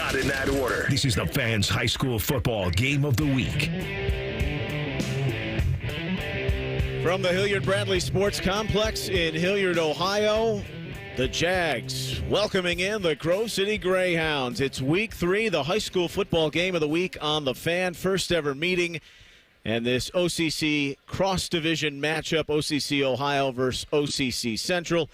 not in that order. This is the Fans High School Football Game of the Week. From the Hilliard Bradley Sports Complex in Hilliard, Ohio, the Jags welcoming in the Grove City Greyhounds. It's week 3, the high school football game of the week on the Fan. First ever meeting. And this OCC cross-division matchup, OCC Ohio versus OCC Central.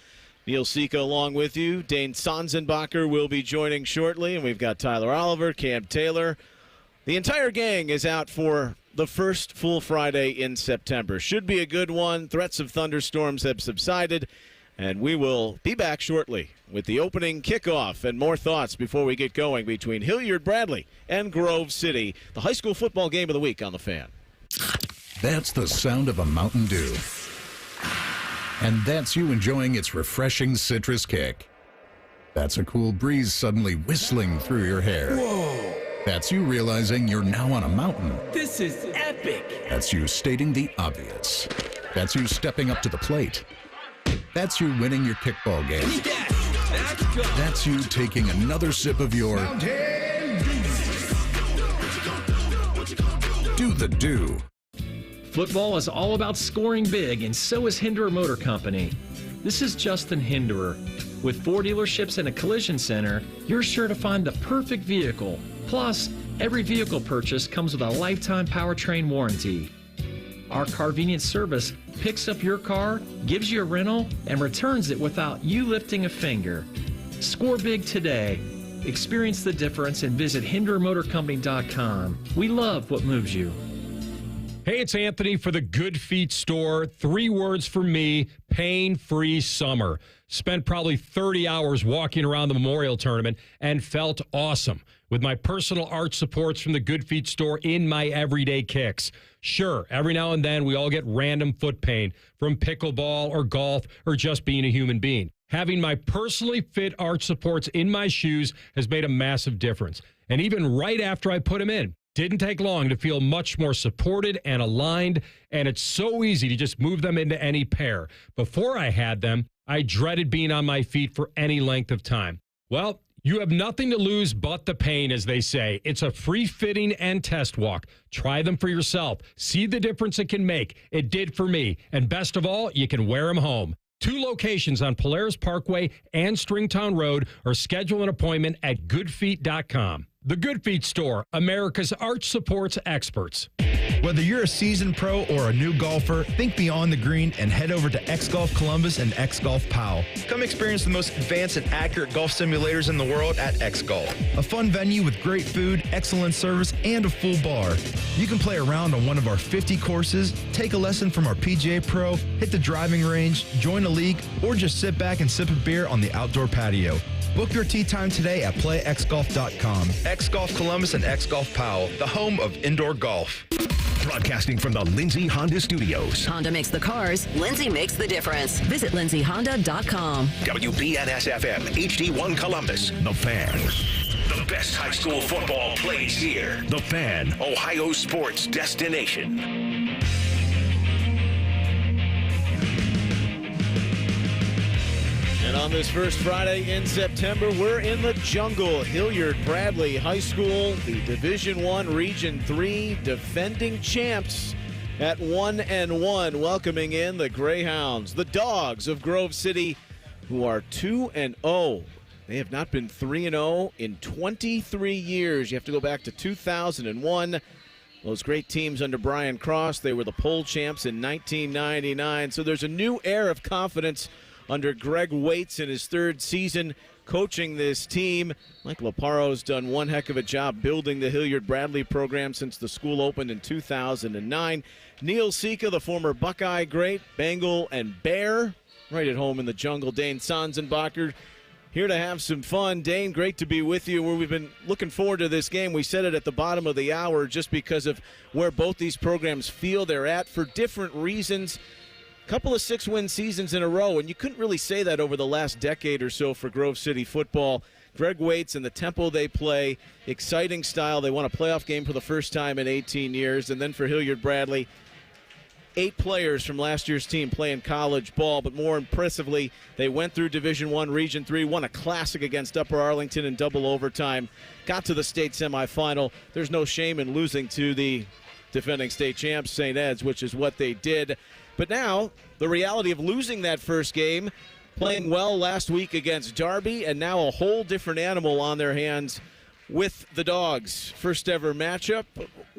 Neil Sika along with you. Dane Sonsenbacher will be joining shortly. And we've got Tyler Oliver, Cam Taylor. The entire gang is out for the first full Friday in September. Should be a good one. Threats of thunderstorms have subsided. And we will be back shortly with the opening kickoff and more thoughts before we get going between Hilliard Bradley and Grove City. The high school football game of the week on the Fan. That's the sound of a Mountain Dew. And that's you enjoying its refreshing citrus kick. That's a cool breeze suddenly whistling through your hair. Whoa! That's you realizing you're now on a mountain. This is epic! That's you stating the obvious. That's you stepping up to the plate. That's you winning your kickball game. That's you taking another sip of your Do the Do. Football is all about scoring big, and so is Hinderer Motor Company. This is Justin Hinderer. With 4 dealerships and a collision center, you're sure to find the perfect vehicle. Plus, every vehicle purchase comes with a lifetime powertrain warranty. Our Carvenience service picks up your car, gives you a rental, and returns it without you lifting a finger. Score big today. Experience the difference and visit HindererMotorCompany.com. We love what moves you. Hey, it's Anthony for the Good Feet store. 3 words for me: pain-free summer. Spent probably 30 hours walking around the Memorial Tournament and felt awesome with my personal arch supports from the Good Feet store in my everyday kicks. Sure, every now and then we all get random foot pain from pickleball or golf or just being a human being. Having my personally fit arch supports in my shoes has made a massive difference. And even right after I put them in, didn't take long to feel much more supported and aligned, and it's so easy to just move them into any pair. Before I had them, I dreaded being on my feet for any length of time. Well, you have nothing to lose but the pain, as they say. It's a free fitting and test walk. Try them for yourself. See the difference it can make. It did for me. And best of all, you can wear them home. 2 locations on Polaris Parkway and Stringtown Road, or schedule an appointment at goodfeet.com. The Good Feet store, America's arch supports experts. Whether you're a seasoned pro or a new golfer, think beyond the green and head over to X Golf Columbus and X Golf Powell. Come experience the most advanced and accurate golf simulators in the world at X Golf. A fun venue with great food, excellent service, and a full bar. You can play around on one of our 50 courses, take a lesson from our PGA Pro, hit the driving range, join a league, or just sit back and sip a beer on the outdoor patio. Book your tee time today at playxgolf.com. X Golf Columbus and X Golf Powell, the home of indoor golf. Broadcasting from the Lindsay Honda Studios. Honda makes the cars. Lindsay makes the difference. Visit lindsayhonda.com. WBNS-FM, HD1 Columbus. The Fan. The best high school football plays here. The Fan, Ohio sports destination. And on this first Friday in September, we're in the jungle. Hilliard Bradley High School, the Division I Region 3 defending champs at 1-1, welcoming in the Greyhounds, the Dogs of Grove City, who are 2-0. They have not been 3-0 in 23 years. You have to go back to 2001. Those great teams under Brian Cross, they were the poll champs in 1999. So there's a new air of confidence under Greg Waits in his 3rd season coaching this team. Mike Laparo's done one heck of a job building the Hilliard Bradley program since the school opened in 2009. Neil Sika, the former Buckeye great, Bengal and Bear, right at home in the jungle. Dane Sonsenbacher here to have some fun. Dane, great to be with you. We've been looking forward to this game. We said it at the bottom of the hour just because of where both these programs feel they're at for different reasons. Couple of 6-win seasons in a row, and you couldn't really say that over the last decade or so for Grove City football. Greg Waits and the tempo they play, exciting style. They won a playoff game for the first time in 18 years. And then for Hilliard Bradley, 8 players from last year's team playing college ball, but more impressively, they went through Division I, Region 3, won a classic against Upper Arlington in double overtime, got to the state semifinal. There's no shame in losing to the defending state champs, St. Ed's, which is what they did. But now, the reality of losing that first game, playing well last week against Darby, and now a whole different animal on their hands with the Dogs. First ever matchup.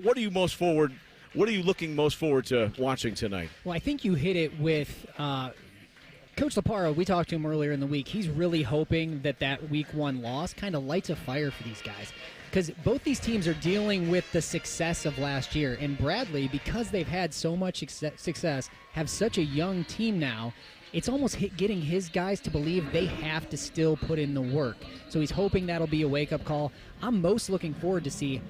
What are you looking most forward to watching tonight? Well, I think you hit it with Coach Laparo. We talked to him earlier in the week. He's really hoping that week 1 loss kind of lights a fire for these guys, because both these teams are dealing with the success of last year. And Bradley, because they've had so much success, have such a young team now, it's almost getting his guys to believe they have to still put in the work. So he's hoping that'll be a wake-up call. I'm most looking forward to see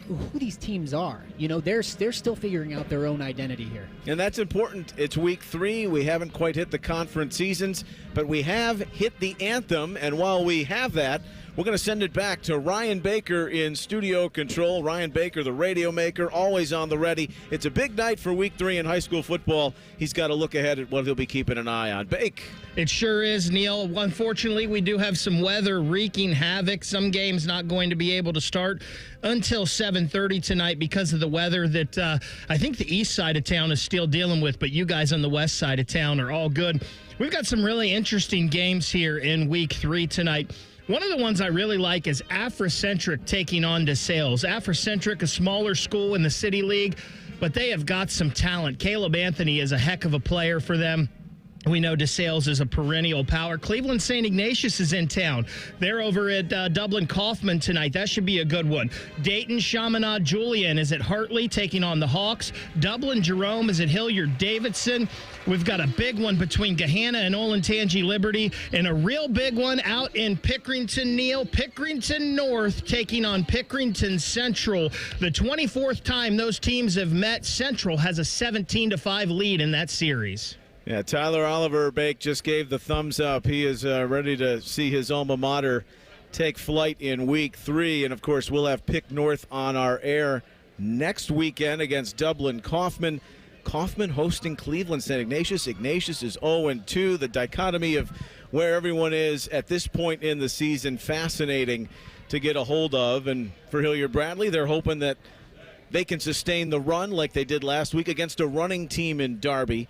who these teams are. You know, they're still figuring out their own identity here. And that's important. It's week 3. We haven't quite hit the conference seasons, but we have hit the anthem. And while we have that, we're going to send it back to Ryan Baker in studio control. Ryan Baker, the radio maker, always on the ready. It's a big night for week 3 in high school football. He's got to look ahead at what he'll be keeping an eye on. Bake. It sure is, Neil. Unfortunately, we do have some weather wreaking havoc. Some games not going to be able to start until 7:30 tonight because of the weather that I think the east side of town is still dealing with, but you guys on the west side of town are all good. We've got some really interesting games here in week 3 tonight. One of the ones I really like is Afrocentric taking on DeSales. Afrocentric, a smaller school in the City League, but they have got some talent. Caleb Anthony is a heck of a player for them. We know DeSales is a perennial power. Cleveland St. Ignatius is in town. They're over at Dublin Kaufman tonight. That should be a good one. Dayton Chaminade Julian is at Hartley taking on the Hawks. Dublin Jerome is at Hilliard Davidson. We've got a big one between Gahanna and Olentangy Liberty, and a real big one out in Pickerington, Neil. Pickerington North taking on Pickerington Central. The 24th time those teams have met. Central has a 17-5 lead in that series. Yeah, Tyler Oliver Bake just gave the thumbs up. He is ready to see his alma mater take flight in week 3. And, of course, we'll have Pick North on our air next weekend against Dublin Kaufman. Kaufman hosting Cleveland St. Ignatius. Ignatius is 0-2. The dichotomy of where everyone is at this point in the season, fascinating to get a hold of. And for Hilliard Bradley, they're hoping that they can sustain the run like they did last week against a running team in Darby.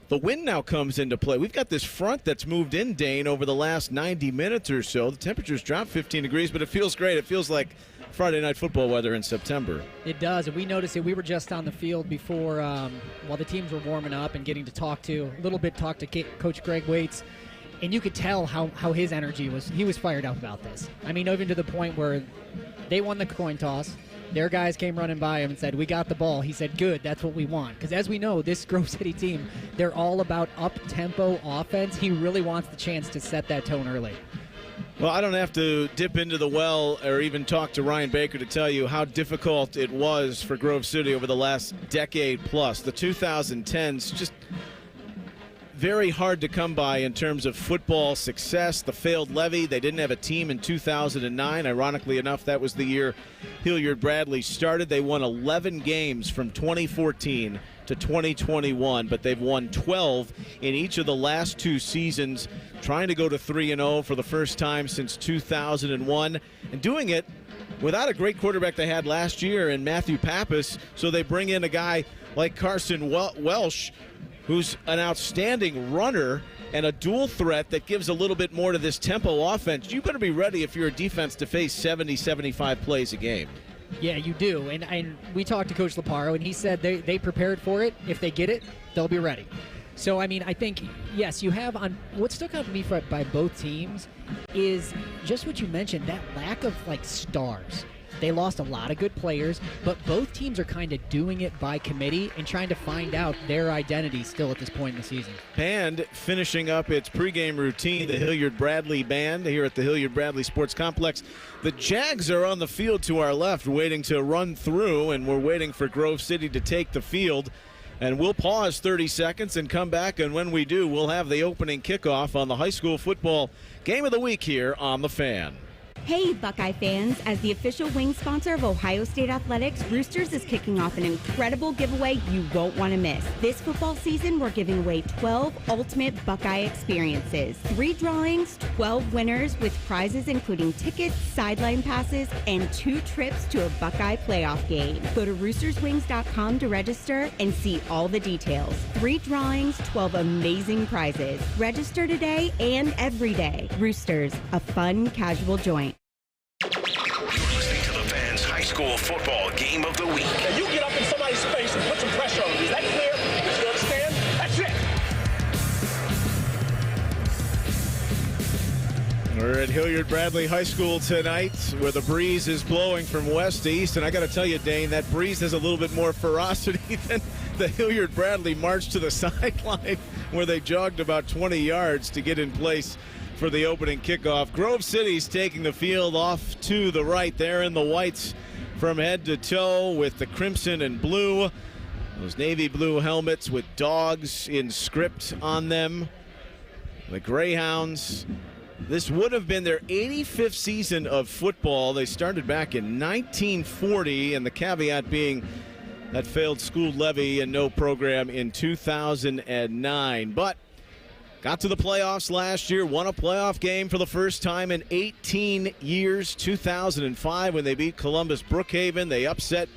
The wind now comes into play. We've got this front that's moved in, Dane, over the last 90 minutes or so. The temperature's dropped 15 degrees, but it feels great. It feels like Friday night football weather in September. It does, and we noticed it. We were just on the field before, while the teams were warming up and getting to talk to Coach Greg Waits, and you could tell how his energy was. He was fired up about this. I mean, even to the point where they won the coin toss. Their guys came running by him and said, "We got the ball." He said, "Good, that's what we want." Because as we know, this Grove City team, they're all about up-tempo offense. He really wants the chance to set that tone early. Well, I don't have to dip into the well or even talk to Ryan Baker to tell you how difficult it was for Grove City over the last decade plus. The 2010s, just very hard to come by in terms of football success. The failed levy, they didn't have a team in 2009. Ironically enough, that was the year Hilliard Bradley started. They won 11 games from 2014 to 2021, but they've won 12 in each of the last 2 seasons, trying to go to 3-0 for the first time since 2001, and doing it without a great quarterback they had last year in Matthew Pappas. So they bring in a guy like Carson Welsh, who's an outstanding runner and a dual threat that gives a little bit more to this tempo offense. You better be ready if you're a defense to face 70, 75 plays a game. Yeah, you do. And we talked to Coach Laparo, and he said they prepared for it. If they get it, they'll be ready. So, I mean, I think, yes, you have on what stuck out to me by both teams is just what you mentioned, that lack of, stars. They lost a lot of good players, but both teams are kind of doing it by committee and trying to find out their identity still at this point in the season. And finishing up its pregame routine, the Hilliard Bradley Band here at the Hilliard Bradley Sports Complex. The Jags are on the field to our left waiting to run through, and we're waiting for Grove City to take the field. And we'll pause 30 seconds and come back, and when we do, we'll have the opening kickoff on the high school football game of the week here on The Fan. Hey, Buckeye fans. As the official wing sponsor of Ohio State Athletics, Roosters is kicking off an incredible giveaway you won't want to miss. This football season, we're giving away 12 ultimate Buckeye experiences. 3 drawings, 12 winners with prizes including tickets, sideline passes, and 2 trips to a Buckeye playoff game. Go to roosterswings.com to register and see all the details. 3 drawings, 12 amazing prizes. Register today and every day. Roosters, a fun, casual joint. Listening to the Fans High School Football Game of the Week. Now you get up in somebody's face and put some pressure on them. Is that clear? You understand? That's it. We're at Hilliard Bradley High School tonight, where the breeze is blowing from west to east. And I got to tell you, Dane, that breeze has a little bit more ferocity than the Hilliard Bradley march to the sideline, where they jogged about 20 yards to get in place for the opening kickoff. Grove City's taking the field off to the right there in the whites from head to toe with the crimson and blue. Those navy blue helmets with dogs in script on them. The Greyhounds. This would have been their 85th season of football. They started back in 1940, and the caveat being that failed school levy and no program in 2009. But got to the playoffs last year, won a playoff game for the first time in 18 years, 2005, when they beat Columbus Brookhaven. They upset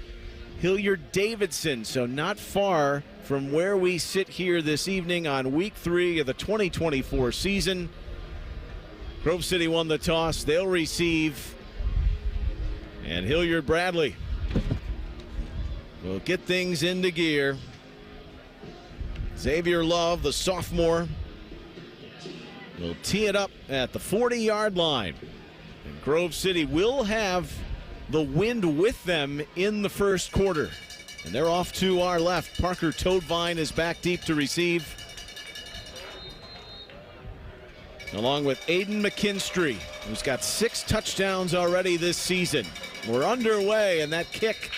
Hilliard Davidson, so not far from where we sit here this evening on week 3 of the 2024 season. Grove City won the toss. They'll receive, and Hilliard Bradley will get things into gear. Xavier Love, the sophomore, will tee it up at the 40-yard line. And Grove City will have the wind with them in the first quarter. And they're off to our left. Parker Toadvine is back deep to receive, along with Aiden McKinstry, who's got 6 touchdowns already this season. We're underway, and that kick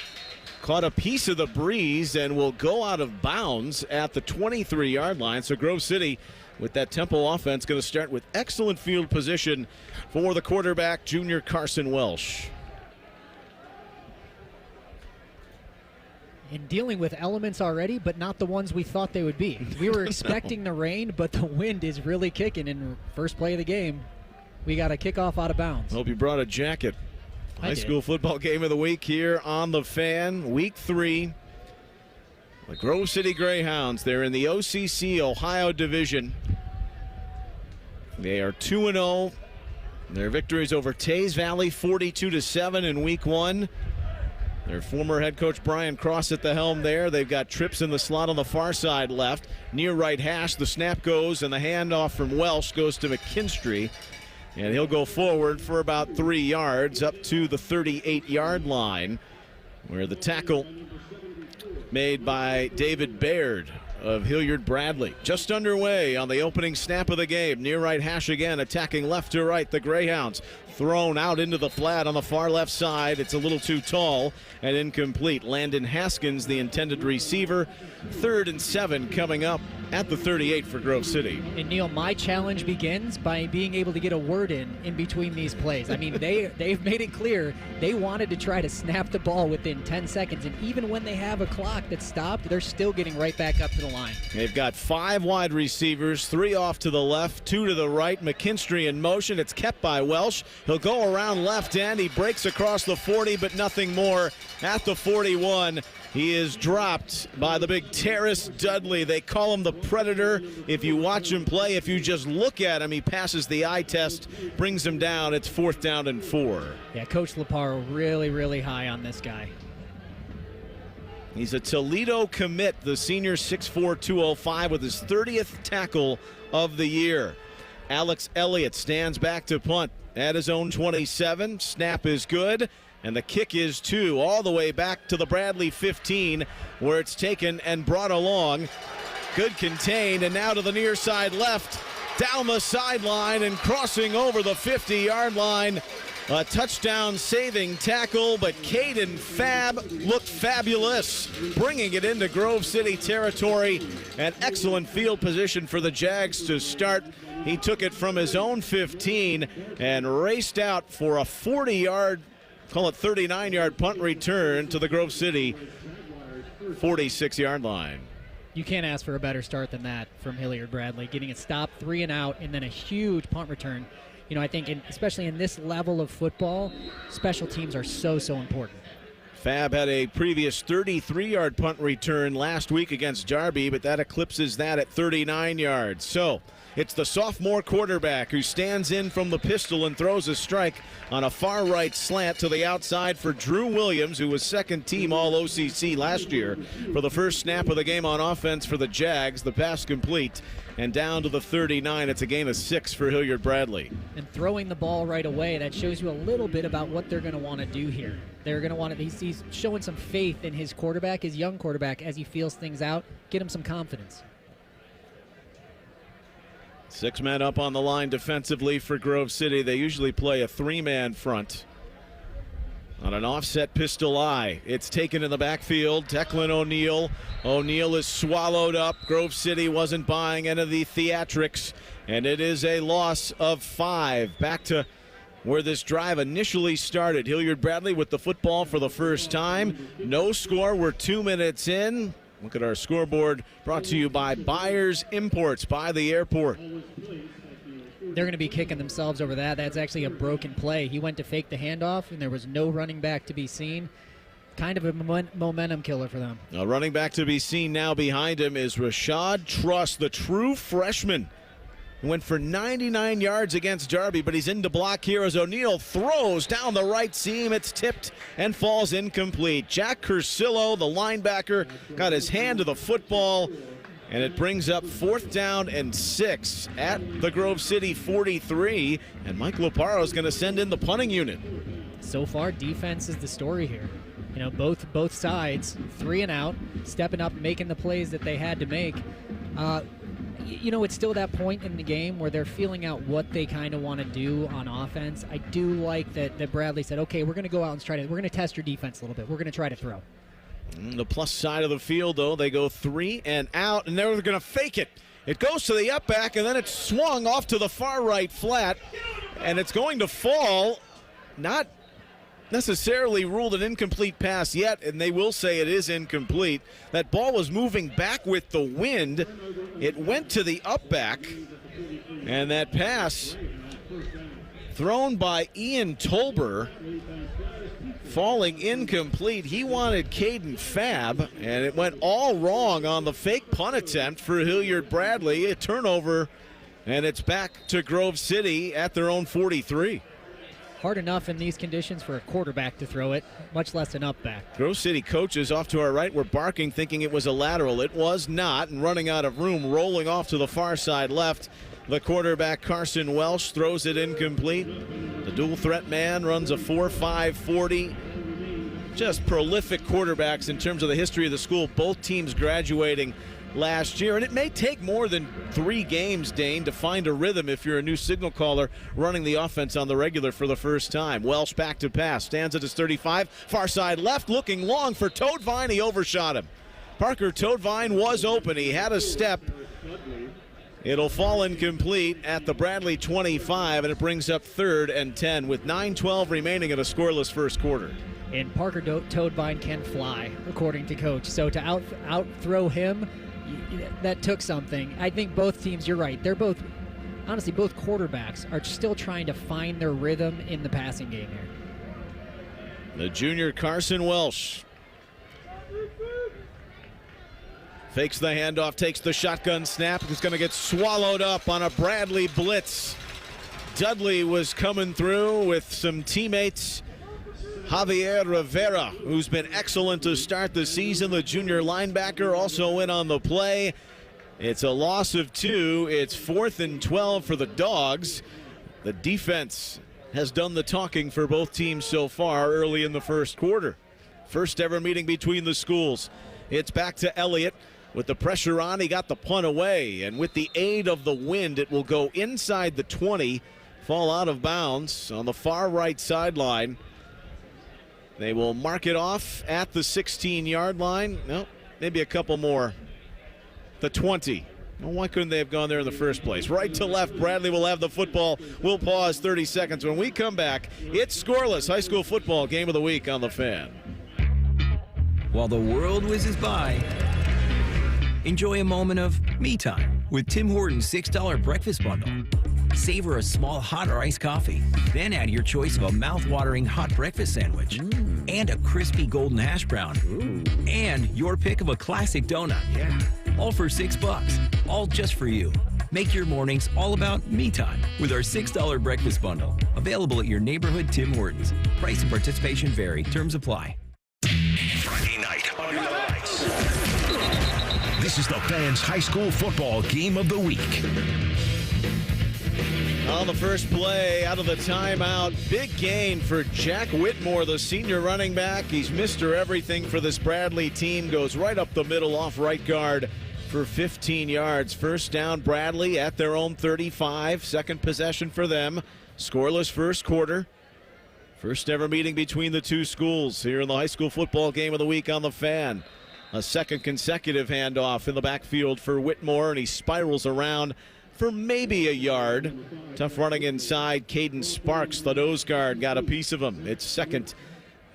caught a piece of the breeze and will go out of bounds at the 23-yard line. So Grove City, with that Temple offense, going to start with excellent field position for the quarterback, junior Carson Welsh. And dealing with elements already, but not the ones we thought they would be. We were expecting the rain, but the wind is really kicking. In first play of the game, we got a kickoff out of bounds. Hope you brought a jacket. High school football game of the week here on the Fan, week 3. The Grove City Greyhounds, they're in the OCC Ohio Division. They are 2-0. Their victories over Tays Valley 42-7 in week 1. Their former head coach Brian Cross at the helm there. They've got trips in the slot on the far side left. Near right hash, the snap goes, and the handoff from Welsh goes to McKinstry. And he'll go forward for about 3 yards up to the 38-yard line, where the tackle made by David Baird of Hilliard Bradley. Just underway on the opening snap of the game. Near right hash again, attacking left to right. The Greyhounds thrown out into the flat on the far left side. It's a little too tall and incomplete. Landon Haskins, the intended receiver. 3rd and 7 coming up at the 38 for Grove City. And Neil, my challenge begins by being able to get a word in between these plays. I mean, they've made it clear they wanted to try to snap the ball within 10 seconds. And even when they have a clock that's stopped, they're still getting right back up to the line. They've got 5 wide receivers, 3 off to the left, 2 to the right. McKinstry in motion. It's kept by Welsh. He'll go around left end. He breaks across the 40, but nothing more at the 41. He is dropped by the big Terrace Dudley. They call him the Predator. If you watch him play, if you just look at him, he passes the eye test, brings him down. It's 4th down and 4. Yeah, Coach Laparo really, really high on this guy. He's a Toledo commit, the senior 6'4", 205, with his 30th tackle of the year. Alex Elliott stands back to punt at his own 27. Snap is good, and the kick is 2, all the way back to the Bradley 15, where it's taken and brought along. Good contained, and now to the near side left, down the sideline and crossing over the 50-yard line. A touchdown-saving tackle, but Caden Fab looked fabulous, bringing it into Grove City territory. An excellent field position for the Jags to start. He took it from his own 15 and raced out for a 40-yard, call it 39-yard punt return to the Grove City 46-yard line. You can't ask for a better start than that from Hilliard Bradley, getting it stopped, 3 and out, and then a huge punt return. You know, I think especially in this level of football, special teams are so important. Fab had a previous 33-yard punt return last week against Darby, but that eclipses that at 39 yards. So it's the sophomore quarterback who stands in from the pistol and throws a strike on a far right slant to the outside for Drew Williams, who was second team all OCC last year. For the first snap of the game on offense for the Jags, the pass complete and down to the 39. It's a gain of 6 for Hilliard Bradley. And throwing the ball right away, that shows you a little bit about what they're going to want to do here. They're going to want to, he's showing some faith in his quarterback, his young quarterback, as he feels things out. Get him some confidence. 6 men up on the line defensively for Grove City. They usually play a 3-man front. On an offset pistol eye, it's taken in the backfield. Declan O'Neal. O'Neal is swallowed up. Grove City wasn't buying any of the theatrics, and it is a loss of 5. Back to where this drive initially started. Hilliard Bradley with the football for the first time. No score. We're 2 minutes in. Look at our scoreboard, brought to you by Byers Imports by the airport. They're going to be kicking themselves over that. That's actually a broken play. He went to fake the handoff, and there was no running back to be seen. Kind of a momentum killer for them. A running back to be seen now behind him is Rashad Truss, the true freshman. He went for 99 yards against Darby, but he's in to block here as O'Neal throws down the right seam. It's tipped and falls incomplete. Jack Cursillo, the linebacker, got his hand to the football, and it brings up 4th down and 6 at the Grove City 43, and Mike Loparo is going to send in the punting unit. So far, defense is the story here. You know, both sides, 3 and out, stepping up, making the plays that they had to make. You know, it's still that point in the game where they're feeling out what they kind of want to do on offense. I do like that Bradley said, okay, we're going to go out and we're going to test your defense a little bit. We're going to try to throw. The plus side of the field, though, they go 3 and out, and they're going to fake it. It goes to the up back, and then it's swung off to the far right flat, and it's going to fall. Not necessarily ruled an incomplete pass yet, and they will say it is incomplete. That ball was moving back with the wind. It went to the up back, and that pass thrown by Ian Tolber falling incomplete. He wanted Caden Fab, and it went all wrong on the fake punt attempt for Hilliard Bradley. A turnover, and it's back to Grove City at their own 43. Hard enough in these conditions for a quarterback to throw it, much less an up back. Grove City coaches off to our right were barking, thinking it was a lateral. It was not, and running out of room, rolling off to the far side left. The quarterback, Carson Welsh, throws it incomplete. The dual threat man runs a 4.5 40. Just prolific quarterbacks in terms of the history of the school. Both teams graduating last year, and it may take more than 3 games, Dane, to find a rhythm if you're a new signal caller running the offense on the regular for the first time. Welsh back to pass, stands at his 35, far side left, looking long for Toadvine. He overshot him. Parker Toadvine was open. He had a step. It'll fall incomplete at the Bradley 25, and it brings up 3rd and 10 with 9:12 remaining in a scoreless first quarter. And Parker Toadvine can fly, according to coach. So to out-throw him, that took something. I think both teams, you're right, they're both, honestly, both quarterbacks are still trying to find their rhythm in the passing game here. The junior Carson Welsh fakes the handoff, takes the shotgun snap. He's going to get swallowed up on a Bradley blitz. Dudley was coming through with some teammates. Javier Rivera, who's been excellent to start the season, the junior linebacker, also in on the play. It's a loss of 2. It's 4th and 12 for the Dogs. The defense has done the talking for both teams so far early in the first quarter. First ever meeting between the schools. It's back to Elliott. With the pressure on, he got the punt away, and with the aid of the wind, it will go inside the 20, fall out of bounds on the far right sideline. They will mark it off at the 16-yard line. No, maybe a couple more. The 20. Well, why couldn't they have gone there in the first place? Right to left, Bradley will have the football. We'll pause 30 seconds. When we come back, it's scoreless. High school football game of the week on The Fan. While the world whizzes by, enjoy a moment of me time with Tim Hortons $6 breakfast bundle. Savor a small hot or iced coffee, then add your choice of a mouth-watering hot breakfast sandwich and a crispy golden hash brown and your pick of a classic donut. All for $6, all just for you. Make your mornings all about me time with our $6 breakfast bundle. Available at your neighborhood Tim Hortons. Price and participation vary. Terms apply. Friday night under the lights. This is the Fan's high school football game of the week. On the first play, out of the timeout, big gain for Jack Whitmore, the senior running back. He's Mr. Everything for this Bradley team. Goes right up the middle off right guard for 15 yards. First down, Bradley at their own 35. Second possession for them. Scoreless first quarter. First ever meeting between the two schools here in the high school football game of the week on The Fan. A second consecutive handoff in the backfield for Whitmore, and he spirals around for maybe a yard. Tough running inside. Caden Sparks, the nose guard, got a piece of him. It's second,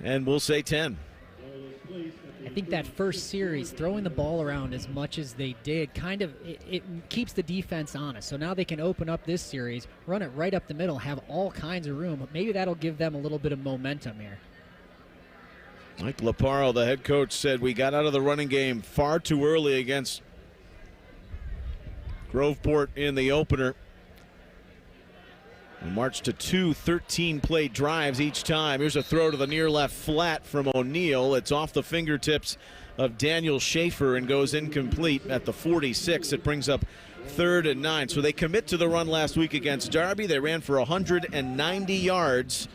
and we'll say 10. I think that first series, throwing the ball around as much as they did, it keeps the defense honest. So now they can open up this series, run it right up the middle, have all kinds of room. Maybe that'll give them a little bit of momentum here. Mike Laparo, the head coach, said we got out of the running game far too early against Groveport in the opener. We marched to two 13-play drives each time. Here's a throw to the near left flat from O'Neal. It's off the fingertips of Daniel Schaefer and goes incomplete at the 46. It brings up 3rd and 9. So they commit to the run last week against Darby. They ran for 190 yards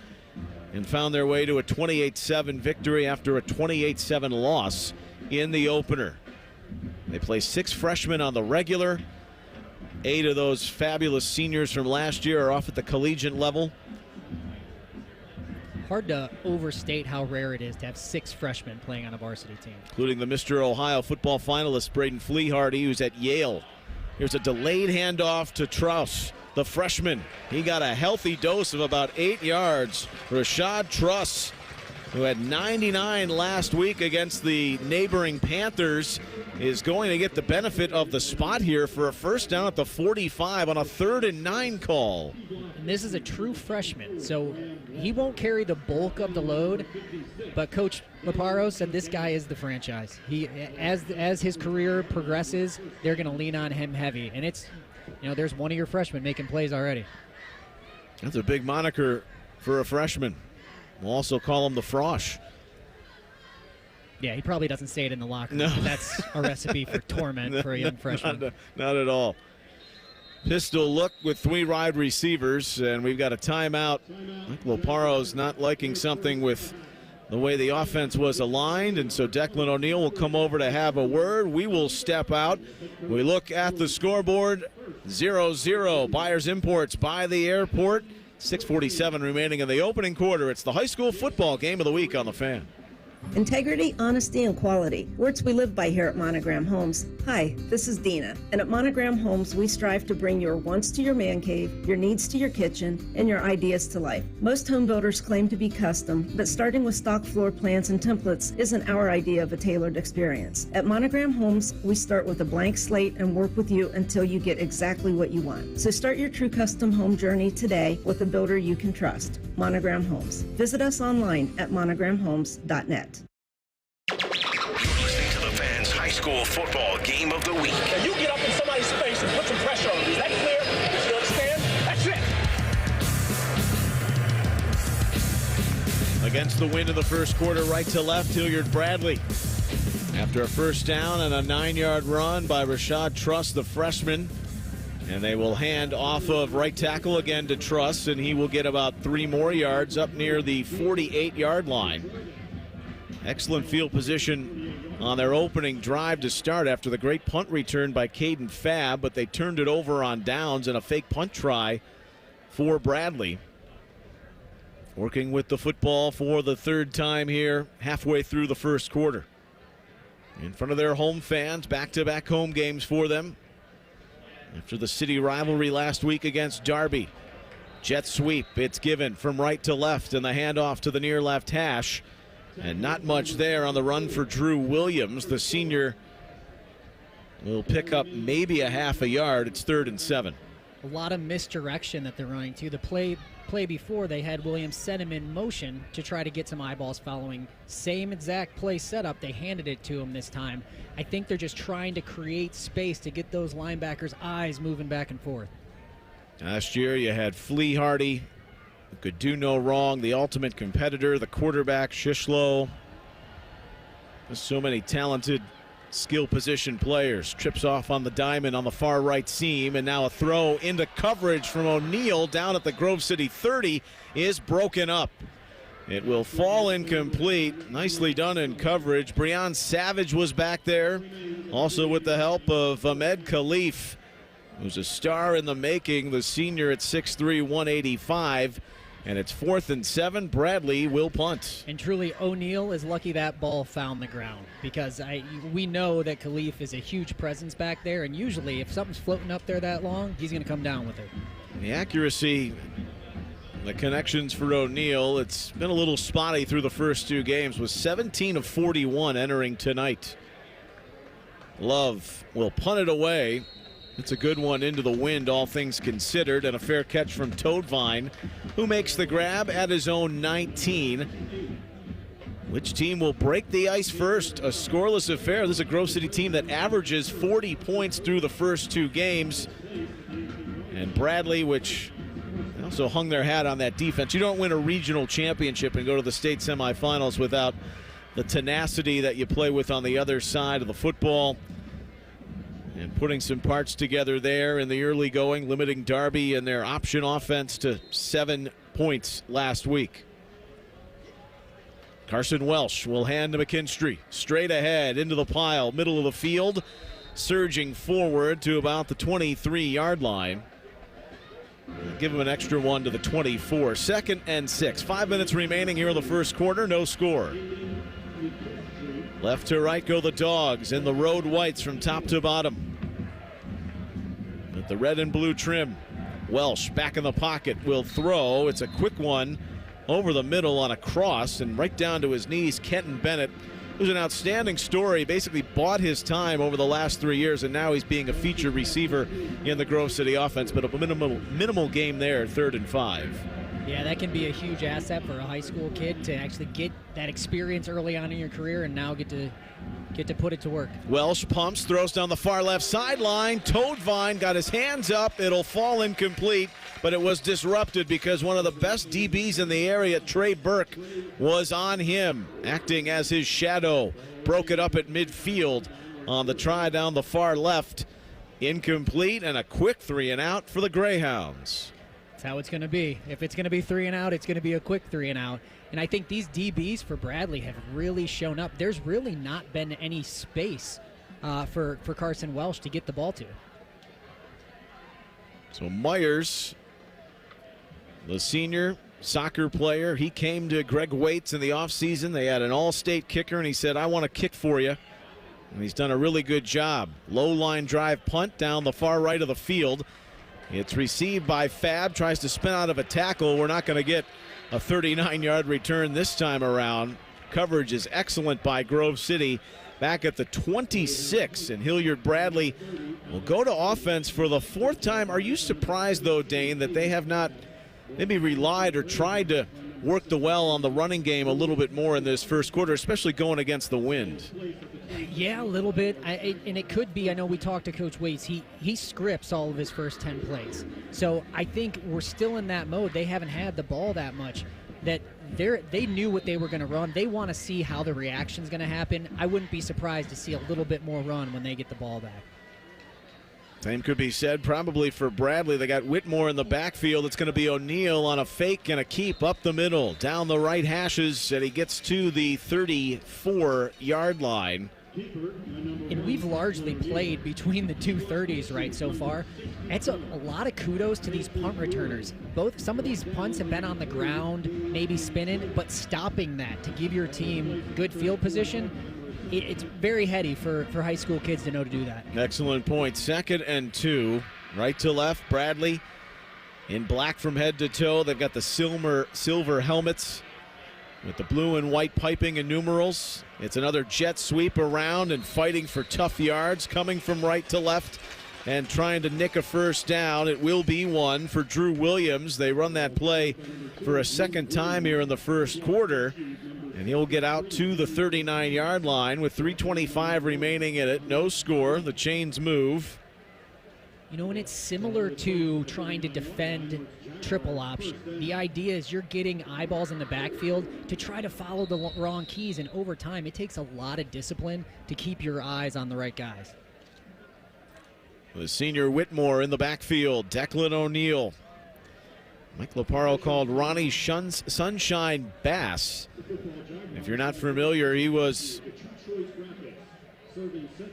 and found their way to a 28-7 victory after a 28-7 loss in the opener. They play 6 freshmen on the regular. 8 of those fabulous seniors from last year are off at the collegiate level. Hard to overstate how rare it is to have 6 freshmen playing on a varsity team. Including the Mr. Ohio football finalist, Braden Fleehardy, who's at Yale. Here's a delayed handoff to Truss, the freshman. He got a healthy dose of about 8 yards. Rashad Truss, who had 99 last week against the neighboring Panthers, is going to get the benefit of the spot here for a first down at the 45 on a 3rd and 9 call. And this is a true freshman, so he won't carry the bulk of the load, but Coach Laparo said this guy is the franchise. He, as his career progresses, they're going to lean on him heavy, and it's, there's one of your freshmen making plays already. That's a big moniker for a freshman. We'll also call him the Frosh. Yeah, he probably doesn't say it in the locker room. No. That's a recipe for torment for a young freshman. Not at all. Pistol look with 3 wide receivers, and we've got a timeout. Mike Laparo's not liking something with the way the offense was aligned, and so Declan O'Neal will come over to have a word. We will step out. We look at the scoreboard. 0-0. Byers Imports by the airport. 6:47 remaining in the opening quarter. It's the high school football game of the week on The Fan. Integrity, honesty, and quality. Words we live by here at Monogram Homes. Hi, this is Dina, and at Monogram Homes, we strive to bring your wants to your man cave, your needs to your kitchen, and your ideas to life. Most home builders claim to be custom, but starting with stock floor plans and templates isn't our idea of a tailored experience. At Monogram Homes, we start with a blank slate and work with you until you get exactly what you want. So start your true custom home journey today with a builder you can trust. Monogram Homes. Visit us online at monogramhomes.net. High school football game of the week. Now you get up in somebody's face and put some pressure on them. Is that clear? You understand? That's it. Against the wind in the first quarter, right to left, Hilliard Bradley. After a first down and a 9-yard run by Rashad Truss, the freshman. And they will hand off of right tackle again to Truss, and he will get about 3 more yards up near the 48-yard line. Excellent field position on their opening drive to start after the great punt return by Caden Fab, but they turned it over on downs and a fake punt try for Bradley. Working with the football for the 3rd time here, halfway through the first quarter. In front of their home fans, back-to-back home games for them. After the city rivalry last week against Derby. Jet sweep, it's given from right to left, and the handoff to the near left hash. And not much there on the run for Drew Williams. The senior will pick up maybe a half a yard. It's 3rd and 7. A lot of misdirection that they're running to. The play before, they had Williams set him in motion to try to get some eyeballs following. Same exact play setup. They handed it to him this time. I think they're just trying to create space to get those linebackers' eyes moving back and forth. Last year you had Flea Hardy, who could do no wrong, the ultimate competitor, the quarterback, Shishlow. There's so many talented skill position players. Trips off on the diamond on the far right seam, and now a throw into coverage from O'Neal down at the Grove City 30 is broken up. It will fall incomplete. Nicely done in coverage. Breon Savage was back there, also with the help of Ahmed Khalif, who's a star in the making, the senior at 6'3", 185. And it's 4th and 7. Bradley will punt. And truly, O'Neal is lucky that ball found the ground, because we know that Khalif is a huge presence back there, and usually if something's floating up there that long, he's going to come down with it. The accuracy, the connections for O'Neal, it's been a little spotty through the first 2 games, was 17 of 41 entering tonight. Love will punt it away. It's a good one into the wind, all things considered, and a fair catch from Toadvine, who makes the grab at his own 19. Which team will break the ice first? A scoreless affair. This is a Grove City team that averages 40 points through the first 2 games. And Bradley, which also hung their hat on that defense. You don't win a regional championship and go to the state semifinals without the tenacity that you play with on the other side of the football. And putting some parts together there in the early going, limiting Derby and their option offense to 7 points last week. Carson Welsh will hand to McKinstry. Straight ahead into the pile, middle of the field, surging forward to about the 23-yard line. Give him an extra one to the 24. 2nd and 6. 5 minutes remaining here in the first quarter. No score. Left to right go the Dogs in the road whites from top to bottom. With the red and blue trim. Welsh back in the pocket will throw. It's a quick one over the middle on a cross and right down to his knees. Kenton Bennett, who's an outstanding story, basically bought his time over the last 3 years, and now he's being a feature receiver in the Grove City offense. But a minimal game there, 3rd and 5. Yeah, that can be a huge asset for a high school kid to actually get that experience early on in your career and now get to put it to work. Welsh pumps, throws down the far left sideline. Toadvine got his hands up. It'll fall incomplete, but it was disrupted because one of the best DBs in the area, Trey Burke, was on him, acting as his shadow. Broke it up at midfield on the try down the far left. Incomplete, and a quick 3 and out for the Greyhounds. That's how it's going to be. If it's going to be 3 and out, it's going to be a quick 3 and out. And I think these DBs for Bradley have really shown up. There's really not been any space for Carson Welsh to get the ball to. So Myers, the senior soccer player, he came to Greg Waits in the offseason. They had an all-state kicker, and he said, I want to kick for you. And he's done a really good job. Low line drive punt down the far right of the field. It's received by Fab, tries to spin out of a tackle. We're not going to get a 39-yard return this time around. Coverage is excellent by Grove City. Back at the 26, and Hilliard Bradley will go to offense for the 4th time. Are you surprised, though, Dane, that they have not maybe relied or tried to work the well on the running game a little bit more in this first quarter, especially going against the wind? Yeah, a little bit. And it could be, I know we talked to Coach Waits, he scripts all of his first 10 plays. So I think we're still in that mode. They haven't had the ball that much. That they knew what they were going to run. They want to see how the reaction's going to happen. I wouldn't be surprised to see a little bit more run when they get the ball back. Same could be said probably for Bradley. They got Whitmore in the backfield. It's going to be O'Neal on a fake and a keep up the middle. Down the right hashes, and he gets to the 34-yard line. And we've largely played between the 230s right so far. It's a lot of kudos to these punt returners. Some of these punts have been on the ground, maybe spinning, but stopping that to give your team good field position, it's very heady for high school kids to know to do that. Excellent point. 2nd and 2. Right to left, Bradley in black from head to toe. They've got the silver helmets with the blue and white piping and numerals. It's another jet sweep around and fighting for tough yards, coming from right to left and trying to nick a first down. It will be one for Drew Williams. They run that play for a second time here in the first quarter, and he'll get out to the 39-yard line with 3:25 remaining in it. No score. The chains move. You know, and it's similar to trying to defend triple option. The idea is you're getting eyeballs in the backfield to try to follow the wrong keys, and over time it takes a lot of discipline to keep your eyes on the right guys. The senior Whitmore in the backfield, Declan O'Neal. Mike Loparo called Ronnie Sunshine Bass. If you're not familiar, he was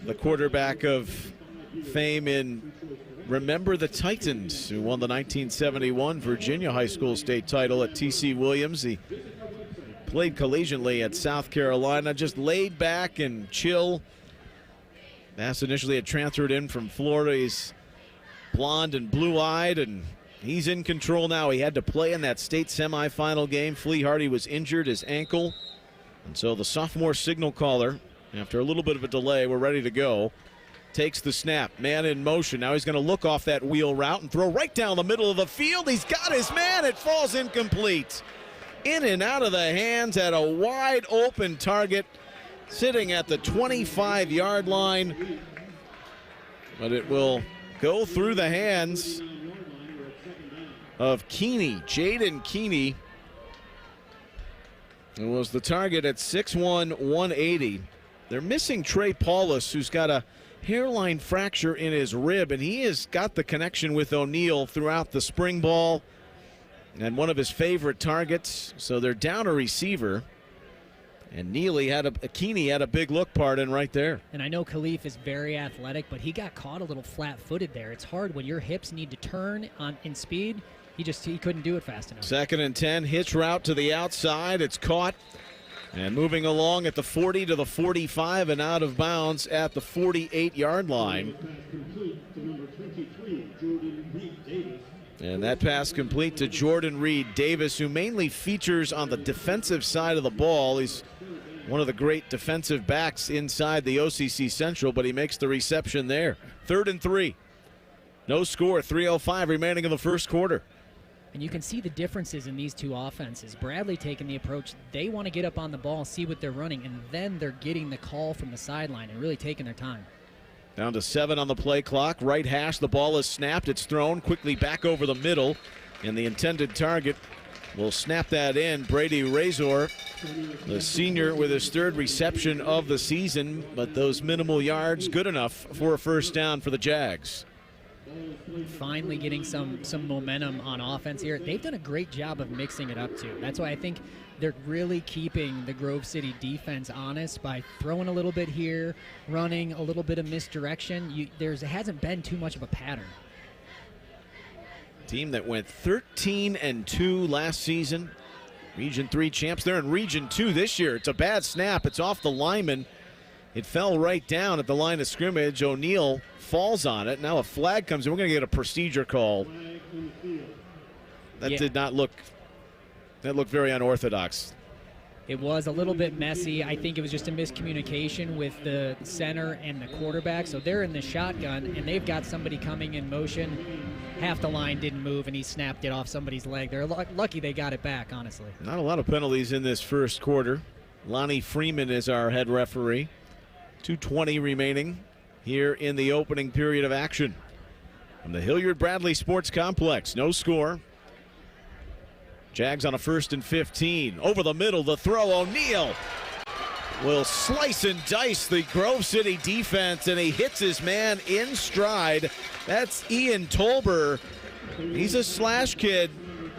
the quarterback of fame in Remember the Titans, who won the 1971 Virginia High School state title at T.C. Williams. He played collegiately at South Carolina, just laid back and chill. Bass initially had transferred in from Florida. He's blonde and blue-eyed, and he's in control now. He had to play in that state semifinal game. Flea Hardy was injured, his ankle. And so the sophomore signal caller, after a little bit of a delay, we're ready to go. Takes the snap, man in motion. Now he's going to look off that wheel route and throw right down the middle of the field. He's got his man. It falls incomplete. In and out of the hands at a wide open target, sitting at the 25-yard line. But it will go through the hands of Keeney, Jaden Keeney, who was the target at 6'1", 180. They're missing Trey Paulus, who's got a hairline fracture in his rib, and he has got the connection with O'Neal throughout the spring ball and one of his favorite targets. So they're down a receiver, and Keeney had a big look part in right there. And I know Khalif is very athletic, but he got caught a little flat-footed there. It's hard when your hips need to turn in speed. He couldn't do it fast enough. 2nd and 10, hitch route to the outside. It's caught. And moving along at the 40 to the 45 and out of bounds at the 48-yard line. And that pass complete to Jordan Reed Davis, who mainly features on the defensive side of the ball. He's one of the great defensive backs inside the OCC Central, but he makes the reception there. 3rd and 3. No score, 3:05 remaining in the first quarter. And you can see the differences in these two offenses. Bradley taking the approach, they want to get up on the ball, see what they're running, and then they're getting the call from the sideline and really taking their time. Down to 7 on the play clock. Right hash, the ball is snapped. It's thrown quickly back over the middle, and the intended target will snap that in. Brady Razor, the senior, with his 3rd reception of the season, but those minimal yards good enough for a first down for the Jags. Finally getting some momentum on offense here. They've done a great job of mixing it up too. That's why I think they're really keeping the Grove City defense honest by throwing a little bit here, running a little bit of misdirection. There hasn't been too much of a pattern. Team that went 13-2 last season. Region 3 champs. They're in Region 2 this year. It's a bad snap. It's off the lineman. It fell right down at the line of scrimmage. O'Neal falls on it. Now a flag comes in. We're going to get a procedure call. That did not look, that looked very unorthodox. It was a little bit messy. I think it was just a miscommunication with the center and the quarterback. So they're in the shotgun, and they've got somebody coming in motion. Half the line didn't move, and he snapped it off somebody's leg. They're lucky they got it back, honestly. Not a lot of penalties in this first quarter. Lonnie Freeman is our head referee. 2:20 remaining here in the opening period of action. From the Hilliard Bradley Sports Complex, no score. Jags on a 1st and 15. Over the middle, the throw. O'Neal will slice and dice the Grove City defense, and he hits his man in stride. That's Ian Tolber. He's a slash kid.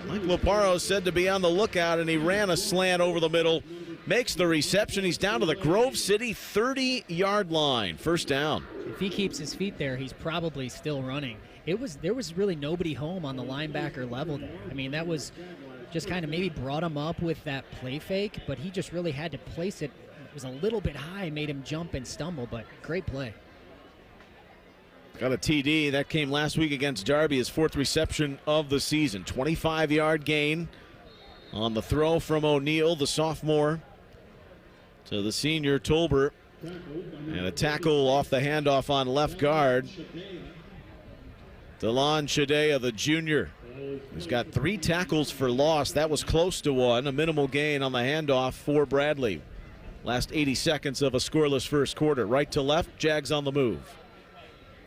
Mike Loparo said to be on the lookout, and he ran a slant over the middle. Makes the reception. He's down to the Grove City 30-yard line. First down. If he keeps his feet there, he's probably still running. There was really nobody home on the linebacker level there. I mean, that was just kind of maybe brought him up with that play fake, but he just really had to place it. It was a little bit high, made him jump and stumble, but great play. Got a TD. That came last week against Darby, his 4th reception of the season. 25-yard gain on the throw from O'Neal, the sophomore, to the senior Tolbert. And a tackle off the handoff on left guard. Delon Shadea, the junior, who's got 3 tackles for loss. That was close to one. A minimal gain on the handoff for Bradley. Last 80 seconds of a scoreless first quarter. Right to left, Jags on the move.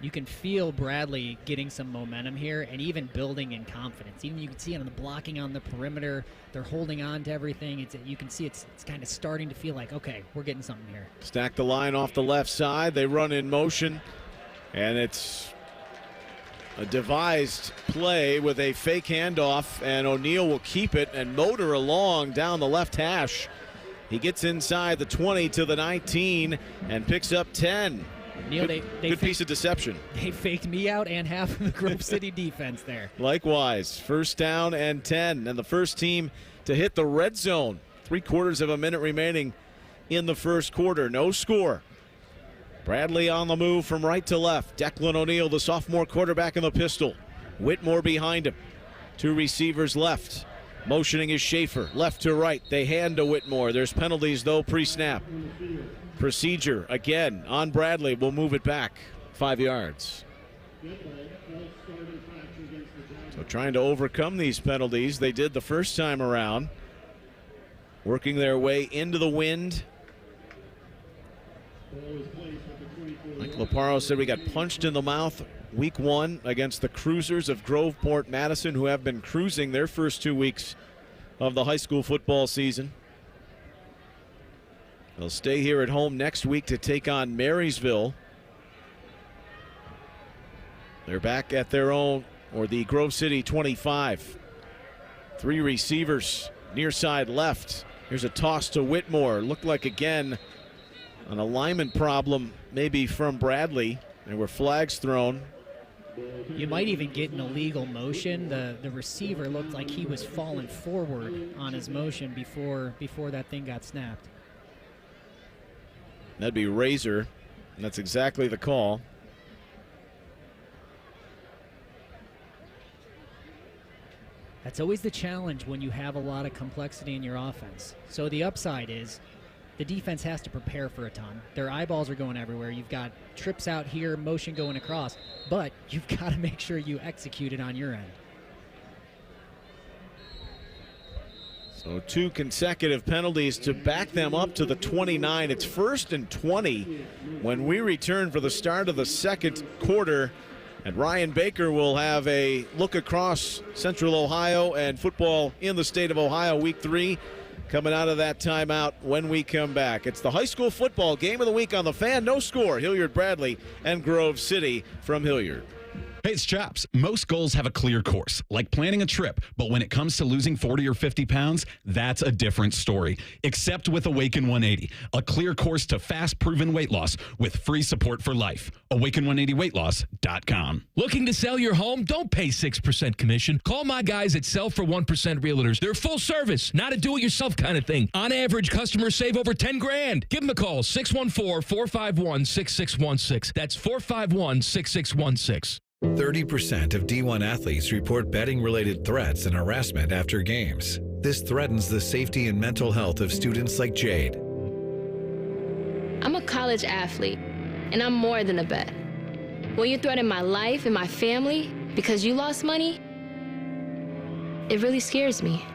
You can feel Bradley getting some momentum here and even building in confidence. Even you can see it on the blocking on the perimeter. They're holding on to everything. You can see it's kind of starting to feel like, okay, we're getting something here. Stack the line off the left side. They run in motion, and it's a devised play with a fake handoff, and O'Neal will keep it and motor along down the left hash. He gets inside the 20 to the 19 and picks up 10. Neil, good piece of deception. They faked me out and half of the Grove City defense there. Likewise, first down and 10, and the first team to hit the red zone. 3/4 of a minute remaining in the first quarter. No score. Bradley on the move from right to left. Declan O'Neal, the sophomore quarterback, in the pistol. Whitmore behind him. 2 receivers left. Motioning is Schaefer, left to right. They hand to Whitmore. There's penalties, though, pre-snap. Procedure, again, on Bradley. We'll move it back 5 yards. So trying to overcome these penalties. They did the first time around. Working their way into the wind. Like Laparo said, we got punched in the mouth week 1 against the Cruisers of Groveport Madison, who have been cruising their first 2 weeks of the high school football season. They'll stay here at home next week to take on Marysville. They're back at their own, or the Grove City 25. 3 receivers, near side left. Here's a toss to Whitmore. Looked like, again, an alignment problem maybe from Bradley. There were flags thrown. You might even get an illegal motion. The receiver looked like he was falling forward on his motion before that thing got snapped. That'd be Razor, and that's exactly the call. That's always the challenge when you have a lot of complexity in your offense. So the upside is the defense has to prepare for a ton. Their eyeballs are going everywhere. You've got trips out here, motion going across, but you've got to make sure you execute it on your end. So 2 consecutive penalties to back them up to the 29. It's 1st and 20 when we return for the start of the second quarter. And Ryan Baker will have a look across Central Ohio and football in the state of Ohio week 3 coming out of that timeout when we come back. It's the high school football game of the week on the Fan. No score. Hilliard Bradley and Grove City from Hilliard. Hey, it's Chaps. Most goals have a clear course, like planning a trip. But when it comes to losing 40 or 50 pounds, that's a different story. Except with Awaken 180, a clear course to fast, proven weight loss with free support for life. Awaken180weightloss.com. Looking to sell your home? Don't pay 6% commission. Call my guys at Sell for 1% Realtors. They're full service, not a do-it-yourself kind of thing. On average, customers save over $10,000. Give them a call, 614-451-6616. That's 451-6616. 30% of D1 athletes report betting-related threats and harassment after games. This threatens the safety and mental health of students like Jade. I'm a college athlete, and I'm more than a bet. When you threaten my life and my family because you lost money, it really scares me.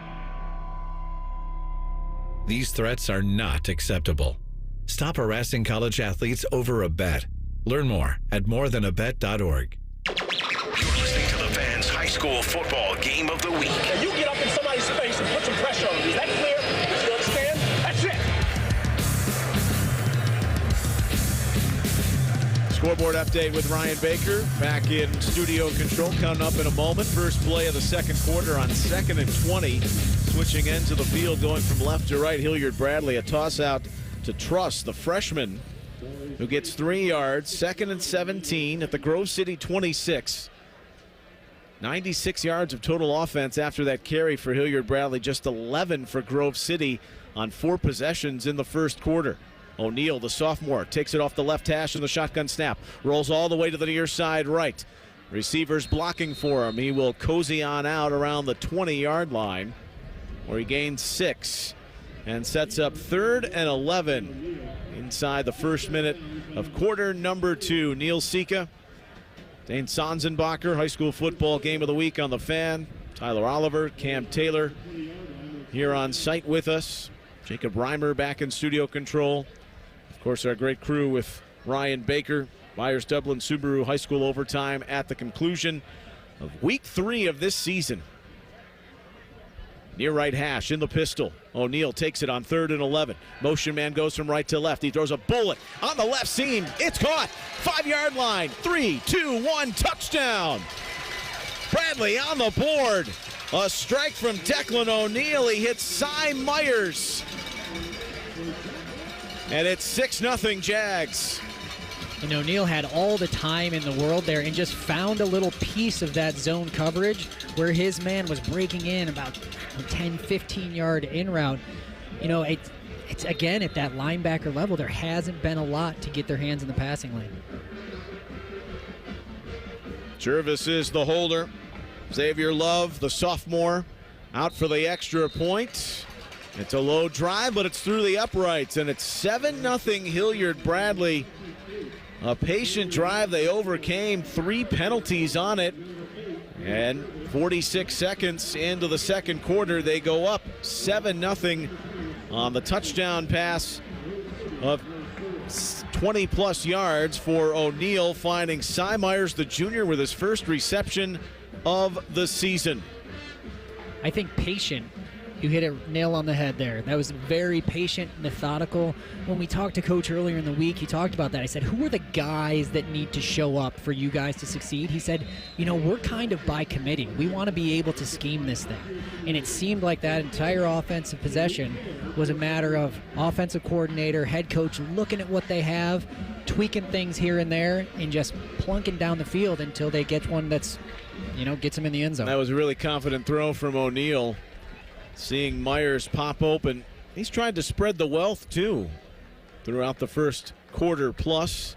These threats are not acceptable. Stop harassing college athletes over a bet. Learn more at morethanabet.org. You're listening to the Fans High School Football Game of the Week. Now you get up in somebody's face and put some pressure on them. Is that clear? You understand? That's it. Scoreboard update with Ryan Baker back in studio control coming up in a moment. First play of the second quarter on 2nd and 20. Switching ends of the field going from left to right. Hilliard Bradley, a toss out to Truss, the freshman, who gets 3 yards. 2nd and 17 at the Grove City 26. 96 yards of total offense after that carry for Hilliard Bradley. Just 11 for Grove City on 4 possessions in the first quarter. O'Neal, the sophomore, takes it off the left hash in the shotgun snap. Rolls all the way to the near side right. Receivers blocking for him. He will cozy on out around the 20-yard line, where he gains 6 and sets up 3rd and 11 inside the first minute of quarter number 2. Neil Sika, Dane Sonsenbacher, high school football game of the week on the Fan. Tyler Oliver, Cam Taylor here on site with us. Jacob Reimer back in studio control. Of course, our great crew with Ryan Baker. Myers Dublin Subaru High School overtime at the conclusion of week 3 of this season. Near right hash in the pistol. O'Neal takes it on 3rd and 11. Motion man goes from right to left. He throws a bullet on the left seam. It's caught. 5-yard line. 3, 2, 1, touchdown. Bradley on the board. A strike from Declan O'Neal. He hits Cy Myers. And it's 6-0 Jags. And O'Neal had all the time in the world there and just found a little piece of that zone coverage where his man was breaking in about 10, 15-yard in route. You know, it's again at that linebacker level, there hasn't been a lot to get their hands in the passing lane. Jervis is the holder. Xavier Love, the sophomore, out for the extra point. It's a low drive, but it's through the uprights, and it's 7-0 Hilliard Bradley. A patient drive. They overcame 3 penalties on it. And 46 seconds into the second quarter, they go up 7-0 on the touchdown pass of 20-plus yards for O'Neal, finding Cy Myers, the junior, with his first reception of the season. I think patient. You hit a nail on the head there. That was very patient, methodical. When we talked to Coach earlier in the week, he talked about that. I said, who are the guys that need to show up for you guys to succeed? He said, you know, we're kind of by committee. We want to be able to scheme this thing. And it seemed like that entire offensive possession was a matter of offensive coordinator, head coach looking at what they have, tweaking things here and there, and just plunking down the field until they get one that's, you know, gets them in the end zone. That was a really confident throw from O'Neal. Seeing Myers pop open. He's tried to spread the wealth, too, throughout the first quarter plus.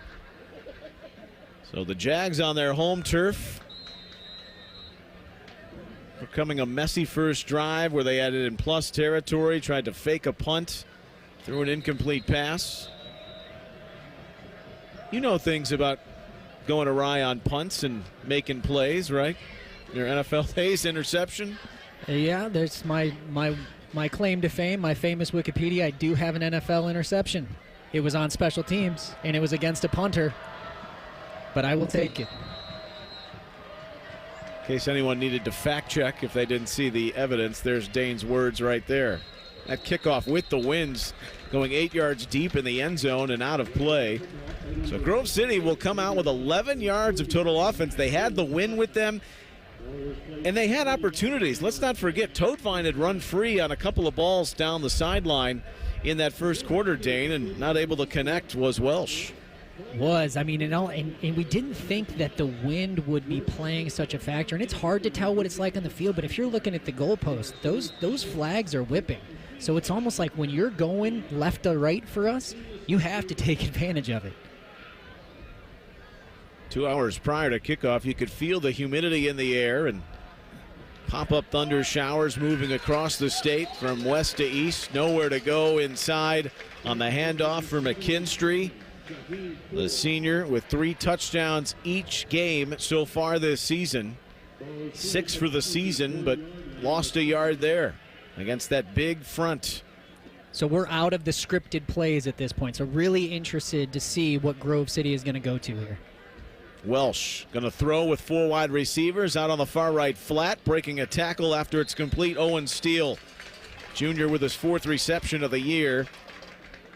So the Jags on their home turf. Becoming a messy first drive where they had it in plus territory, tried to fake a punt, threw an incomplete pass. You know things about going awry on punts and making plays, right? Your NFL days, interception. Yeah, there's my claim to fame, my famous Wikipedia. I do have an NFL interception. It was on special teams, and it was against a punter. But I will take it. In case anyone needed to fact check if they didn't see the evidence, there's Dane's words right there. That kickoff with the winds going 8 yards deep in the end zone and out of play. So Grove City will come out with 11 yards of total offense. They had the win with them. And they had opportunities. Let's not forget, Toadvine had run free on a couple of balls down the sideline in that first quarter, Dane, and not able to connect was Welsh. I mean, and we didn't think that the wind would be playing such a factor. And it's hard to tell what it's like on the field, but if you're looking at the goalpost, those flags are whipping. So it's almost like when you're going left to right for us, you have to take advantage of it. 2 hours prior to kickoff, you could feel the humidity in the air and pop-up thunder showers moving across the state from west to east. Nowhere to go inside on the handoff for McKinstry, the senior, with 3 touchdowns each game so far this season. 6 for the season, but lost a yard there against that big front. So we're out of the scripted plays at this point. So really interested to see what Grove City is going to go to here. Welsh going to throw with 4 wide receivers out on the far right flat, breaking a tackle after it's complete. Owen Steele, junior, with his 4th reception of the year.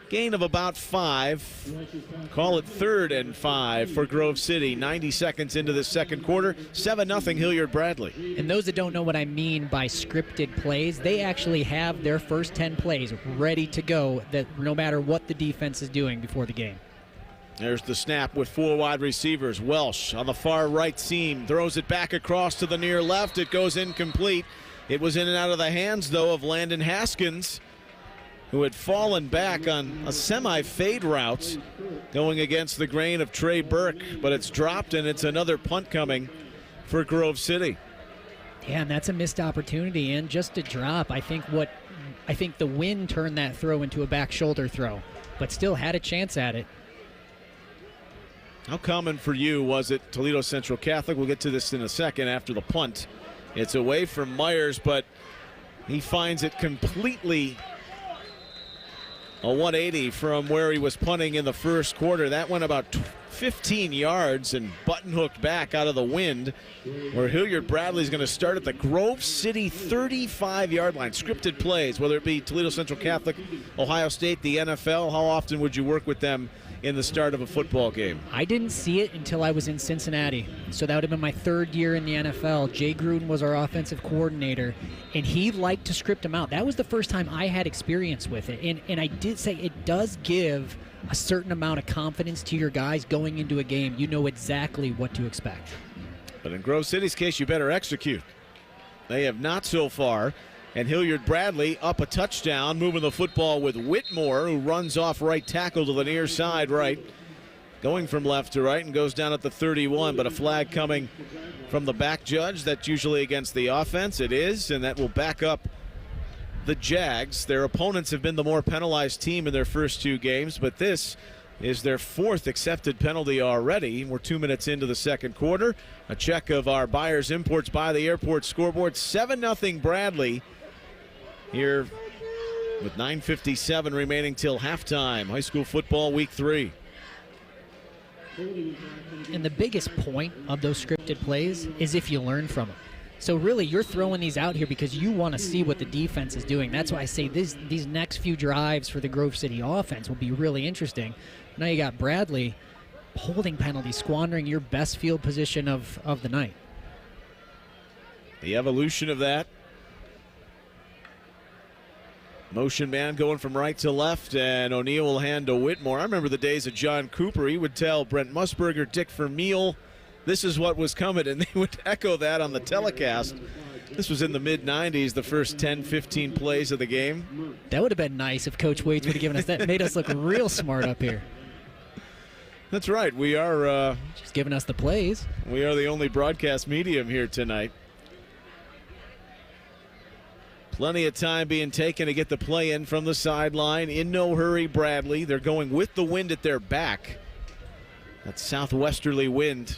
Gain of about 5. Call it 3rd and 5 for Grove City. 90 seconds into the second quarter. 7-0 Hilliard Bradley. And those that don't know what I mean by scripted plays, they actually have their first 10 plays ready to go, that no matter what the defense is doing before the game. There's the snap with 4 wide receivers. Welsh on the far right seam, throws it back across to the near left. It goes incomplete. It was in and out of the hands, though, of Landon Haskins. who had fallen back on a semi-fade route going against the grain of Trey Burke, but it's dropped, and it's another punt coming for Grove City. Yeah, and that's a missed opportunity, and just a drop. I think the wind turned that throw into a back shoulder throw, but still had a chance at it. How common for you was it Toledo Central Catholic? We'll get to this in a second after the punt. It's away from Myers, but he finds it completely a 180 from where he was punting in the first quarter. That went about 15 yards and button hooked back out of the wind, where Hilliard Bradley's going to start at the Grove City 35-yard line. Scripted plays, whether it be Toledo Central Catholic, Ohio State, the NFL, how often would you work with them in the start of a football game? I didn't see it until I was in Cincinnati. So that would have been my third year in the NFL. Jay Gruden was our offensive coordinator, and he liked to script them out. That was the first time I had experience with it. And I did say it does give a certain amount of confidence to your guys going into a game. You know exactly what to expect. But in Grove City's case, you better execute. They have not so far. And Hilliard Bradley up a touchdown, moving the football with Whitmore, who runs off right tackle to the near side right, going from left to right and goes down at the 31. But a flag coming from the back judge. That's usually against the offense. It is, and that will back up the Jags. Their opponents have been the more penalized team in their first two games, but this is their fourth accepted penalty already. We're 2 minutes into the second quarter. A check of our Buyers Imports by the Airport scoreboard. 7-0 Bradley here with 9:57 remaining till halftime. High school football week 3. And the biggest point of those scripted plays is if you learn from them. So really, you're throwing these out here because you want to see what the defense is doing. That's why I say these next few drives for the Grove City offense will be really interesting. Now you got Bradley holding penalty, squandering your best field position of the night. The evolution of that. Motion man going from right to left, and O'Neill will hand to Whitmore. I remember the days of John Cooper. He would tell Brent Musburger, Dick Vermeil, this is what was coming, and they would echo that on the telecast. This was in the mid-90s, the first 10, 15 plays of the game. That would have been nice if Coach Waits would have given us that. Made us look real smart up here. That's right. We are just giving us the plays. We are the only broadcast medium here tonight. Plenty of time being taken to get the play in from the sideline. In no hurry, Bradley. They're going with the wind at their back. That southwesterly wind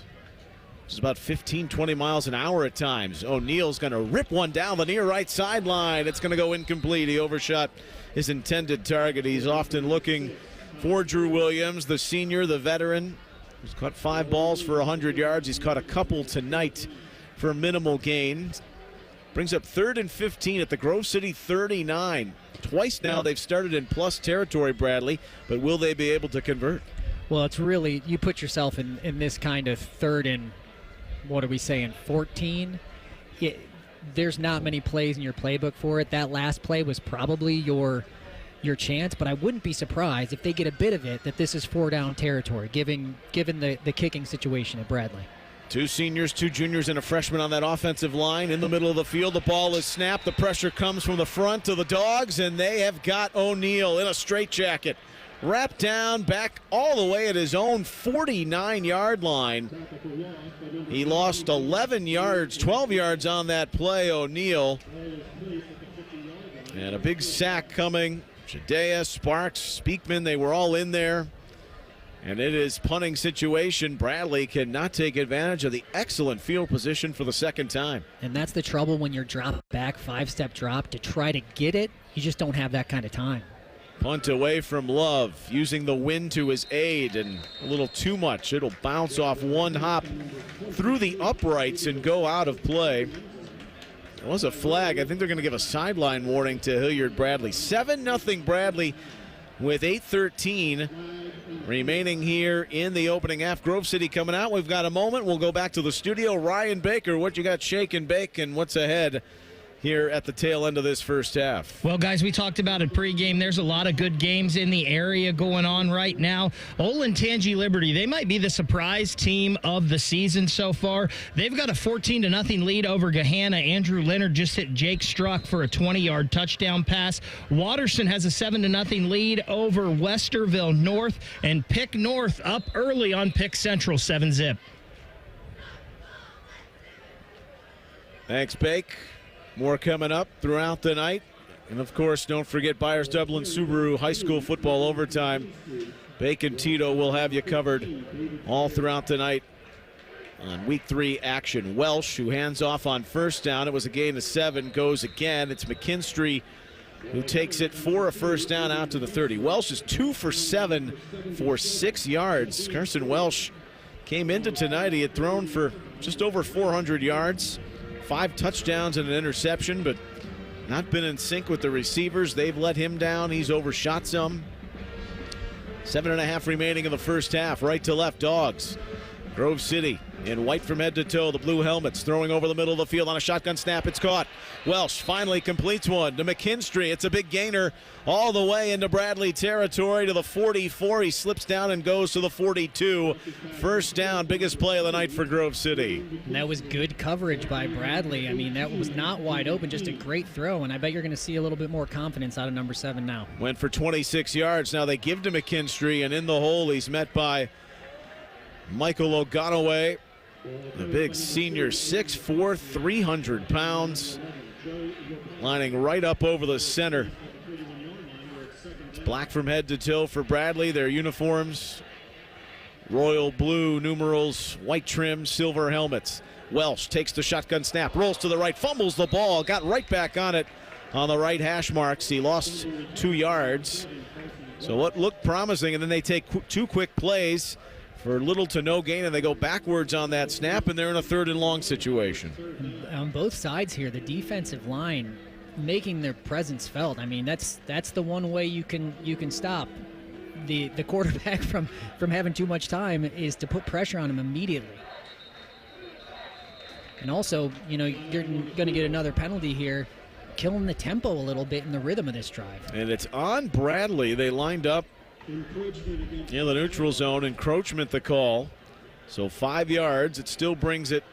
is about 15, 20 miles an hour at times. O'Neill's going to rip one down the near right sideline. It's going to go incomplete. He overshot his intended target. He's often looking for Drew Williams, the senior, the veteran. He's caught 5 balls for 100 yards. He's caught a couple tonight for minimal gain. Brings up 3rd and 15 at the Grove City 39. Twice now they've started in plus territory, Bradley, but will they be able to convert? Well, it's really, you put yourself in this kind of 3rd and, what are we saying, 14? There's not many plays in your playbook for it. That last play was probably your chance, but I wouldn't be surprised if they get a bit of it that this is 4-down territory, given the kicking situation at Bradley. 2 seniors, 2 juniors, and a freshman on that offensive line. In the middle of the field, the ball is snapped. The pressure comes from the front of the Dogs, and they have got O'Neill in a straitjacket. Wrapped down, back all the way at his own 49-yard line. He lost 11 yards, 12 yards on that play, O'Neill. And a big sack coming. Shadea, Sparks, Speakman, they were all in there. And it is punting situation. Bradley cannot take advantage of the excellent field position for the second time. And that's the trouble when you're drop back, 5-step drop. To try to get it, you just don't have that kind of time. Punt away from Love, using the wind to his aid, and a little too much. It'll bounce off one hop through the uprights and go out of play. There was a flag. I think they're going to give a sideline warning to Hilliard Bradley. 7-0 Bradley with 8:13 remaining here in the opening half. Grove City coming out. We've got a moment. We'll go back to the studio. Ryan Baker, what you got shake and bake, and what's ahead here at the tail end of this first half. Well, guys, we talked about it pregame. There's a lot of good games in the area going on right now. Olentangy Liberty, they might be the surprise team of the season so far. They've got a 14-0 lead over Gahanna. Andrew Leonard just hit Jake Struck for a 20-yard touchdown pass. Watterson has a 7-0 lead over Westerville North, and Pick North up early on Pick Central, 7-zip. Thanks, Bake. More coming up throughout the night. And, of course, don't forget Byers Dublin Subaru High School Football Overtime. Bake and Tito will have you covered all throughout the night on Week 3 action. Welsh, who hands off on first down. It was a gain of 7, goes again. It's McKinstry who takes it for a first down out to the 30. Welsh is 2 for 7 for 6 yards. Carson Welsh came into tonight. He had thrown for just over 400 yards. 5 touchdowns and an interception, but not been in sync with the receivers. They've let him down. He's overshot some. 7.5 remaining in the first half. Right to left, Dogs. Grove City in white from head to toe. The blue helmets throwing over the middle of the field on a shotgun snap. It's caught. Welsh finally completes one to McKinstry. It's a big gainer all the way into Bradley territory to the 44. He slips down and goes to the 42. First down, biggest play of the night for Grove City. And that was good coverage by Bradley. I mean, that was not wide open, just a great throw, and I bet you're going to see a little bit more confidence out of number 7 now. Went for 26 yards. Now they give to McKinstry, and in the hole he's met by Michael Oganaway, the big senior, 6'4", 300 pounds, lining right up over the center. It's black from head to toe for Bradley. Their uniforms, royal blue numerals, white trim, silver helmets. Welsh takes the shotgun snap, rolls to the right, fumbles the ball, got right back on it on the right hash marks. He lost 2 yards. So what looked promising, and then they take 2 quick plays for little to no gain, and they go backwards on that snap, and they're in a 3rd and long situation. On both sides here, the defensive line making their presence felt. I mean, that's the one way you can stop the quarterback from having too much time, is to put pressure on him immediately. And also, you're going to get another penalty here, killing the tempo a little bit in the rhythm of this drive. And it's on Bradley. They lined up in the neutral zone. Encroachment the call. So 5 yards. It still brings it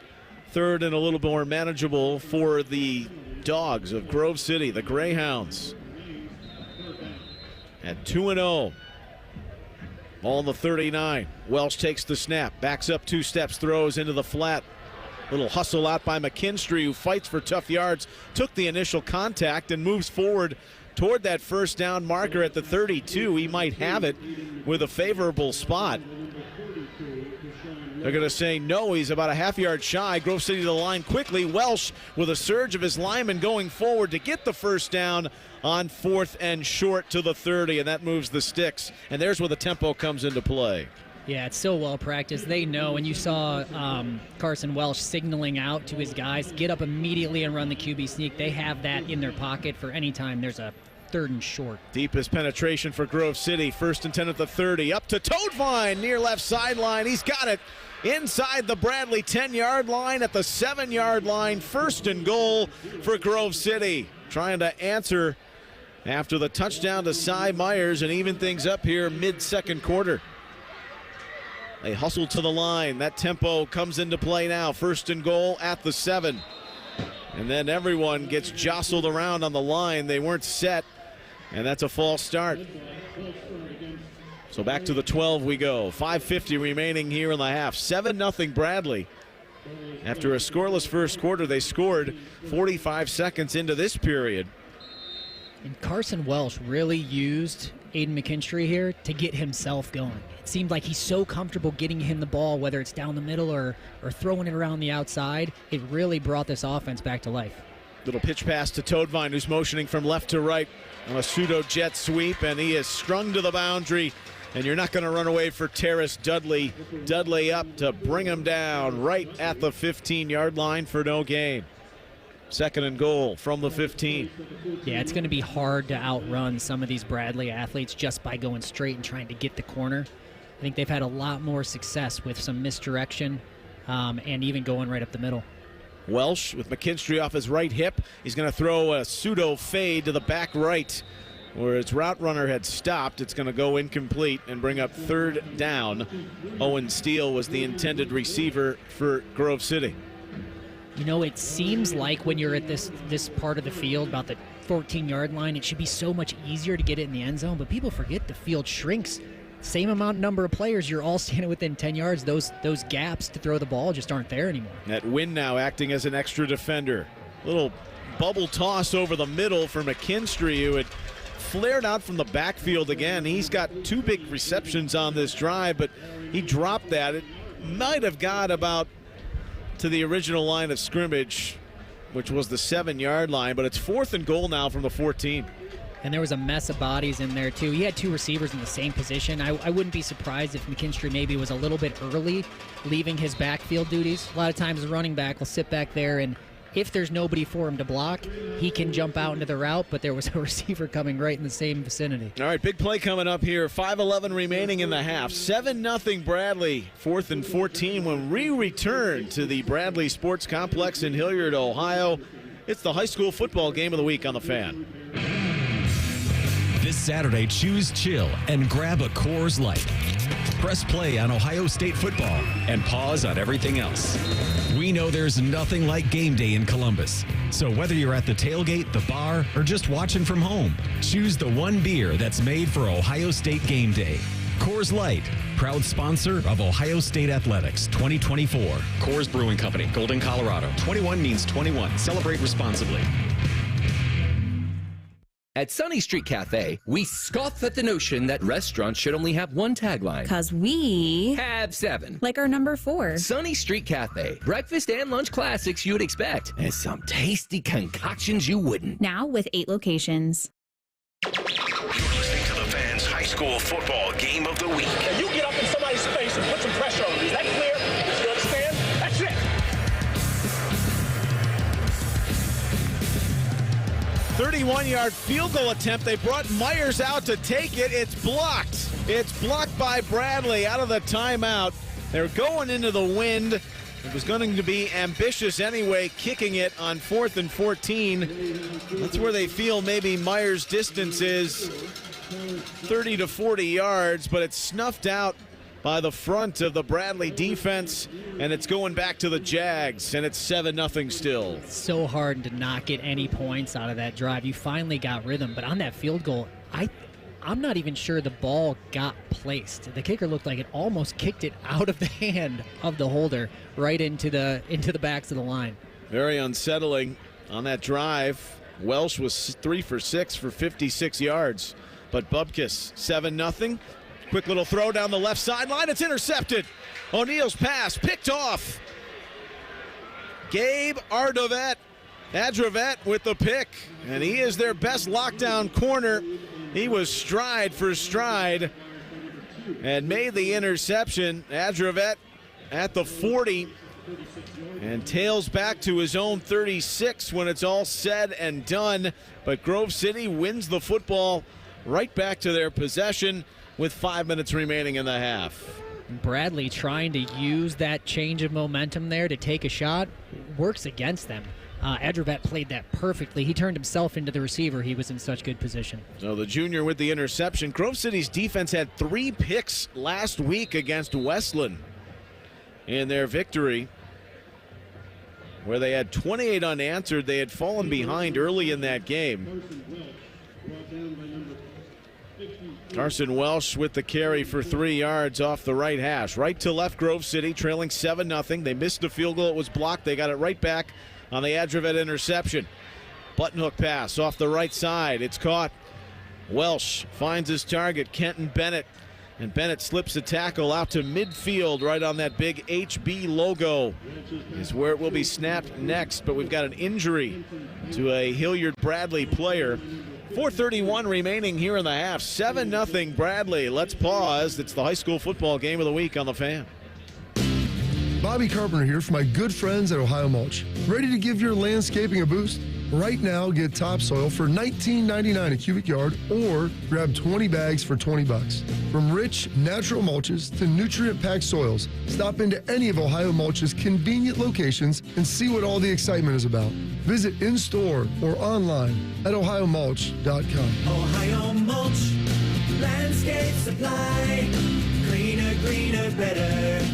3rd and a little more manageable for the Dogs of Grove City, the Greyhounds. At 2-0. Ball on the 39. Welsh takes the snap. Backs up 2 steps. Throws into the flat. Little hustle out by McKinstry, who fights for tough yards. Took the initial contact and moves forward toward that first down marker at the 32. He might have it with a favorable spot. They're going to say no. He's about a half yard shy. Grove City to the line quickly. Welsh with a surge of his linemen going forward to get the first down on 4th and short to the 30, and that moves the sticks. And there's where the tempo comes into play. Yeah, it's so well practiced. They know, and you saw Carson Welsh signaling out to his guys, get up immediately and run the QB sneak. They have that in their pocket for any time there's a 3rd and short. Deepest penetration for Grove City. 1st and 10 at the 30. Up to Toadvine near left sideline. He's got it inside the Bradley 10-yard line at the 7-yard line. 1st and goal for Grove City. Trying to answer after the touchdown to Cy Myers and even things up here mid-second quarter. They hustle to the line. That tempo comes into play now. 1st and goal at the 7. And then everyone gets jostled around on the line. They weren't set, and that's a false start. So back to the 12 we go. 5:50 remaining here in the half. 7-0 Bradley. After a scoreless first quarter, they scored 45 seconds into this period. And Carson Welsh really used Aiden McKinstry here to get himself going. It seemed like he's so comfortable getting him the ball, whether it's down the middle or throwing it around the outside. It really brought this offense back to life. Little pitch pass to Toadvine, who's motioning from left to right on a pseudo jet sweep, and he is strung to the boundary. And you're not going to run away for Terrace Dudley. Dudley up to bring him down right at the 15-yard line for no gain. 2nd and goal from the 15. Yeah, it's going to be hard to outrun some of these Bradley athletes just by going straight and trying to get the corner. I think they've had a lot more success with some misdirection and even going right up the middle. Welsh with McKinstry off his right hip. He's going to throw a pseudo fade to the back right where his route runner had stopped. It's going to go incomplete and bring up third down. Owen Steele was the intended receiver for Grove City. You know, it seems like when you're at this part of the field, about the 14-yard line, it should be so much easier to get it in the end zone, but people forget the field shrinks. Same number of players, you're all standing within 10 yards. Those gaps to throw the ball just aren't there anymore. That Wynn now acting as an extra defender. Little bubble toss over the middle for McKinstry, who had flared out from the backfield again. He's got 2 big receptions on this drive, but he dropped that. It might have got about to the original line of scrimmage, which was the 7-yard line, but it's 4th and goal now from the 14. And there was a mess of bodies in there, too. He had 2 receivers in the same position. I wouldn't be surprised if McKinstry maybe was a little bit early leaving his backfield duties. A lot of times the running back will sit back there, and if there's nobody for him to block, he can jump out into the route, but there was a receiver coming right in the same vicinity. All right, big play coming up here. 5:11 remaining in the half. 7-0 Bradley. 4th and 14 when we return to the Bradley Sports Complex in Hilliard, Ohio. It's the high school football game of the week on The Fan. This Saturday, choose chill and grab a Coors Light. Press play on Ohio State football and pause on everything else. We know there's nothing like game day in Columbus. So whether you're at the tailgate, the bar, or just watching from home, choose the one beer that's made for Ohio State game day. Coors Light, proud sponsor of Ohio State Athletics 2024. Coors Brewing Company, Golden, Colorado. 21 means 21. Celebrate responsibly. At Sunny Street Cafe, we scoff at the notion that restaurants should only have one tagline. 'Cause we have 7. Like our number 4. Sunny Street Cafe. Breakfast and lunch classics you would expect. And some tasty concoctions you wouldn't. Now with 8 locations. You're listening to The Fan's high school football game of the week. Now you get up in somebody's face and put some pressure on them. Is that clear? You understand? That's it. 31-yard field goal attempt. They brought Myers out to take it. It's blocked. It's blocked by Bradley out of the timeout. They're going into the wind. It was going to be ambitious anyway, kicking it on 4th and 14. That's where they feel maybe Myers' distance is 30 to 40 yards, but it's snuffed out by the front of the Bradley defense, and it's going back to the Jags, and it's 7-0 still. So hard to not get any points out of that drive. You finally got rhythm, but on that field goal, I'm not even sure the ball got placed. The kicker looked like it almost kicked it out of the hand of the holder right into the backs of the line. Very unsettling on that drive. Welsh was 3 for 6 for 56 yards, but Bubkus 7-0. Quick little throw down the left sideline. It's intercepted. O'Neal's pass picked off. Gabe Adravette with the pick, and he is their best lockdown corner. He was stride for stride and made the interception. Adravette at the 40 and tails back to his own 36 when it's all said and done. But Grove City wins the football right back to their possession with 5 minutes remaining in the half. Bradley trying to use that change of momentum there to take a shot works against them. Adravette played that perfectly. He turned himself into the receiver. He was in such good position. So the junior with the interception. Grove City's defense had 3 picks last week against Westland in their victory, where they had 28 unanswered. They had fallen behind early in that game. Carson Welsh with the carry for 3 yards off the right hash. Right to left, Grove City trailing 7-0. They missed the field goal. It was blocked. They got it right back on the Adravette interception. Button hook pass off the right side. It's caught. Welsh finds his target, Kenton Bennett. And Bennett slips the tackle out to midfield right on that big HB logo is where it will be snapped next. But we've got an injury to a Hilliard Bradley player. 4:31 remaining here in the half. 7-0 Bradley. Let's pause. It's the high school football game of the week on The Fan. Bobby Carpenter here for my good friends at Ohio Mulch. Ready to give your landscaping a boost? Right now, get topsoil for $19.99 a cubic yard or grab 20 bags for $20. From rich, natural mulches to nutrient-packed soils, stop into any of Ohio Mulch's convenient locations and see what all the excitement is about. Visit in-store or online at ohiomulch.com. Ohio Mulch, landscape supply, greener, greener, better.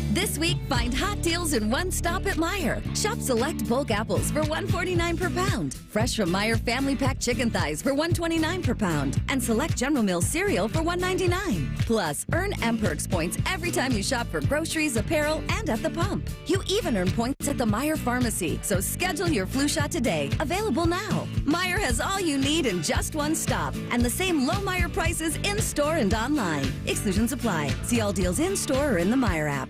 This week, find hot deals in one stop at Meijer. Shop select bulk apples for $1.49 per pound. Fresh from Meijer family pack chicken thighs for $1.29 per pound. And select General Mills cereal for $1.99. Plus, earn M-Perks points every time you shop for groceries, apparel, and at the pump. You even earn points at the Meijer Pharmacy. So schedule your flu shot today. Available now. Meijer has all you need in just one stop. And the same low Meijer prices in-store and online. Exclusions apply. See all deals in-store or in the Meijer app.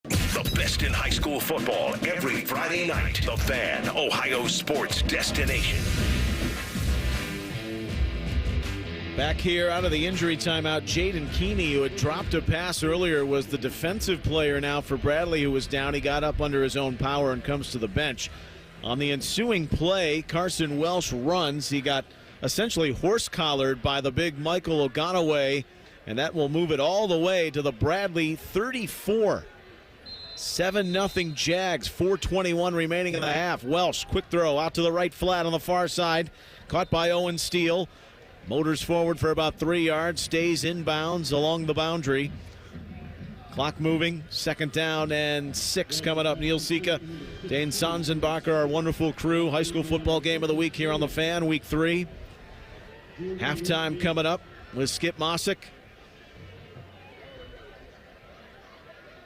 The best in high school football every Friday night. The Fan, Ohio sports destination. Back here out of the injury timeout, Jaden Keeney, who had dropped a pass earlier, was the defensive player now for Bradley, who was down. He got up under his own power and comes to the bench. On the ensuing play, Carson Welsh runs. He got essentially horse-collared by the big Michael Oganaway, and that will move it all the way to the Bradley 34. 7-0 Jags, 4:21 remaining in the half. Welsh, quick throw out to the right flat on the far side. Caught by Owen Steele. Motors forward for about 3 yards. Stays inbounds along the boundary. Clock moving. 2nd down and 6 coming up. Neil Sika, Dane Sanzenbacher, our wonderful crew. High school football game of the week here on the Fan, week 3. Halftime coming up with Skip Mossick.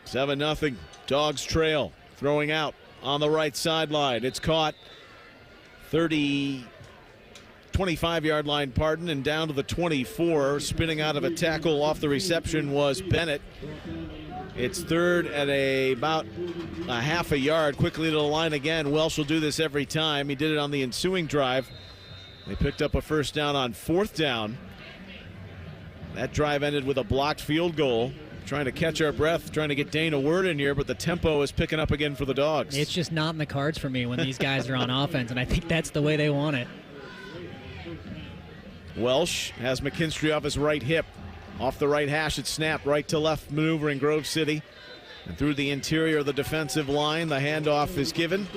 7-0. Dogs trail. Throwing out on the right sideline. It's caught 25-yard line, and down to the 24. Spinning out of a tackle off the reception was Bennett. It's 3rd at about a half a yard. Quickly to the line again. Welsh will do this every time. He did it on the ensuing drive. They picked up a 1st down on 4th down. That drive ended with a blocked field goal. Trying to catch our breath, trying to get Dane a word in here, but the tempo is picking up again for the Dogs. It's just not in the cards for me when these guys are on offense, and I think that's the way they want it. Welsh has McKinstry off his right hip. Off the right hash, it snapped right to left, maneuvering Grove City. And through the interior of the defensive line, the handoff is given.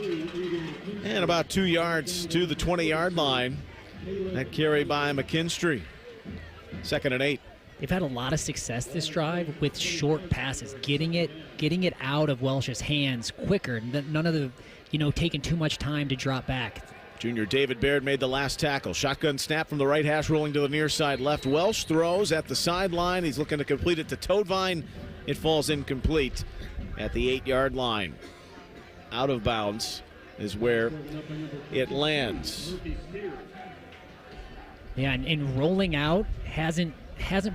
And about 2 yards to the 20-yard line. That carry by McKinstry. 2nd and 8. They've had a lot of success this drive with short passes, getting it out of Welsh's hands quicker. None of the, taking too much time to drop back. Junior David Baird made the last tackle. Shotgun snap from the right hash, rolling to the near side left. Welsh throws at the sideline. He's looking to complete it to Toadvine. It falls incomplete at the 8-yard line. Out of bounds is where it lands. Yeah, and rolling out hasn't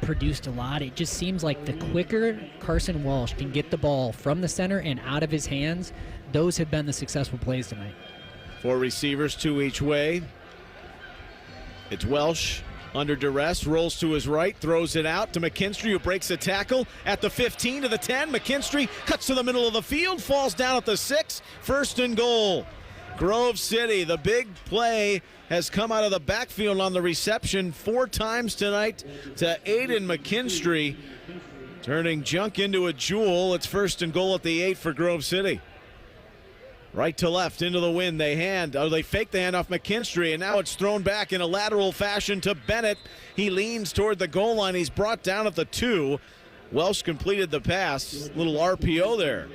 produced a lot. It just seems like the quicker Carson Welsh can get the ball from the center and out of his hands, those have been the successful plays tonight. 4 receivers, 2 each way. It's Welsh under duress, rolls to his right, throws it out to McKinstry, who breaks a tackle at the 15 to the 10. McKinstry cuts to the middle of the field, falls down at the 6. 1st and goal. Grove City, the big play has come out of the backfield on the reception 4 times tonight to Aiden McKinstry, turning junk into a jewel. It's 1st and goal at the 8 for Grove City. Right to left into the wind. They fake the handoff McKinstry, and now it's thrown back in a lateral fashion to Bennett. He leans toward the goal line. He's brought down at the 2. Welsh completed the pass. Little RPO there.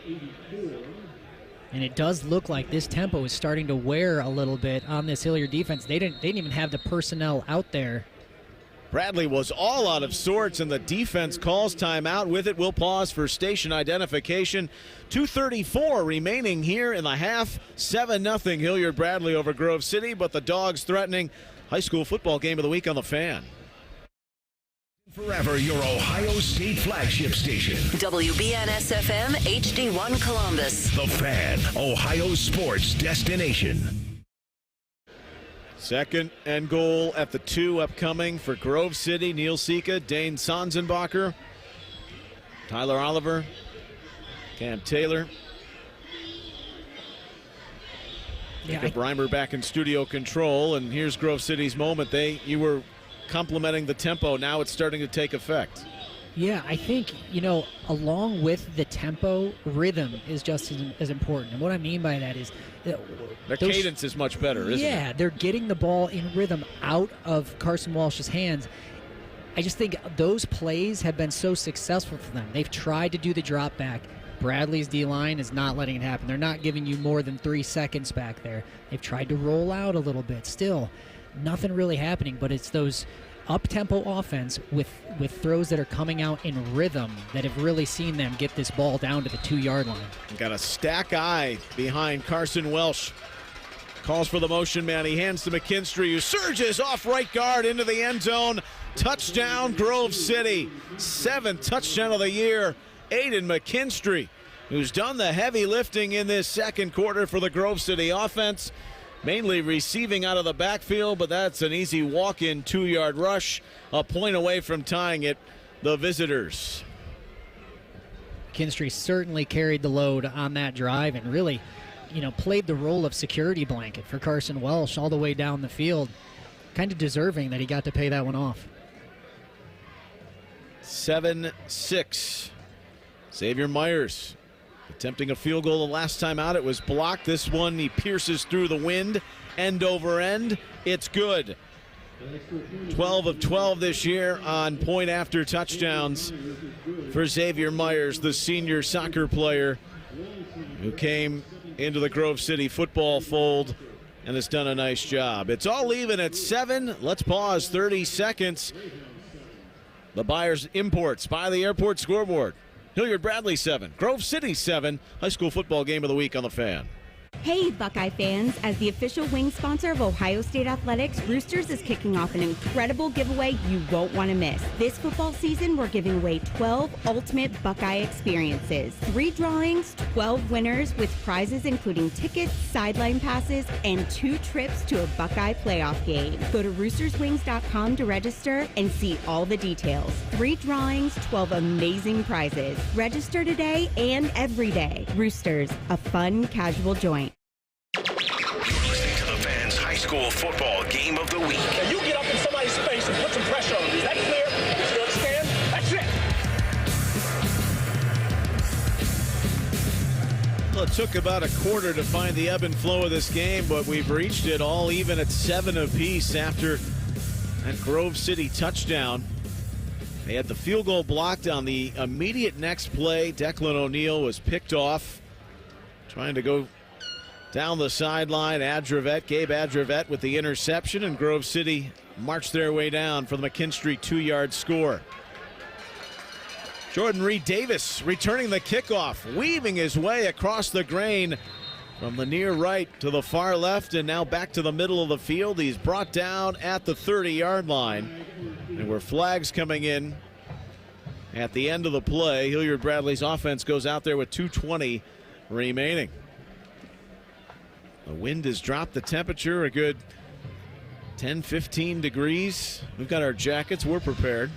And it does look like this tempo is starting to wear a little bit on this Hilliard defense. They didn't even have the personnel out there. Bradley was all out of sorts, and the defense calls timeout. With it, we'll pause for station identification. 2:34 remaining here in the half. 7-0 Hilliard Bradley over Grove City, but the Dogs threatening. High school football game of the week on the Fan. Forever your Ohio State flagship station. WBNS-FM HD1 Columbus. The Fan, Ohio sports destination. 2nd and goal at the 2 upcoming for Grove City. Neil Sika, Dane Sanzenbacher, Tyler Oliver, Cam Taylor. Jacob Reimer back in studio control, and here's Grove City's moment. You were complimenting the tempo. Now it's starting to take effect. Yeah, I think, along with the tempo, rhythm is just as important. And what I mean by that is their cadence is much better, isn't it? Yeah, they're getting the ball in rhythm out of Carson Walsh's hands. I just think those plays have been so successful for them. They've tried to do the drop back. Bradley's D-line is not letting it happen. They're not giving you more than 3 seconds back there. They've tried to roll out a little bit. Still, nothing really happening, but it's those up-tempo offense with throws that are coming out in rhythm that have really seen them get this ball down to the 2-yard line. Got a stack eye behind Carson Welsh. Calls for the motion man. He hands to McKinstry, who surges off right guard into the end zone. Touchdown, Grove City. 7th touchdown of the year. Aiden McKinstry, who's done the heavy lifting in this second quarter for the Grove City offense. Mainly receiving out of the backfield, but that's an easy walk-in 2-yard rush. A point away from tying it, the visitors. McKinstry certainly carried the load on that drive and really, played the role of security blanket for Carson Welsh all the way down the field. Kind of deserving that he got to pay that one off. 7-6. Xavier Myers attempting a field goal the last time out. It was blocked. This one, he pierces through the wind, end over end. It's good. 12 of 12 this year on point after touchdowns for Xavier Myers, the senior soccer player who came into the Grove City football fold and has done a nice job. It's all even at 7. Let's pause 30 seconds. The Buyers Imports by the airport scoreboard. Hilliard Bradley 7, Grove City 7, high school football game of the week on the Fan. Hey, Buckeye fans. As the official wing sponsor of Ohio State Athletics, Roosters is kicking off an incredible giveaway you won't want to miss. This football season, we're giving away 12 ultimate Buckeye experiences. 3 drawings, 12 winners with prizes including tickets, sideline passes, and 2 trips to a Buckeye playoff game. Go to roosterswings.com to register and see all the details. 3 drawings, 12 amazing prizes. Register today and every day. Roosters, a fun, casual joint. Listening to the Fan's high school football game of the week. Now you get up in somebody's face and put some pressure on him. Is that clear? You understand? That's it. Well, it took about a quarter to find the ebb and flow of this game, but we've reached it all even at 7 apiece after that Grove City touchdown. They had the field goal blocked on the immediate next play. Declan O'Neill was picked off, trying to go down the sideline. Gabe Adravette with the interception, and Grove City marched their way down for the McKinstry 2-yard score. Jordan Reed Davis returning the kickoff, weaving his way across the grain from the near right to the far left, and now back to the middle of the field. He's brought down at the 30-yard line. There were flags coming in at the end of the play. Hilliard Bradley's offense goes out there with 2:20 remaining. The wind has dropped the temperature a good 10-15 degrees. We've got our jackets. We're prepared.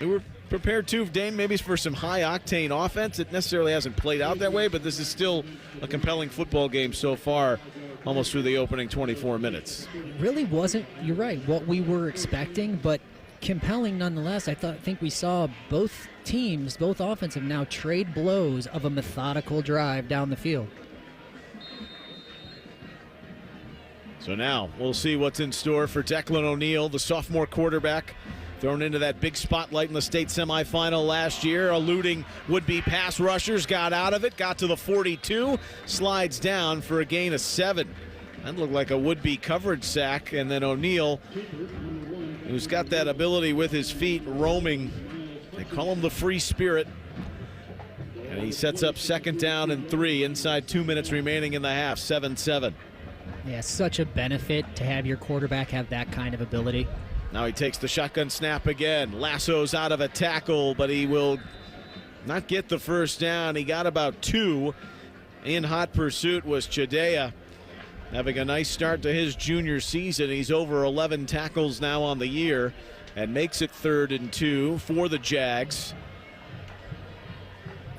We were prepared too, Dane, maybe for some high-octane offense. It necessarily hasn't played out that way, but this is still a compelling football game so far, almost through the opening 24 minutes. It really wasn't, you're right, what we were expecting, but compelling nonetheless. I think we saw both teams, both offensive now trade blows of a methodical drive down the field. So now we'll see what's in store for Declan O'Neill, the sophomore quarterback, thrown into that big spotlight in the state semifinal last year, eluding would-be pass rushers, got out of it, got to the 42, slides down for a gain of 7. That looked like a would-be coverage sack, and then O'Neill, who's got that ability with his feet roaming. They call him the free spirit. And he sets up 2nd down and 3 inside 2 minutes remaining in the half, 7-7. Yeah, such a benefit to have your quarterback have that kind of ability. Now he takes the shotgun snap again. Lassos out of a tackle, but he will not get the first down. He got about 2. In hot pursuit was Chidea, having a nice start to his junior season. He's over 11 tackles now on the year. and makes it 3rd and 2 for the Jags.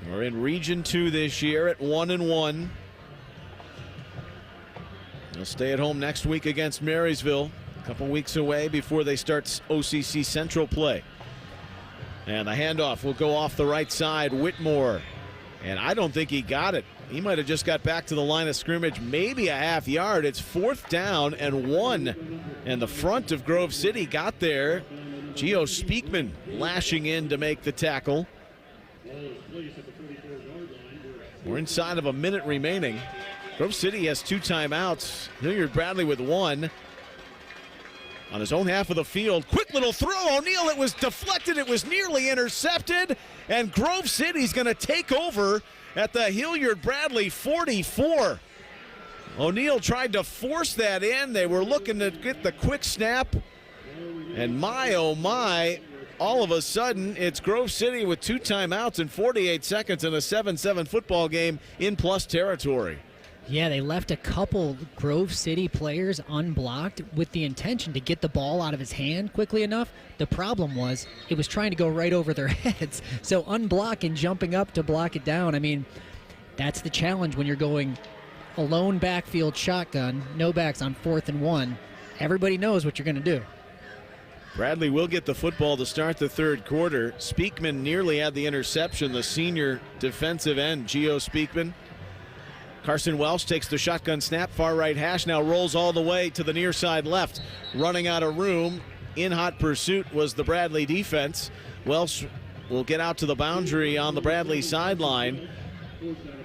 We're in Region 2 this year at 1-1. They'll stay at home next week against Marysville. A couple weeks away before they start OCC Central play. And the handoff will go off the right side. Whitmore. And I don't think he got it. He might have just got back to the line of scrimmage, maybe a half yard. It's 4th down and 1. And the front of Grove City got there. Gio Speakman lashing in to make the tackle. We're inside of a minute remaining. Grove City has 2 timeouts. Hilliard Bradley with 1. On his own half of the field. Quick little throw. O'Neal, it was deflected. It was nearly intercepted. And Grove City's going to take over at the Hilliard Bradley 44. O'Neal tried to force that in. They were looking to get the quick snap. And my, oh my, all of a sudden, it's Grove City with 2 timeouts and 48 seconds in a 7-7 football game in plus territory. Yeah, they left a couple Grove City players unblocked with the intention to get the ball out of his hand quickly enough. The problem was it was trying to go right over their heads. So unblock and jumping up to block it down. I mean, that's the challenge when you're going a lone backfield shotgun, no backs on 4th and 1. Everybody knows what you're going to do. Bradley will get the football to start the 3rd quarter. Speakman nearly had the interception, the senior defensive end, Gio Speakman. Carson Welsh takes the shotgun snap, far right hash, now rolls all the way to the near side left. Running out of room, in hot pursuit was the Bradley defense. Welsh will get out to the boundary on the Bradley sideline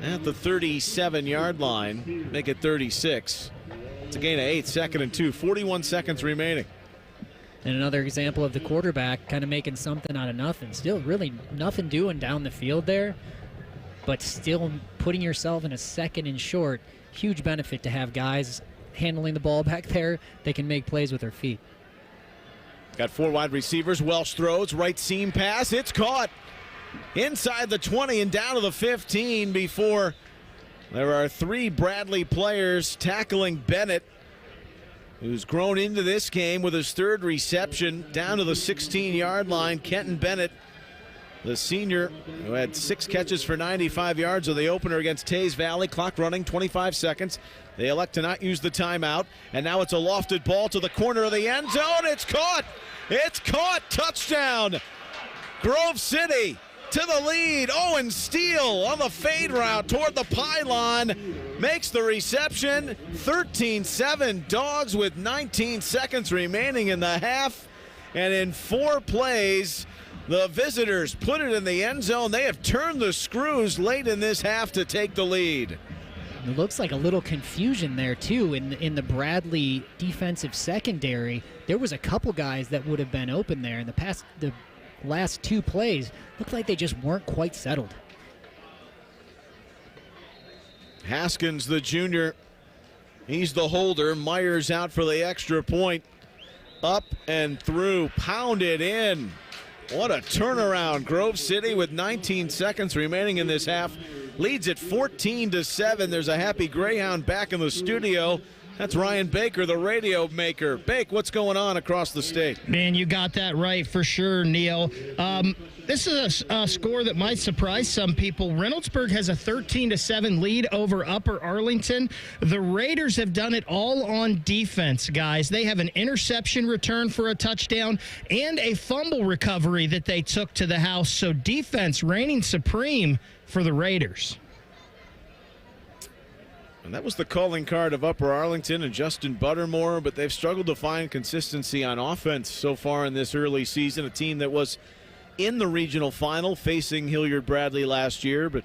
at the 37-yard line, make it 36. It's a gain of 8, 2nd and 2, 41 seconds remaining. And another example of the quarterback kind of making something out of nothing. Still really nothing doing down the field there, but still putting yourself in a 2nd and short. Huge benefit to have guys handling the ball back there. They can make plays with their feet. Got 4 wide receivers. Welsh throws, right seam pass. It's caught inside the 20 and down to the 15 before there are 3 Bradley players tackling Bennett, who's grown into this game with his 3rd reception, down to the 16-yard line. Kenton Bennett, the senior, who had 6 catches for 95 yards of the opener against Tays Valley. Clock running, 25 seconds. They elect to not use the timeout, and now it's a lofted ball to the corner of the end zone. It's caught! It's caught! Touchdown! Grove City to the lead. Owen Steele on the fade route toward the pylon makes the reception. 13-7 Dogs with 19 seconds remaining in the half. And in 4 plays, the visitors put it in the end zone. They have turned the screws late in this half to take the lead. It looks like a little confusion there, too, in the Bradley defensive secondary. There was a couple guys that would have been open there in the last 2 plays. Looked like they just weren't quite settled. Haskins, the junior, he's the holder. Myers out for the extra point. Up and through, pounded in. What a turnaround. Grove City with 19 seconds remaining in this half leads it 14-7. There's a happy Greyhound back in the studio. That's Ryan Baker, the radio maker. Bake, what's going on across the state? Man, you got that right for sure, Neil. This is a score that might surprise some people. Reynoldsburg has a 13-7 lead over Upper Arlington. The Raiders have done it all on defense, guys. They have an interception return for a touchdown and a fumble recovery that they took to the house. So defense reigning supreme for the Raiders. And that was the calling card of Upper Arlington and Justin Buttermore, but they've struggled to find consistency on offense so far in this early season. A team that was in the regional final facing Hilliard Bradley last year. But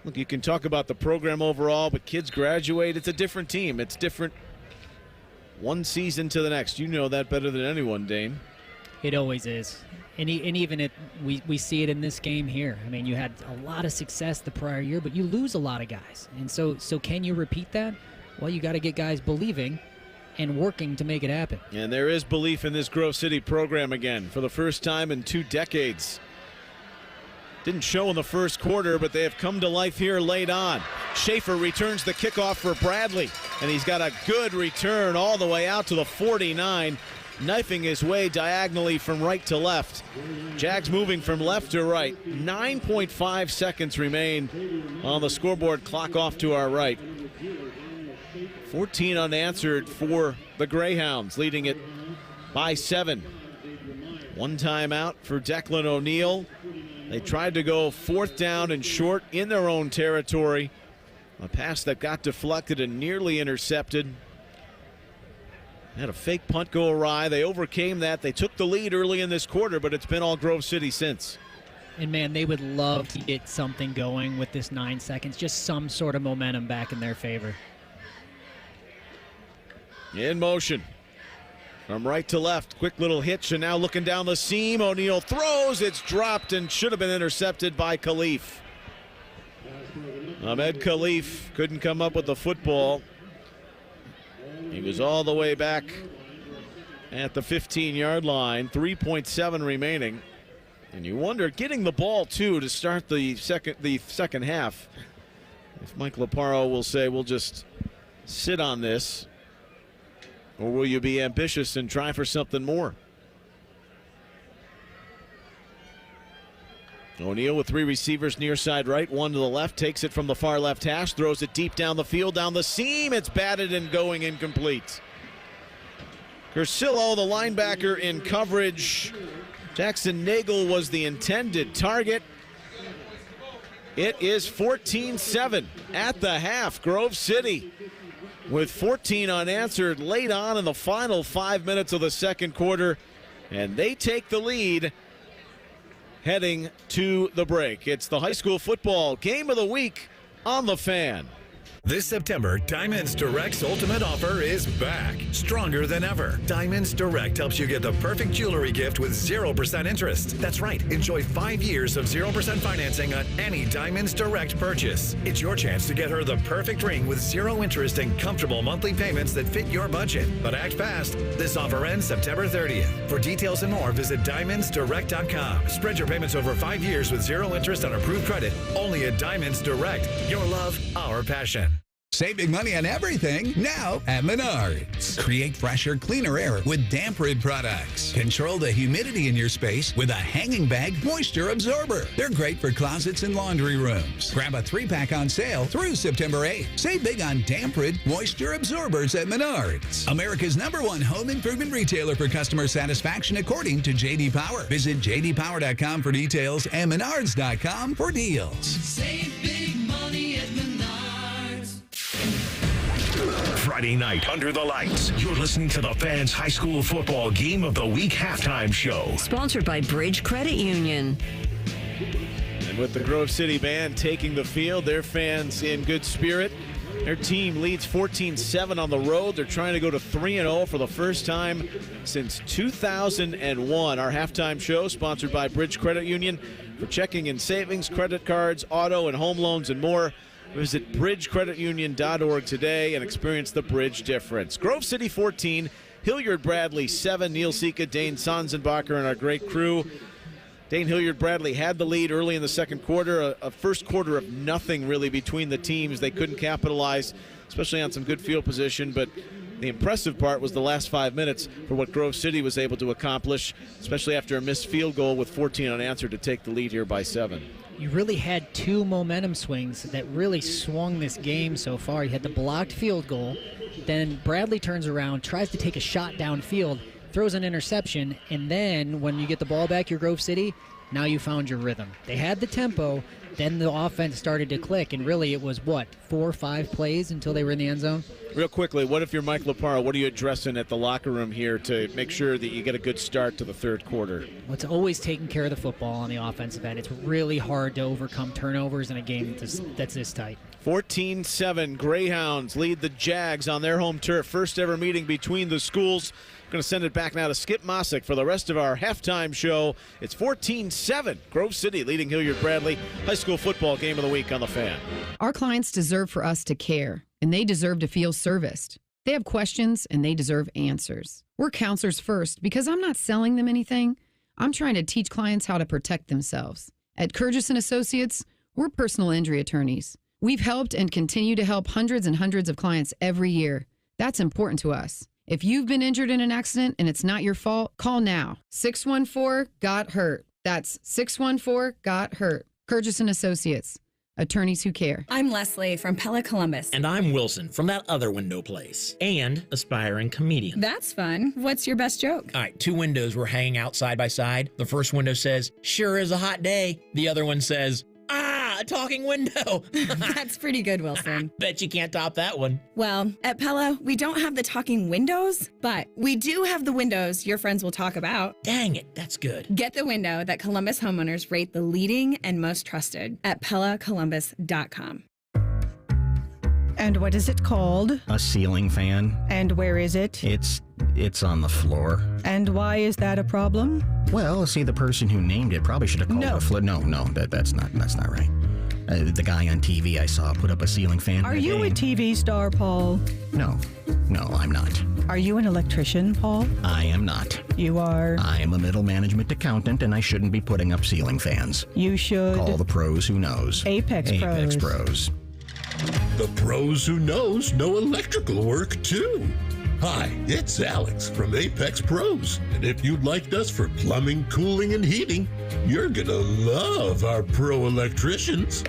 look, you can talk about the program overall, but kids graduate. It's a different team. It's different one season to the next. You know that better than anyone, Dane. It always is. And even we see it in this game here. I mean, you had a lot of success the prior year, but you lose a lot of guys. And so can you repeat that? Well, you got to get guys believing and working to make it happen. And there is belief in this Grove City program again for the first time in 2 decades. Didn't show in the first quarter, but they have come to life here late on. Schaefer returns the kickoff for Bradley, and he's got a good return all the way out to the 49. knifing his way diagonally from right to left. Jags moving from left to right. 9.5 seconds remain on the scoreboard. Clock off to our right. 14 unanswered for the Greyhounds, leading it by 7. One timeout for Declan O'Neill. They tried to go 4th down and short in their own territory. A pass that got deflected and nearly intercepted. Had a fake punt go awry. They overcame that. They took the lead early in this quarter, but it's been all Grove City since. And, man, they would love to get something going with this 9 seconds, just some sort of momentum back in their favor. In motion. From right to left, quick little hitch, and now looking down the seam. O'Neill throws. It's dropped and should have been intercepted by Khalif. Ahmed Khalif couldn't come up with the football. He was all the way back at the 15-yard line. 3.7 remaining. And you wonder, getting the ball, too, to start the second half. If Mike Laparo will say, we'll just sit on this. Or will you be ambitious and try for something more? O'Neill with 3 receivers near side right, 1 to the left, takes it from the far left hash, throws it deep down the field, down the seam. It's batted and going incomplete. Cursillo, the linebacker, in coverage. Jackson Nagel was the intended target. It is 14-7 at the half. Grove City with 14 unanswered late on in the final 5 minutes of the second quarter, and they take the lead heading to the break. It's the high school football game of the week on The Fan. This September, Diamonds Direct's ultimate offer is back, stronger than ever. Diamonds Direct helps you get the perfect jewelry gift with 0% interest. That's right, enjoy 5 years of 0% financing on any Diamonds Direct purchase. It's your chance to get her the perfect ring with 0 interest and comfortable monthly payments that fit your budget. But act fast. This offer ends September 30th. For details and more, visit diamondsdirect.com. Spread your payments over 5 years with 0 interest on approved credit. Only at Diamonds Direct. Your love, our passion. Save big money on everything now at Menards. Create fresher, cleaner air with Damp Rid products. Control the humidity in your space with a hanging bag moisture absorber. They're great for closets and laundry rooms. Grab a 3-pack on sale through September 8th. Save big on Damp Rid moisture absorbers at Menards. America's #1 home improvement retailer for customer satisfaction according to J.D. Power. Visit jdpower.com for details and menards.com for deals. Save big money at Menards. Friday night under the lights. You're listening to the Fans High School Football Game of the Week halftime show. Sponsored by Bridge Credit Union. And with the Grove City Band taking the field, their fans in good spirit. Their team leads 14-7 on the road. They're trying to go to 3-0 for the first time since 2001. Our halftime show sponsored by Bridge Credit Union for checking and savings, credit cards, auto and home loans, and more. Visit bridgecreditunion.org today and experience the Bridge difference. Grove City 14, Hilliard Bradley 7, Neil Sika, Dane Sonsenbacher, and our great crew. Dane Hilliard Bradley had the lead early in the second quarter, a first quarter of nothing really between the teams. They couldn't capitalize, especially on some good field position, but the impressive part was the last 5 minutes for what Grove City was able to accomplish, especially after a missed field goal with 14 unanswered to take the lead here by 7. You really had 2 momentum swings that really swung this game so far. You had the blocked field goal, then Bradley turns around, tries to take a shot downfield, throws an interception, and then when you get the ball back, your Grove City, now you found your rhythm. They had the tempo, then the offense started to click, and really it was, 4 or 5 plays until they were in the end zone? Real quickly, what if you're Mike Laparo? What are you addressing at the locker room here to make sure that you get a good start to the third quarter? Well, it's always taking care of the football on the offensive end. It's really hard to overcome turnovers in a game that's this tight. 14-7, Greyhounds lead the Jags on their home turf. First ever meeting between the schools. Going to send it back now to Skip Mosick for the rest of our halftime show. It's 14-7, Grove City leading Hilliard Bradley. High school football game of the week on The Fan. Our clients deserve for us to care, and they deserve to feel serviced. They have questions, and they deserve answers. We're counselors first because I'm not selling them anything. I'm trying to teach clients how to protect themselves. At Curtis & Associates, we're personal injury attorneys. We've helped and continue to help hundreds and hundreds of clients every year. That's important to us. If you've been injured in an accident and it's not your fault, call now. 614-GOT-HURT. That's 614-GOT-HURT. Curtis and Associates. Attorneys who care. I'm Leslie from Pella Columbus. And I'm Wilson from that other window place. And aspiring comedian. That's fun. What's your best joke? All right, two windows were hanging out side by side. The first window says, "Sure is a hot day." The other one says, "Ah, a talking window." That's pretty good, Wilson. Bet you can't top that one. Well, at Pella, we don't have the talking windows, but we do have the windows your friends will talk about. Dang it, that's good. Get the window that Columbus homeowners rate the leading and most trusted at PellaColumbus.com. And what is it called? A ceiling fan. And where is it? It's on the floor. And why is that a problem? Well, see, the person who named it probably should have called it a floor. No, that's not right. The guy on TV I saw put up a ceiling fan. Are you a TV star, Paul? No, I'm not. Are you an electrician, Paul? I am not. You are? I am a middle management accountant, and I shouldn't be putting up ceiling fans. You should. Call the pros who knows. Apex Pros. The pros who knows know electrical work, too. Hi, it's Alex from Apex Pros, and if you liked us for plumbing, cooling, and heating, you're gonna love our pro electricians.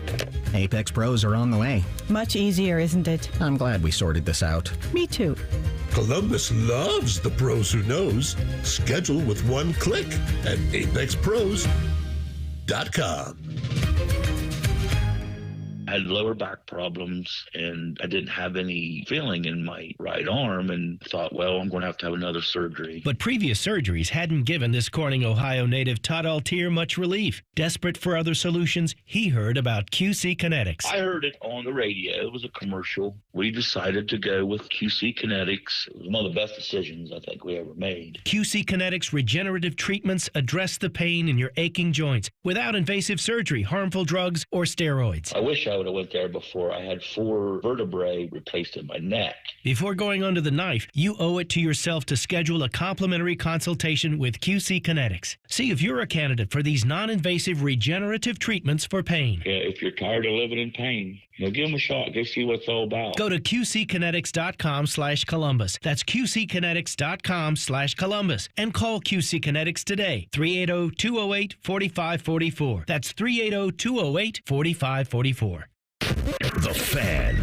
Apex Pros are on the way. Much easier, isn't it? I'm glad we sorted this out. Me too. Columbus loves the pros who knows. Schedule with one click at apexpros.com. I had lower back problems and I didn't have any feeling in my right arm and thought, well, I'm going to have another surgery. But previous surgeries hadn't given this Corning, Ohio native Todd Altier much relief. Desperate for other solutions, he heard about QC Kinetics. I heard it on the radio. It was a commercial. We decided to go with QC Kinetics. It was one of the best decisions I think we ever made. QC Kinetics regenerative treatments address the pain in your aching joints without invasive surgery, harmful drugs, or steroids. I wish I would have went there before. I had 4 vertebrae replaced in my neck. Before going under the knife, you owe it to yourself to schedule a complimentary consultation with QC Kinetics. See if you're a candidate for these non-invasive regenerative treatments for pain. Yeah, if you're tired of living in pain, give them a shot. Go see what it's all about. Go to QCkinetics.com/Columbus. That's QCkinetics.com/Columbus. And call QC Kinetics today. 380-208-4544. That's 380-208-4544. The Fan.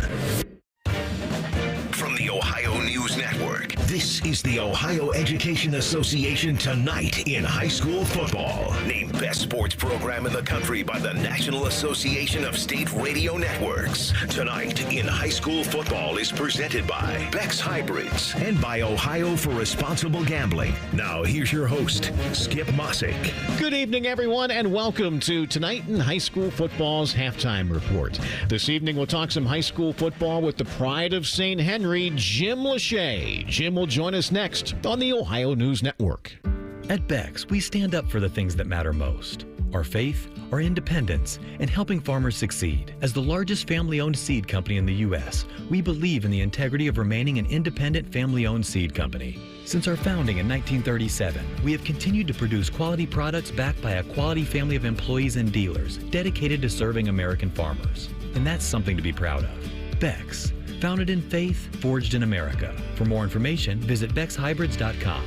From the Ohio News Network, this is the Ohio Education Association Tonight in High School Football. Named Best Sports Program in the Country by the National Association of State Radio Networks. Tonight in High School Football is presented by Beck's Hybrids and by Ohio for Responsible Gambling. Now here's your host, Skip Mossick. Good evening, everyone, and welcome to Tonight in High School Football's halftime report. This evening, we'll talk some high school football with the pride of St. Henry, Jim Lachey. Jim will join us next on the Ohio News Network. At Beck's, we stand up for the things that matter most. Our faith, our independence, and helping farmers succeed. As the largest family-owned seed company in the U.S., we believe in the integrity of remaining an independent family-owned seed company. Since our founding in 1937, we have continued to produce quality products backed by a quality family of employees and dealers dedicated to serving American farmers. And that's something to be proud of. Beck's, founded in faith, forged in America. For more information, visit beckshybrids.com.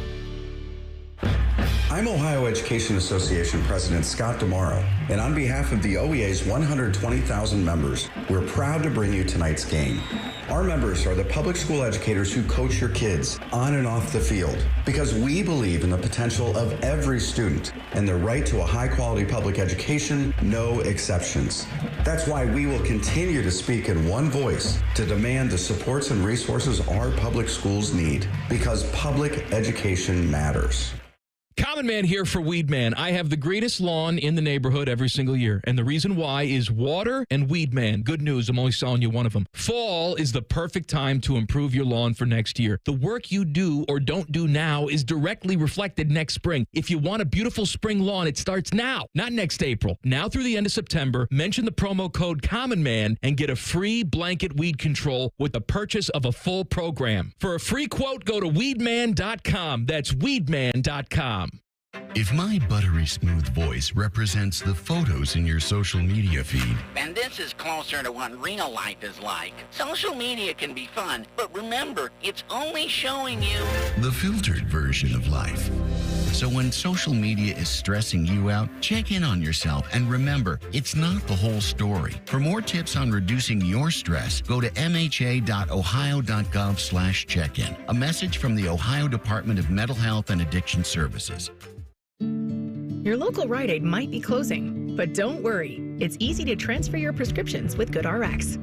I'm Ohio Education Association President Scott DeMauro, and on behalf of the OEA's 120,000 members, we're proud to bring you tonight's game. Our members are the public school educators who coach your kids on and off the field, because we believe in the potential of every student and their right to a high-quality public education, no exceptions. That's why we will continue to speak in one voice to demand the supports and resources our public schools need, because public education matters. Common Man here for Weed Man. I have the greatest lawn in the neighborhood every single year. And the reason why is water and Weed Man. Good news, I'm only selling you one of them. Fall is the perfect time to improve your lawn for next year. The work you do or don't do now is directly reflected next spring. If you want a beautiful spring lawn, it starts now, not next April. Now through the end of September, mention the promo code Common Man and get a free blanket weed control with the purchase of a full program. For a free quote, go to weedman.com. That's weedman.com. If my buttery smooth voice represents the photos in your social media feed, And this is closer to what real life is like. Social media can be fun, but remember, it's only showing you the filtered version of life. So when social media is stressing you out, check in on yourself and remember, it's not the whole story. For more tips on reducing your stress, go to mha.ohio.gov/check-in. A message from the Ohio Department of Mental Health and Addiction Services. Your local Rite Aid might be closing, but don't worry. It's easy to transfer your prescriptions with GoodRx.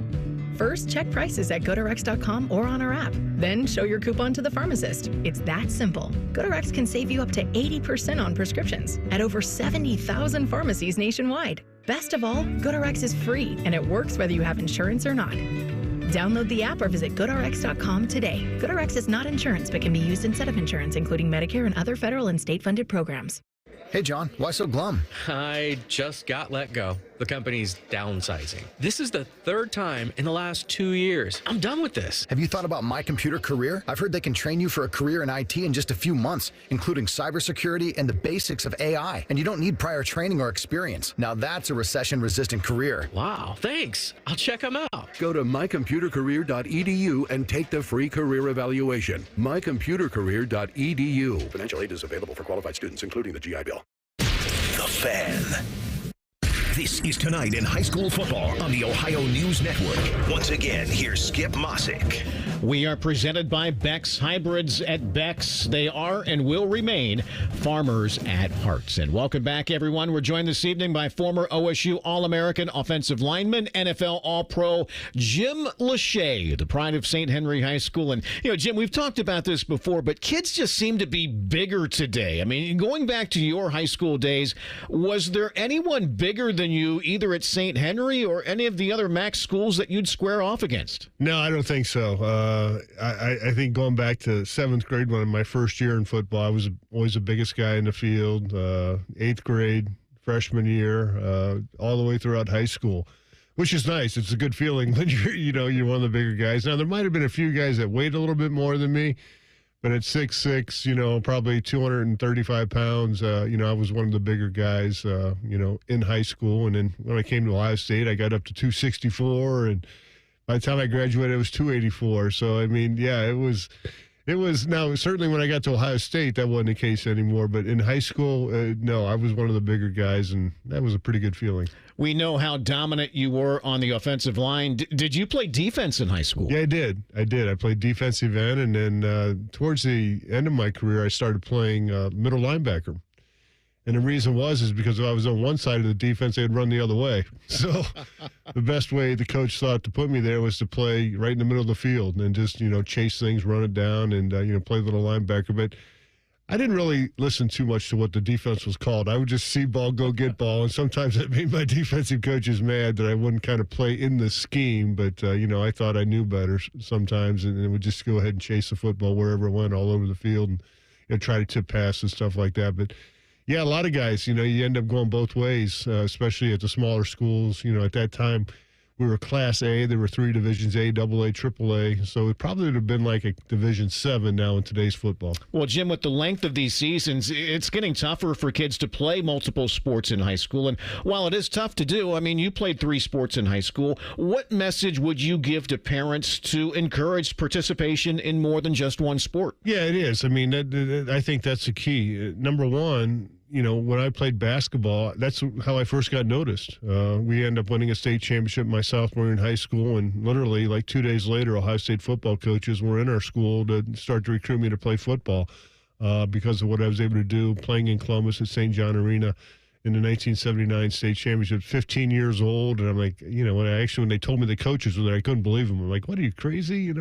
First, check prices at GoodRx.com or on our app. Then show your coupon to the pharmacist. It's that simple. GoodRx can save you up to 80% on prescriptions at over 70,000 pharmacies nationwide. Best of all, GoodRx is free and it works whether you have insurance or not. Download the app or visit GoodRx.com today. GoodRx is not insurance but can be used instead of insurance, including Medicare and other federal and state-funded programs. Hey, John, why so glum? I just got let go. The company's downsizing. This is the third time in the last 2 years. I'm done with this. Have you thought about My Computer Career? I've heard they can train you for a career in IT in just a few months, including cybersecurity and the basics of AI. And you don't need prior training or experience. Now that's a recession-resistant career. Wow, thanks. I'll check them out. Go to mycomputercareer.edu and take the free career evaluation. mycomputercareer.edu. Financial aid is available for qualified students, including the GI Bill. The Fan. This is Tonight in High School Football on the Ohio News Network. Once again, here's Skip Mossick. We are presented by Beck's Hybrids at Beck's. They are and will remain farmers at heart. And welcome back, everyone. We're joined this evening by former OSU All-American offensive lineman, NFL All-Pro Jim Lachey, the pride of St. Henry High School. And, you know, Jim, we've talked about this before, but kids just seem to be bigger today. I mean, going back to your high school days, was there anyone bigger than you either at St. Henry or any of the other MAC schools that you'd square off against? No, I don't think so. I think going back to 7th grade, when my first year in football, I was always the biggest guy in the field. 8th grade, freshman year, all the way throughout high school, which is nice. It's a good feeling when you're one of the bigger guys. Now, there might have been a few guys that weighed a little bit more than me, but at 6'6", probably 235 pounds, I was one of the bigger guys, in high school. And then when I came to Ohio State, I got up to 264, and by the time I graduated, it was 284. So, I mean, yeah, it was now, certainly when I got to Ohio State, that wasn't the case anymore. But in high school, no, I was one of the bigger guys, and that was a pretty good feeling. We know how dominant you were on the offensive line. Did you play defense in high school? Yeah, I did. I played defensive end, and then towards the end of my career, I started playing middle linebacker. And the reason is because if I was on one side of the defense, they'd run the other way. So the best way the coach thought to put me there was to play right in the middle of the field and just, chase things, run it down, and, play little linebacker. But I didn't really listen too much to what the defense was called. I would just see ball, go get ball, and sometimes that made my defensive coaches mad that I wouldn't kind of play in the scheme. But, I thought I knew better sometimes, and would just go ahead and chase the football wherever it went, all over the field, and try to tip pass and stuff like that. But, yeah, a lot of guys, you end up going both ways, especially at the smaller schools. At that time, we were Class A. There were 3 divisions, A, AA, AAA. So it probably would have been like a Division 7 now in today's football. Well, Jim, with the length of these seasons, it's getting tougher for kids to play multiple sports in high school. And while it is tough to do, I mean, you played 3 sports in high school. What message would you give to parents to encourage participation in more than just one sport? Yeah, it is. I mean, I think that's the key. Number one, when I played basketball, that's how I first got noticed. We ended up winning a state championship my sophomore year in high school, and literally like 2 days later, Ohio State football coaches were in our school to start to recruit me to play football because of what I was able to do playing in Columbus at St. John Arena in the 1979 state championship, 15 years old. And I'm like, when they told me the coaches were there, I couldn't believe them. I'm like, what, are you crazy,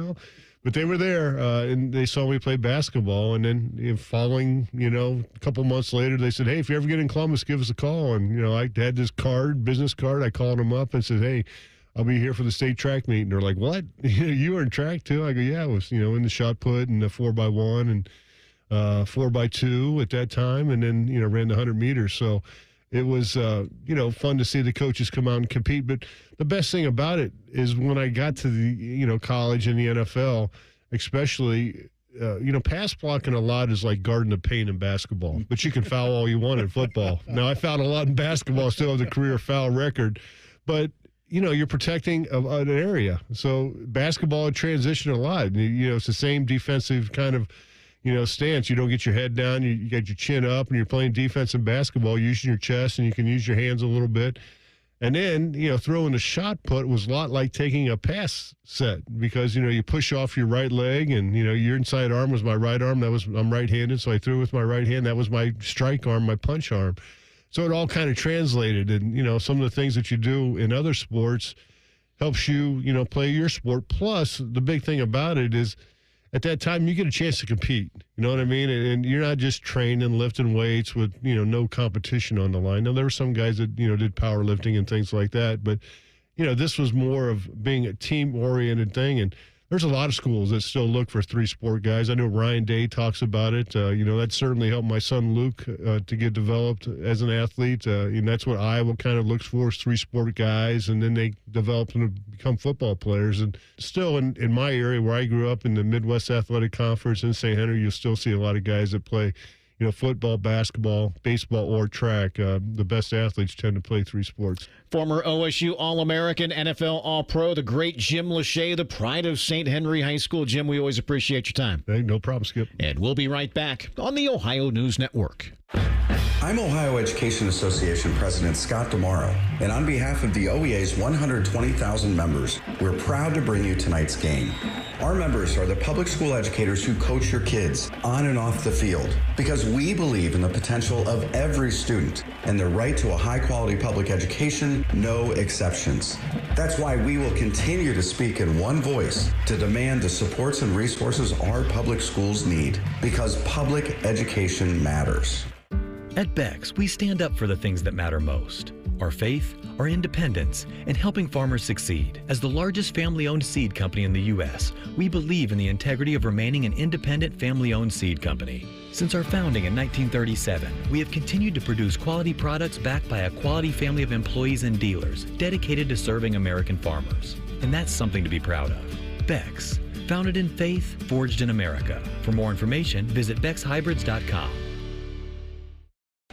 But they were there, and they saw me play basketball. And then following, a couple months later, they said, hey, if you ever get in Columbus, give us a call. And, I had this business card. I called them up and said, hey, I'll be here for the state track meet. And they're like, what? You were in track too? I go, yeah, I was, in the shot put and the 4x1 and 4x2 at that time. And then, ran the 100 meters. So it was, fun to see the coaches come out and compete. But the best thing about it is when I got to the, college and the NFL, especially, pass blocking a lot is like guarding the paint in basketball, but you can foul all you want in football. Now, I fouled a lot in basketball, still have the career foul record, but you're protecting an area. So basketball transition a lot. It's the same defensive kind of, stance. You don't get your head down. You got your chin up, and you're playing defense in basketball, using your chest, and you can use your hands a little bit. And then, throwing a shot put was a lot like taking a pass set because, you push off your right leg and, your inside arm was my right arm. I'm right-handed, so I threw with my right hand. That was my strike arm, my punch arm. So it all kind of translated. And, some of the things that you do in other sports helps you, play your sport. Plus, the big thing about it is at that time you get a chance to compete. You know what I mean? And you're not just training, lifting weights with, no competition on the line. Now, there were some guys that, did powerlifting and things like that. But, this was more of being a team-oriented thing. And there's a lot of schools that still look for three-sport guys. I know Ryan Day talks about it. That certainly helped my son Luke to get developed as an athlete. And that's what Iowa kind of looks for is three-sport guys, and then they develop and become football players. And still in my area where I grew up in the Midwest Athletic Conference in St. Henry, you'll still see a lot of guys that play football, basketball, baseball, or track. The best athletes tend to play three sports. Former OSU All-American, NFL All-Pro, the great Jim Lachey, the pride of St. Henry High School. Jim, we always appreciate your time. Hey, no problem, Skip. And we'll be right back on the Ohio News Network. I'm Ohio Education Association President Scott Demaro, and on behalf of the OEA's 120,000 members, we're proud to bring you tonight's game. Our members are the public school educators who coach your kids on and off the field because we believe in the potential of every student and their right to a high-quality public education, no exceptions. That's why we will continue to speak in one voice to demand the supports and resources our public schools need because public education matters. At Beck's, we stand up for the things that matter most. Our faith, our independence, and helping farmers succeed. As the largest family-owned seed company in the U.S., we believe in the integrity of remaining an independent family-owned seed company. Since our founding in 1937, we have continued to produce quality products backed by a quality family of employees and dealers dedicated to serving American farmers. And that's something to be proud of. Beck's, founded in faith, forged in America. For more information, visit BecksHybrids.com.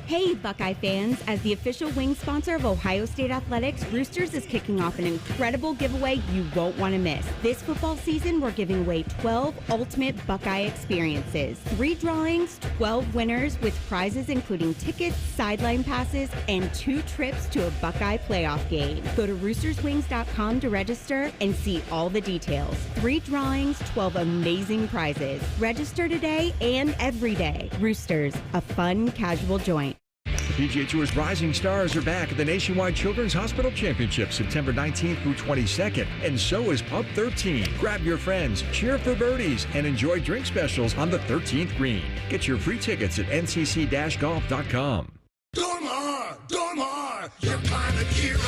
Hey, Buckeye fans! As the official wing sponsor of Ohio State Athletics, Roosters is kicking off an incredible giveaway you won't want to miss. This football season, we're giving away 12 ultimate Buckeye experiences. 3 drawings, 12 winners with prizes including tickets, sideline passes, and 2 trips to a Buckeye playoff game. Go to roosterswings.com to register and see all the details. 3 drawings, 12 amazing prizes. Register today and every day. Roosters, a fun, casual joint. The PGA Tour's rising stars are back at the Nationwide Children's Hospital Championship September 19th through 22nd, and so is Pub 13. Grab your friends, cheer for birdies, and enjoy drink specials on the 13th green. Get your free tickets at ncc-golf.com. Dormar, your climate hero.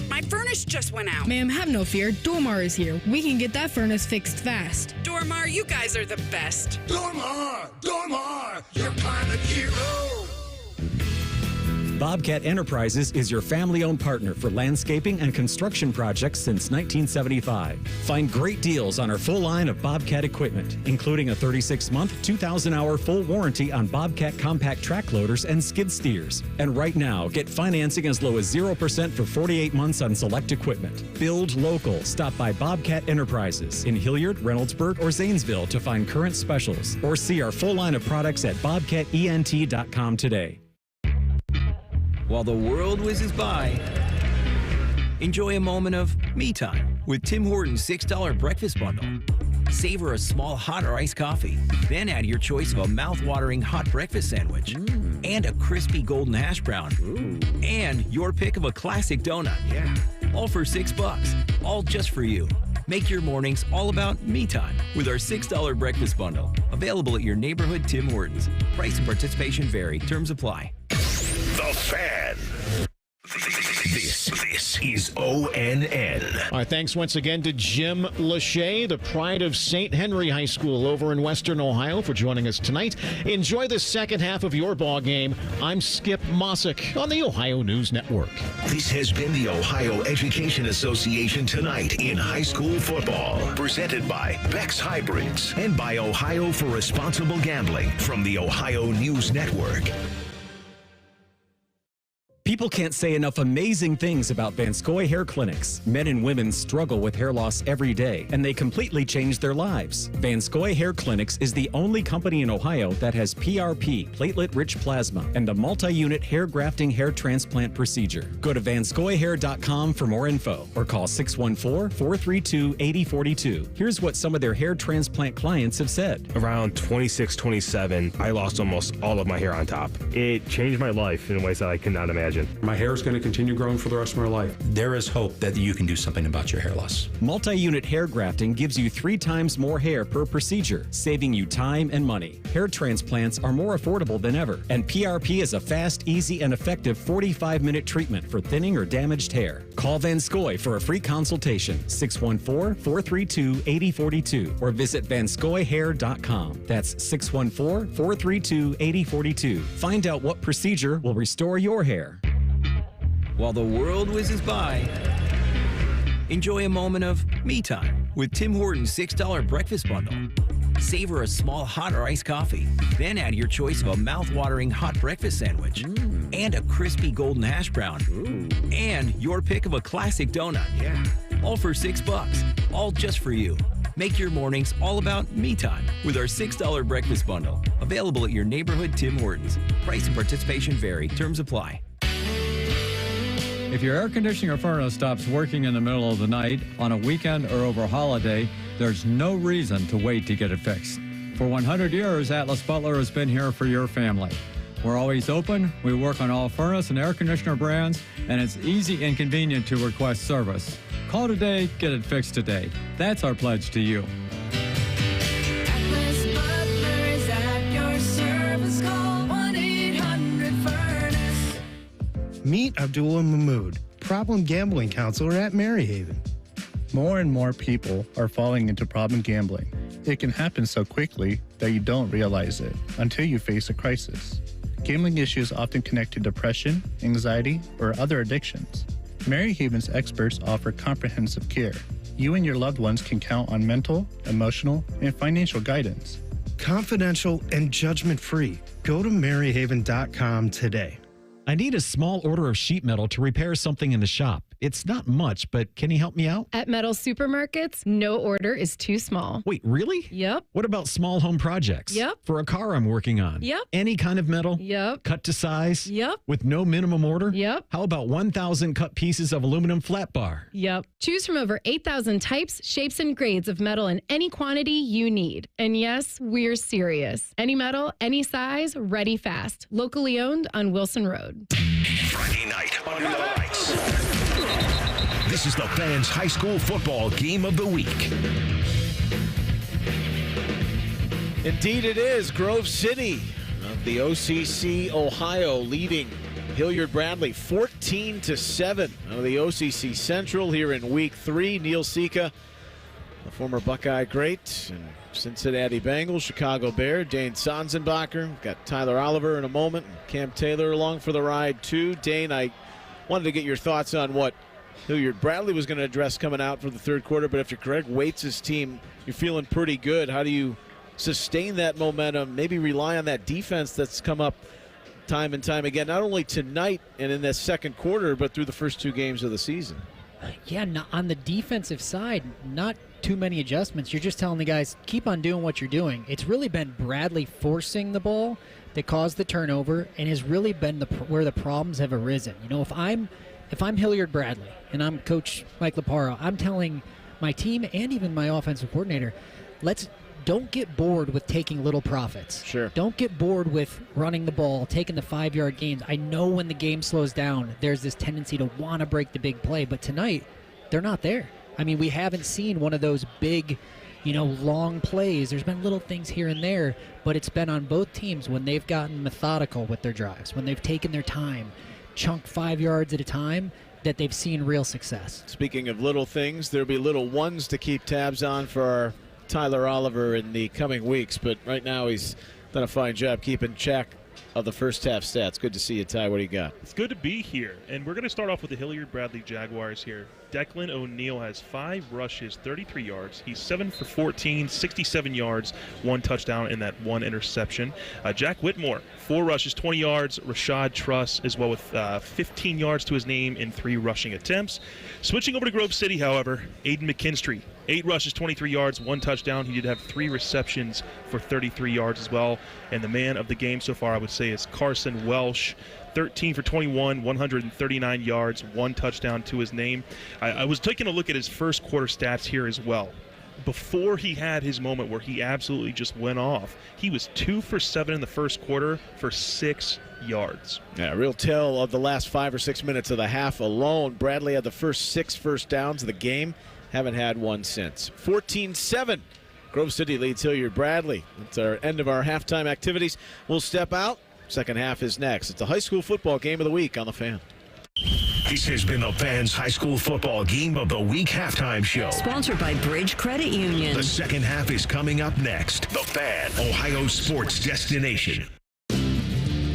My furnace just went out. Ma'am, have no fear. Dormar is here. We can get that furnace fixed fast. Dormar, you guys are the best. Dormar, your climate hero. Bobcat Enterprises is your family-owned partner for landscaping and construction projects since 1975. Find great deals on our full line of Bobcat equipment, including a 36-month, 2,000-hour full warranty on Bobcat compact track loaders and skid steers. And right now, get financing as low as 0% for 48 months on select equipment. Build local. Stop by Bobcat Enterprises in Hilliard, Reynoldsburg, or Zanesville to find current specials, or see our full line of products at bobcatent.com today. While the world whizzes by, enjoy a moment of me time with Tim Hortons $6 breakfast bundle. Savor a small hot or iced coffee, then add your choice of a mouth-watering hot breakfast sandwich and a crispy golden hash brown and your pick of a classic donut. Yeah, all for $6, all just for you. Make your mornings all about me time with our $6 breakfast bundle. Available at your neighborhood Tim Hortons. Price and participation vary. Terms apply. The Fan. This is ONN. All right, thanks once again to Jim Lachey, the pride of St. Henry High School over in Western Ohio, for joining us tonight. Enjoy the second half of your ball game. I'm Skip Mossick on the Ohio News Network. This has been the Ohio Education Association Tonight in High School Football. Presented by Beck's Hybrids and by Ohio for Responsible Gambling from the Ohio News Network. People can't say enough amazing things about Vanscoy Hair Clinics. Men and women struggle with hair loss every day, and they completely change their lives. Vanscoy Hair Clinics is the only company in Ohio that has PRP, platelet-rich plasma, and a multi-unit hair grafting hair transplant procedure. Go to vanscoyhair.com for more info, or call 614-432-8042. Here's what some of their hair transplant clients have said. Around 26, 27, I lost almost all of my hair on top. It changed my life in ways that I could not imagine. My hair is going to continue growing for the rest of my life. There is hope that you can do something about your hair loss. Multi-unit hair grafting gives you 3 times more hair per procedure, saving you time and money. Hair transplants are more affordable than ever, and PRP is a fast, easy, and effective 45-minute treatment for thinning or damaged hair. Call Vanscoy for a free consultation, 614-432-8042, or visit vanscoyhair.com. That's 614-432-8042. Find out what procedure will restore your hair. While the world whizzes by, enjoy a moment of me time with Tim Hortons $6 breakfast bundle. Savor a small hot or iced coffee, then add your choice of a mouth-watering hot breakfast sandwich and a crispy golden hash brown and your pick of a classic donut. Yeah, all for $6, all just for you. Make your mornings all about me time with our $6 breakfast bundle. Available at your neighborhood Tim Hortons. Price and participation vary. Terms apply. If your air conditioning or furnace stops working in the middle of the night, on a weekend, or over a holiday, there's no reason to wait to get it fixed. For 100 years, Atlas Butler has been here for your family. We're always open, we work on all furnace and air conditioner brands, and it's easy and convenient to request service. Call today, get it fixed today. That's our pledge to you. Atlas Butler is at your service. Call 1-800-FURNACE. Meet Abdullah Mahmood, problem gambling counselor at Maryhaven. More and more people are falling into problem gambling. It can happen so quickly that you don't realize it until you face a crisis. Gambling issues often connect to depression, anxiety, or other addictions. Maryhaven's experts offer comprehensive care. You and your loved ones can count on mental, emotional, and financial guidance. Confidential and judgment-free. Go to Maryhaven.com today. I need a small order of sheet metal to repair something in the shop. It's not much, but can you help me out? At Metal Supermarkets, no order is too small. Wait, really? Yep. What about small home projects? Yep. For a car I'm working on? Yep. Any kind of metal? Yep. Cut to size? Yep. With no minimum order? Yep. How about 1,000 cut pieces of aluminum flat bar? Yep. Choose from over 8,000 types, shapes, and grades of metal in any quantity you need. And yes, we're serious. Any metal, any size, ready fast. Locally owned on Wilson Road. Friday night under the lights. This is the Fans High School Football Game of the Week. Indeed it is. Grove City of the OCC Ohio leading Hilliard Bradley 14-7 out of the OCC Central here in Week 3. Neil Sika, the former Buckeye great, and Cincinnati Bengals, Chicago Bear, Dane Sanzenbacher. Got Tyler Oliver in a moment, and Cam Taylor along for the ride too. Dane, I wanted to get your thoughts on what Hilliard Bradley was going to address coming out for the third quarter, but if you're correct, Waits' team, you're feeling pretty good. How do you sustain that momentum, maybe rely on that defense that's come up time and time again, not only tonight and in that second quarter, but through the first 2 games of the season? Yeah, on the defensive side, not too many adjustments. You're just telling the guys, keep on doing what you're doing. It's really been Bradley forcing the ball that caused the turnover and has really been where the problems have arisen. You know, if I'm Hilliard Bradley and I'm Coach Mike Laparo, I'm telling my team and even my offensive coordinator, don't get bored with taking little profits. Sure. Don't get bored with running the ball, taking the 5-yard gains. I know when the game slows down, there's this tendency to want to break the big play, but tonight, they're not there. I mean, we haven't seen one of those big, long plays. There's been little things here and there, but it's been on both teams when they've gotten methodical with their drives, when they've taken their time. chunk 5 yards at a time, that they've seen real success. Speaking of little things, there'll be little ones to keep tabs on for our Tyler Oliver in the coming weeks, but right now he's done a fine job keeping track of the first half stats. Good to see you, Ty. What do you got? It's good to be here, and we're going to start off with the Hilliard Bradley Jaguars here. Declan O'Neal has 5 rushes, 33 yards. He's 7 for 14, 67 yards, 1 touchdown, and that 1 interception. Jack Whitmore, 4 rushes, 20 yards. Rashad Truss as well with 15 yards to his name in 3 rushing attempts. Switching over to Grove City, however, Aiden McKinstry, 8 rushes, 23 yards, 1 touchdown. He did have 3 receptions for 33 yards as well. And the man of the game so far, I would say, is Carson Welsh. 13 for 21, 139 yards, 1 touchdown to his name. I was taking a look at his first quarter stats here as well. Before he had his moment where he absolutely just went off, he was 2 for 7 in the first quarter for 6 yards. Yeah, real tell of the last 5 or 6 minutes of the half alone. Bradley had the first 6 first downs of the game. Haven't had one since. 14-7. Grove City leads Hilliard Bradley. It's our end of our halftime activities. We'll step out. Second half is next. It's the high school football game of the week on The Fan. This has been the Fan's High School Football Game of the Week halftime show. Sponsored by Bridge Credit Union. The second half is coming up next. The Fan, Ohio sports destination.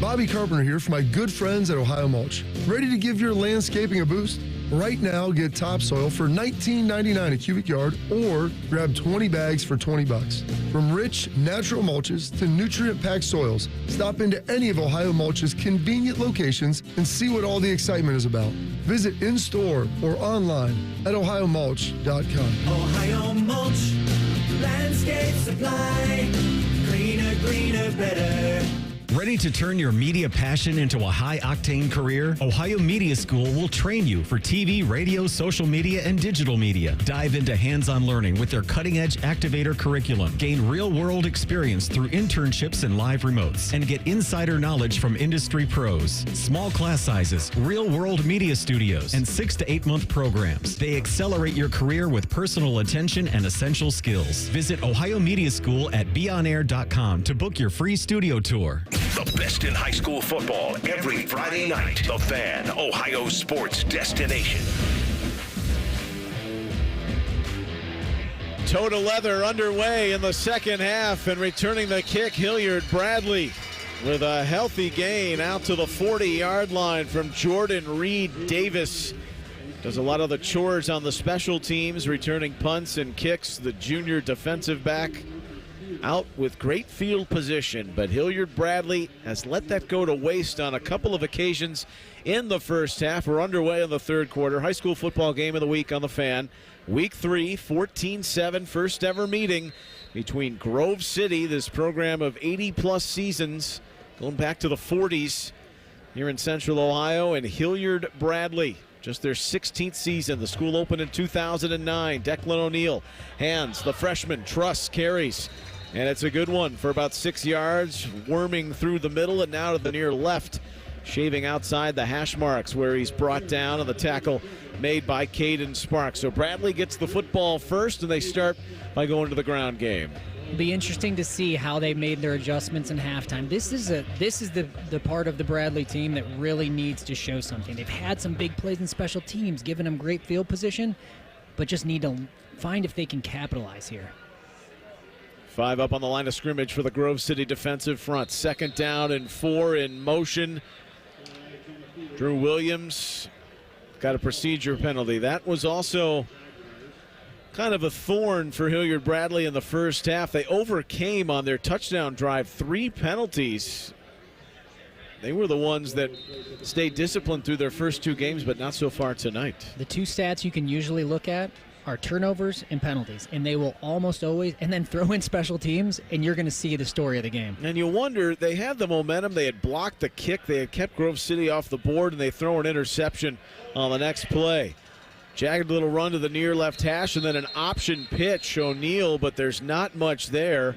Bobby Carpenter here for my good friends at Ohio Mulch. Ready to give your landscaping a boost? Right now, get topsoil for $19.99 a cubic yard or grab 20 bags for $20. From rich, natural mulches to nutrient-packed soils, stop into any of Ohio Mulch's convenient locations and see what all the excitement is about. Visit in-store or online at ohiomulch.com. Ohio Mulch, landscape supply, greener, better. Ready to turn your media passion into a high-octane career? Ohio Media School will train you for TV, radio, social media, and digital media. Dive into hands-on learning with their cutting-edge Activator curriculum. Gain real-world experience through internships and live remotes. And get insider knowledge from industry pros. Small class sizes, real-world media studios, and 6 to 8 month programs. They accelerate your career with personal attention and essential skills. Visit Ohio Media School at beonair.com to book your free studio tour. The best in high school football every Friday night. The Fan, Ohio sports destination. Toe to leather underway in the second half, and returning the kick, Hilliard Bradley with a healthy gain out to the 40-yard line from Jordan Reed Davis. Does a lot of the chores on the special teams, returning punts and kicks. The junior defensive back out with great field position, but Hilliard Bradley has let that go to waste on a couple of occasions in the first half. We're underway in the third quarter. High school football game of the week on The Fan. Week 3, 14-7, first ever meeting between Grove City, this program of 80-plus seasons, going back to the 40s here in Central Ohio, and Hilliard Bradley. Just their 16th season. The school opened in 2009. Declan O'Neal hands the freshman. Truss carries. And it's a good one for about 6 yards, worming through the middle and now to the near left, shaving outside the hash marks where he's brought down, and the tackle made by Caden Sparks. So Bradley gets the football first, and they start by going to the ground game. It'll be interesting to see how they made their adjustments in halftime. This is the part of the Bradley team that really needs to show something. They've had some big plays in special teams, giving them great field position, but just need to find if they can capitalize here. 5 up on the line of scrimmage for the Grove City defensive front. 2nd down and 4 in motion. Drew Williams got a procedure penalty. That was also kind of a thorn for Hilliard Bradley in the first half. They overcame on their touchdown drive 3 penalties. They were the ones that stayed disciplined through their first 2 games, but not so far tonight. The 2 stats you can usually look at are turnovers and penalties, and they will almost always, and then throw in special teams, and you're going to see the story of the game. And you wonder, they had the momentum, they had blocked the kick, they had kept Grove City off the board, and they throw an interception on the next play. Jagged little run to the near left hash, and then an option pitch, O'Neal, but there's not much there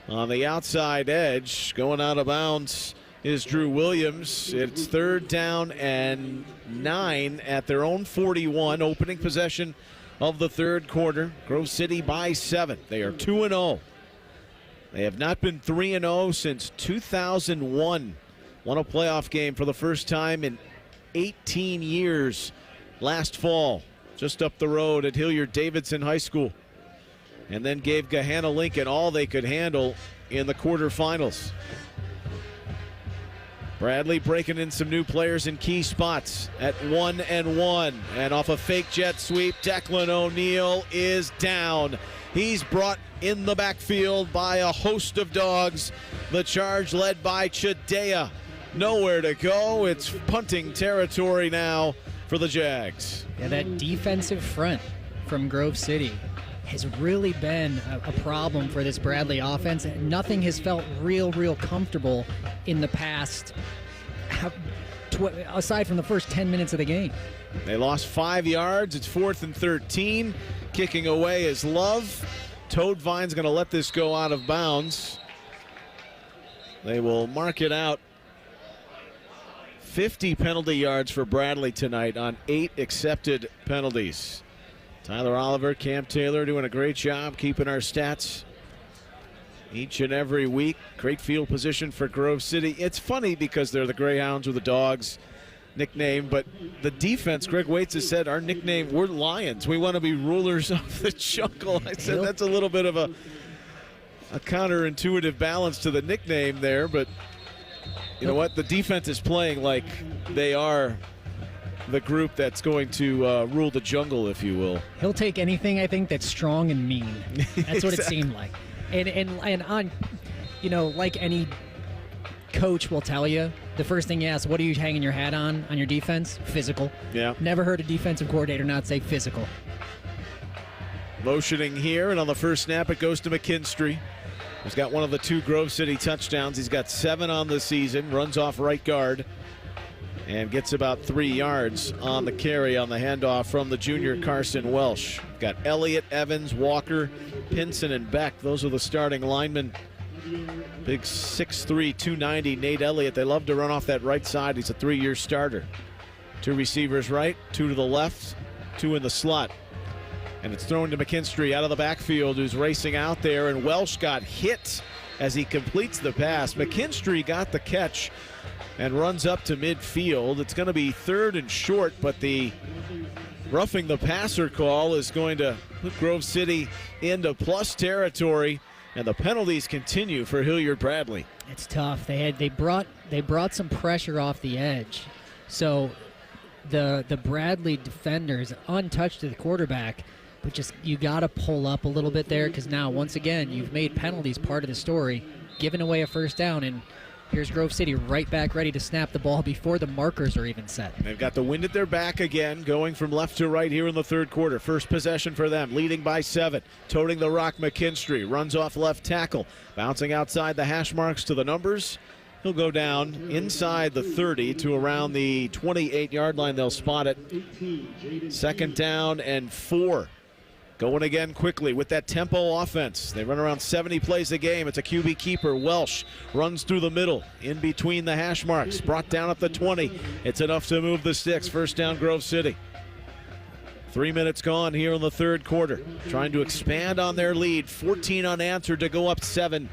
on the outside edge. Going out of bounds is Drew Williams. It's 3rd down and 9 at their own 41, opening possession of the third quarter. Grove City by 7. They are 2-0. They have not been 3-0 since 2001. Won a playoff game for the first time in 18 years last fall, just up the road at Hilliard Davidson High School, and then gave Gahanna Lincoln all they could handle in the quarterfinals. Bradley breaking in some new players in key spots at 1-1. And off a fake jet sweep, Declan O'Neill is down. He's brought in the backfield by a host of dogs. The charge led by Chidea. Nowhere to go. It's punting territory now for the Jags. Yeah, that defensive front from Grove City has really been a problem for this Bradley offense. Nothing has felt real comfortable in the past, aside from the first 10 minutes of the game. They lost 5 yards. It's 4th and 13. Kicking away is Love. Toadvine's going to let this go out of bounds. They will mark it out. 50 penalty yards for Bradley tonight on 8 accepted penalties. Tyler Oliver, Cam Taylor doing a great job keeping our stats each and every week. Great field position for Grove City. It's funny because they're the Greyhounds or the Dogs nickname, but the defense, Greg Waits has said, our nickname, we're Lions. We want to be rulers of the jungle. I said that's a little bit of a counterintuitive balance to the nickname there, but you know what? The defense is playing like they are the group that's going to rule the jungle, if you will. He'll take anything, I think, that's strong and mean. That's what it seemed like. And on, you know, like any coach will tell you, the first thing you ask, what are you hanging your hat on your defense? Physical. Yeah. Never heard a defensive coordinator not say physical. Motioning here, and on the first snap, it goes to McKinstry. He's got one of the 2 Grove City touchdowns. He's got 7 on the season, runs off right guard, and gets about 3 yards on the carry on the handoff from the junior Carson Welsh. Got Elliott, Evans, Walker, Pinson, and Beck. Those are the starting linemen. Big 6'3", 290 Nate Elliott. They love to run off that right side. He's a 3-year starter. 2 receivers right, 2 to the left, 2 in the slot. And it's thrown to McKinstry out of the backfield, who's racing out there, and Welsh got hit as he completes the pass. McKinstry got the catch and runs up to midfield. It's going to be 3rd and short, but the roughing the passer call is going to put Grove City into plus territory, and the penalties continue for Hilliard Bradley. It's tough. They brought some pressure off the edge, so the Bradley defenders untouched to the quarterback, but just you got to pull up a little bit there, because now once again you've made penalties part of the story, giving away a first down, and here's Grove City right back ready to snap the ball before the markers are even set. They've got the wind at their back again, going from left to right here in the 3rd quarter. First possession for them, leading by 7. Toting the rock, McKinstry runs off left tackle, bouncing outside the hash marks to the numbers. He'll go down inside the 30 to around the 28-yard line. They'll spot it. 2nd down and 4. Going again quickly with that tempo offense. They run around 70 plays a game. It's a QB keeper. Welsh runs through the middle, in between the hash marks. Brought down at the 20. It's enough to move the sticks. First down, Grove City. 3 minutes gone here in the 3rd quarter. Trying to expand on their lead. 14 unanswered to go up 7.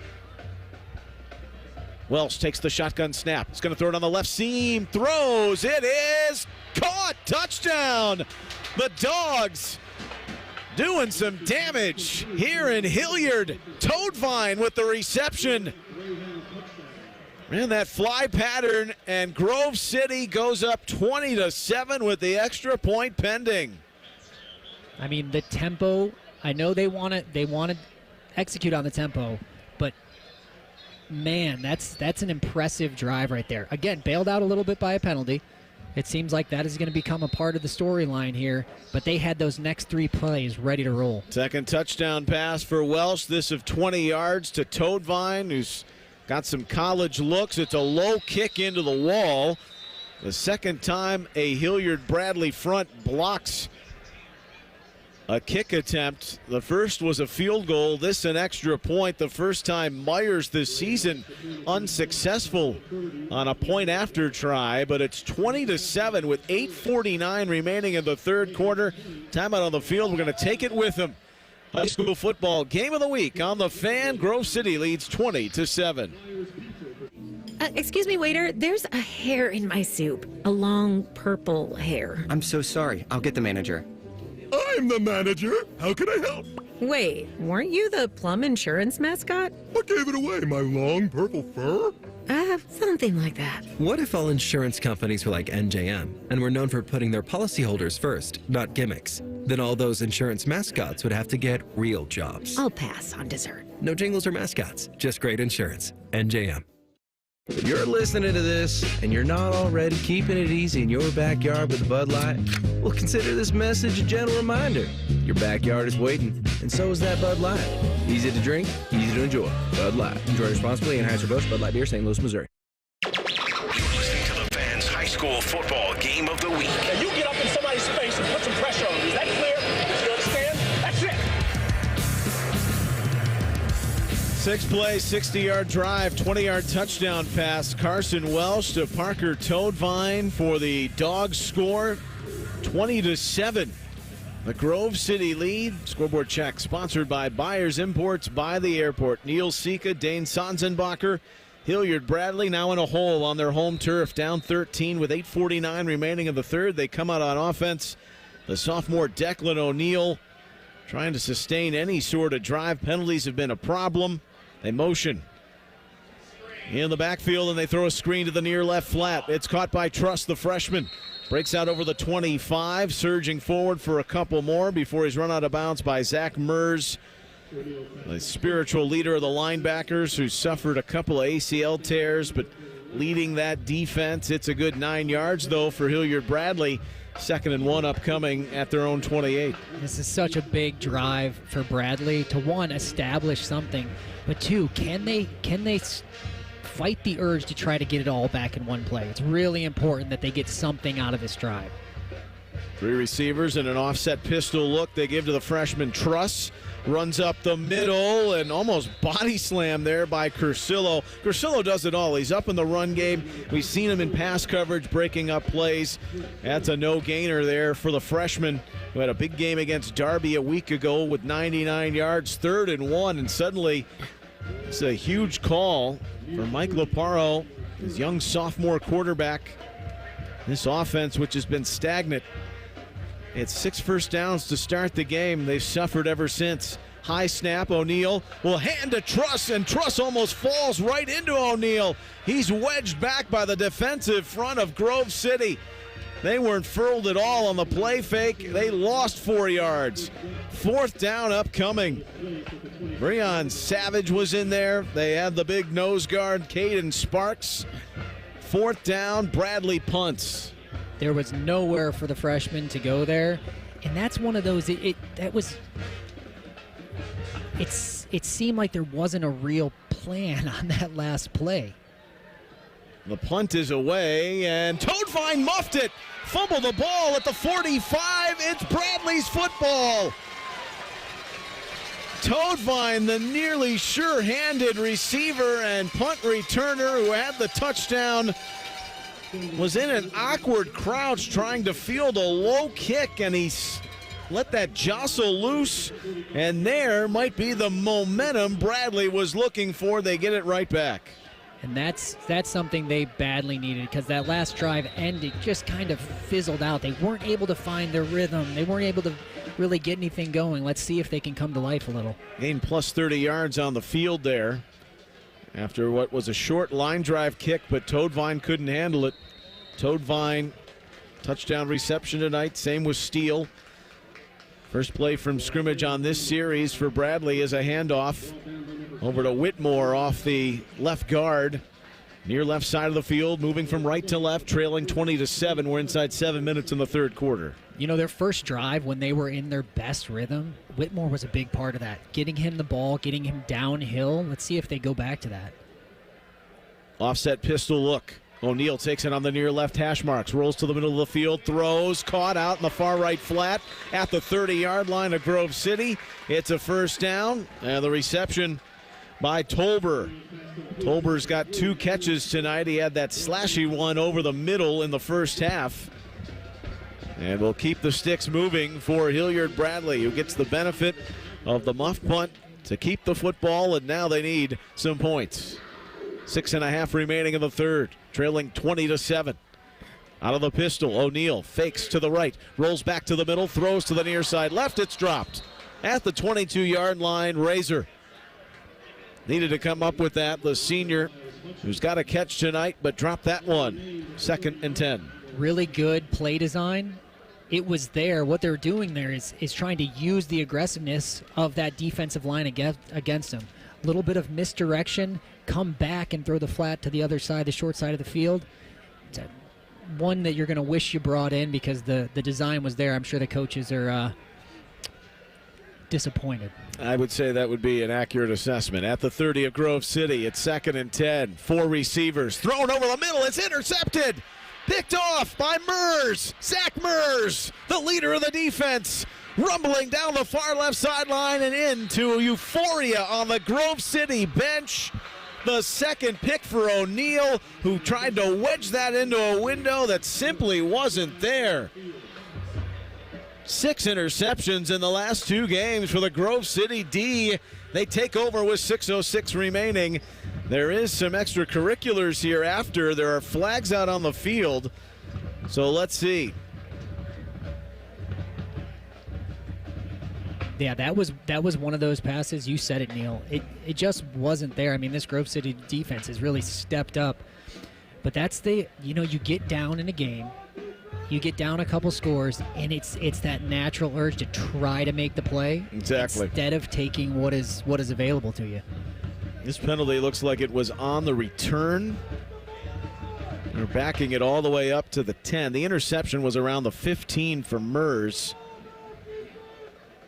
Welsh takes the shotgun snap. He's going to throw it on the left seam. Throws. It is caught. Touchdown. The Dogs doing some damage here in Hilliard. Toadvine with the reception. Ran that fly pattern, and Grove City goes up 20-7 with the extra point pending. I mean, the tempo, I know they want to execute on the tempo, but man, that's an impressive drive right there. Again, bailed out a little bit by a penalty. It seems like that is going to become a part of the storyline here, but they had those next 3 plays ready to roll. 2nd touchdown pass for Welsh, this of 20 yards to Toadvine, who's got some college looks. It's a low kick into the wall. The 2nd time a Hilliard Bradley front blocks a kick attempt. The first was a field goal, this an extra point. The first time Myers this season unsuccessful on a point after try, but it's 20-7 with 8:49 remaining in the 3rd quarter. Timeout on the field. We're going to take it with them. High school football game of the week on the Fan. Grove City leads 20-7. Excuse me, waiter. There's a hair in my soup. A long purple hair. I'm so sorry. I'll get the manager. I'm the manager. How can I help? Wait, weren't you the Plum Insurance mascot? What gave it away? My long purple fur? Something like that. What if all insurance companies were like NJM and were known for putting their policyholders first, not gimmicks? Then all those insurance mascots would have to get real jobs. I'll pass on dessert. No jingles or mascots, just great insurance. NJM. If you're listening to this and you're not already keeping it easy in your backyard with a Bud Light, well, consider this message a gentle reminder. Your backyard is waiting, and so is that Bud Light. Easy to drink, easy to enjoy. Bud Light. Enjoy responsibly. Anheuser-Busch Bud Light Beer, St. Louis, Missouri. You're listening to the Fans High School Football Game of the Week. Now you get up in somebody's face and put some pressure on them. Is that clear? You understand? That's it. 6-play, 60-yard drive, 20-yard touchdown pass. Carson Welsh to Parker Toadvine for the Dogs score, 20-7. The Grove City lead. Scoreboard check sponsored by Buyers Imports by the airport. Neil Sika, Dane Sanzenbacher, Hilliard Bradley now in a hole on their home turf, down 13 with 8:49 remaining in the third. They come out on offense. The sophomore Declan O'Neill trying to sustain any sort of drive. Penalties have been a problem. They motion in the backfield, and they throw a screen to the near left flat. It's caught by Truss, the freshman. Breaks out over the 25, surging forward for a couple more before he's run out of bounds by Zach Mers, the spiritual leader of the linebackers, who suffered a couple of ACL tears, but leading that defense. It's a good 9 yards, though, for Hilliard Bradley. 2nd and 1 upcoming at their own 28. This is such a big drive for Bradley to, one, establish something, but two, can they fight the urge to try to get it all back in one play? It's really important that they get something out of this drive. 3 receivers and an offset pistol look they give to the freshman Truss. Runs up the middle and almost body slam there by Cursillo. Cursillo does it all. He's up in the run game. We've seen him in pass coverage, breaking up plays. That's a no-gainer there for the freshman, who had a big game against Darby a week ago with 99 yards, 3rd and 1, and suddenly it's a huge call for Mike Laparo, his young sophomore quarterback. This offense, which has been stagnant, it's 6 first downs to start the game. They've suffered ever since. High snap, O'Neill will hand to Truss, and Truss almost falls right into O'Neill. He's wedged back by the defensive front of Grove City. They weren't furled at all on the play fake. They lost 4 yards. 4th down upcoming. Breon Savage was in there. They had the big nose guard, Caden Sparks. 4th down, Bradley punts. There was nowhere for the freshman to go there, and that's one of those. It seemed like there wasn't a real plan on that last play. The punt is away, and Toadvine muffed it. Fumbled the ball at the 45. It's Bradley's football. Toadvine, the nearly sure-handed receiver and punt returner who had the touchdown, was in an awkward crouch trying to field a low kick, and he let that jostle loose, and there might be the momentum Bradley was looking for. They get it right back. And that's something they badly needed, because that last drive ended, just kind of fizzled out. They weren't able to find their rhythm. They weren't able to really get anything going. Let's see if they can come to life a little. Gained plus 30 yards on the field there after what was a short line drive kick, but Toadvine couldn't handle it. Toadvine, touchdown reception tonight, same with Steele. First play from scrimmage on this series for Bradley is a handoff over to Whitmore off the left guard, near left side of the field, moving from right to left, trailing 20-7. We're inside 7 minutes in the third quarter. You know, their first drive, when they were in their best rhythm, Whitmore was a big part of that. Getting him the ball, getting him downhill. Let's see if they go back to that. Offset pistol look. O'Neill takes it on the near left hash marks, rolls to the middle of the field, throws, caught out in the far right flat at the 30-yard line of Grove City. It's a first down, and the reception by Tolber. Tolber's got 2 catches tonight. He had that slashy one over the middle in the first half. And we'll keep the sticks moving for Hilliard Bradley, who gets the benefit of the muff punt to keep the football, and now they need some points. 6.5 remaining in the third, trailing 20-7. Out of the pistol, O'Neal fakes to the right, rolls back to the middle, throws to the near side left. It's dropped at the 22-yard line. Razor needed to come up with that. The senior, who's got a catch tonight, but dropped that one. 2nd and 10. Really good play design. It was there. What they're doing there is trying to use the aggressiveness of that defensive line against them. A little bit of misdirection, come back and throw the flat to the other side, the short side of the field. It's one that you're going to wish you brought in because the design was there. I'm sure the coaches are disappointed. I would say that would be an accurate assessment. At the 30 of Grove City, it's 2nd and 10. 4 receivers, thrown over the middle. It's intercepted. Picked off by Mers. Zach Mers, the leader of the defense, rumbling down the far left sideline and into euphoria on the Grove City bench. The second pick for O'Neal, who tried to wedge that into a window that simply wasn't there. 6 interceptions in the last 2 games for the Grove City D. They take over with 6:06 remaining. There is some extracurriculars here after. There are flags out on the field. So let's see. Yeah, that was one of those passes. You said it, Neil. It just wasn't there. I mean, this Grove City defense has really stepped up. But that's you get down in a game, you get down a couple scores, and it's that natural urge to try to make the play. Exactly. Instead of taking what is available to you. This penalty looks like it was on the return. They're backing it all the way up to the 10. The interception was around the 15 for Mers.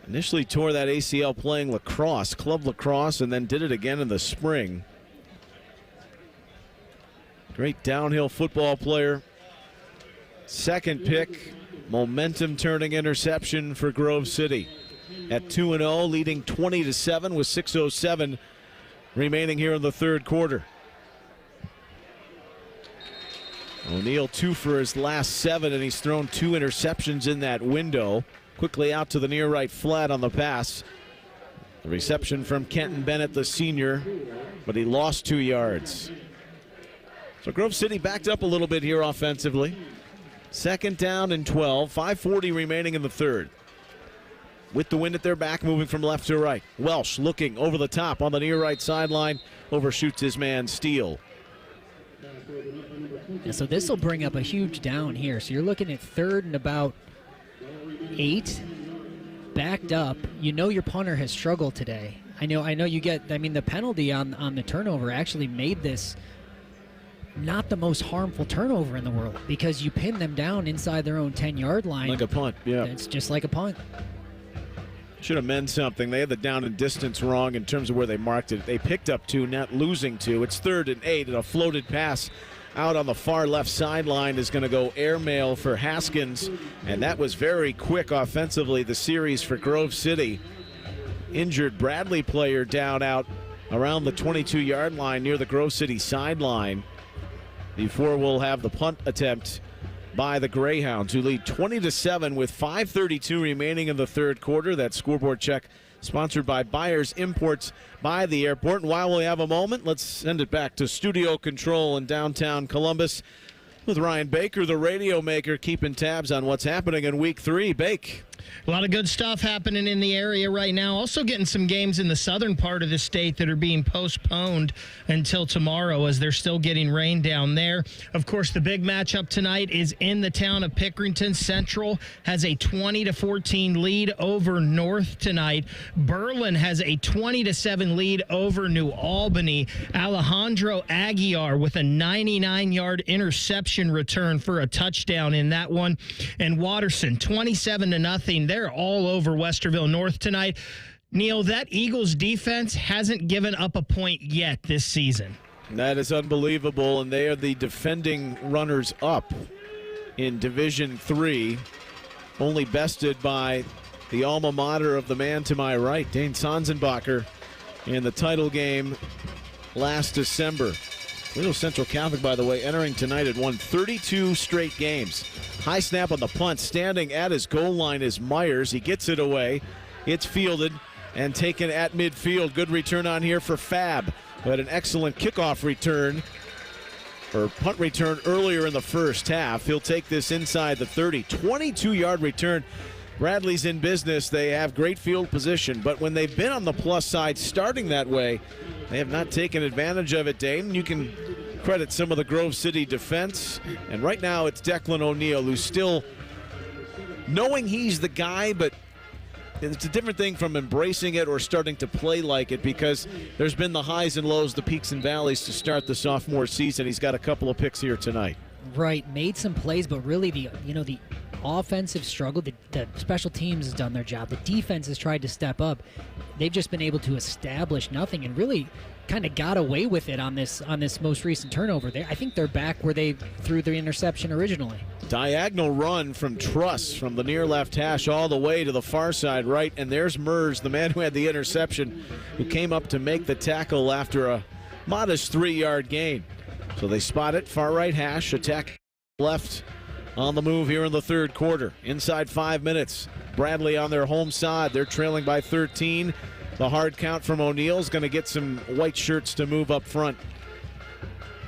Initially tore that ACL playing lacrosse, club lacrosse, and then did it again in the spring. Great downhill football player. Second pick, momentum turning interception for Grove City. At 2-0, leading 20-7 with 6:07 remaining here in the third quarter. O'Neal 2 for his last 7, and he's thrown 2 interceptions in that window. Quickly out to the near right flat on the pass. The reception from Kenton Bennett, the senior, but he lost 2 yards. So Grove City backed up a little bit here offensively. 2nd down and 12, 5:40 remaining in the third. With the wind at their back, moving from left to right. Welsh looking over the top on the near right sideline, overshoots his man Steele. Yeah, so this will bring up a huge down here. So you're looking at 3rd and about 8, backed up. You know your punter has struggled today. I know you get, the penalty on the turnover actually made this not the most harmful turnover in the world because you pin them down inside their own 10-yard line. Like a punt, yeah. It's just like a punt. Should have meant something. They had the down and distance wrong in terms of where they marked it. They picked up 2, not losing 2. It's 3rd and 8, and a floated pass out on the far left sideline is going to go airmail for Haskins, and that was very quick offensively, the series for Grove City. Injured Bradley player down out around the 22-yard line near the Grove City sideline before we'll have the punt attempt by the Greyhounds, who lead 20-7 with 5:32 remaining in the third quarter. That scoreboard check sponsored by Buyers Imports by the airport. And while we have a moment, let's send it back to studio control in downtown Columbus with Ryan Baker, the radio maker, keeping tabs on what's happening in Week 3. Bake. A lot of good stuff happening in the area right now. Also getting some games in the southern part of the state that are being postponed until tomorrow as they're still getting rain down there. Of course, the big matchup tonight is in the town of Pickerington. Central has a 20-14 lead over North tonight. Berlin has a 20-7 lead over New Albany. Alejandro Aguiar with a 99-yard interception return for a touchdown in that one. And Watterson, 27-0. They're all over Westerville North tonight. Neil, that Eagles defense hasn't given up a point yet this season. That is unbelievable, and they are the defending runners-up in Division 3, only bested by the alma mater of the man to my right, Dane Sanzenbacher, in the title game last December. Little Central Catholic, by the way, entering tonight had won 32 straight games. High snap on the punt. Standing at his goal line is Myers. He gets it away. It's fielded and taken at midfield. Good return on here for Fab. who had an excellent kickoff return or punt return earlier in the first half. He'll take this inside the 30. 22-yard return. Bradley's in business. They have great field position, but when they've been on the plus side starting that way, they have not taken advantage of it, Dane. You can credit some of the Grove City defense, and right now it's Declan O'Neill, who's still knowing he's the guy, but it's a different thing from embracing it or starting to play like it, because there's been the highs and lows, the peaks and valleys to start the sophomore season. He's got a couple of picks here tonight. Right, made some plays, but really the offensive struggle. The special teams has done their job. The defense has tried to step up. They've just been able to establish nothing and really kind of got away with it on this most recent turnover. I think they're back where they threw the interception originally. Diagonal run from Truss from the near left hash all the way to the far side right, and there's Mers, the man who had the interception, who came up to make the tackle after a modest 3-yard gain. So they spot it, far right hash, attack left on the move here in the third quarter. Inside 5 minutes. Bradley on their home side. They're trailing by 13. The hard count from O'Neill's going to get some white shirts to move up front.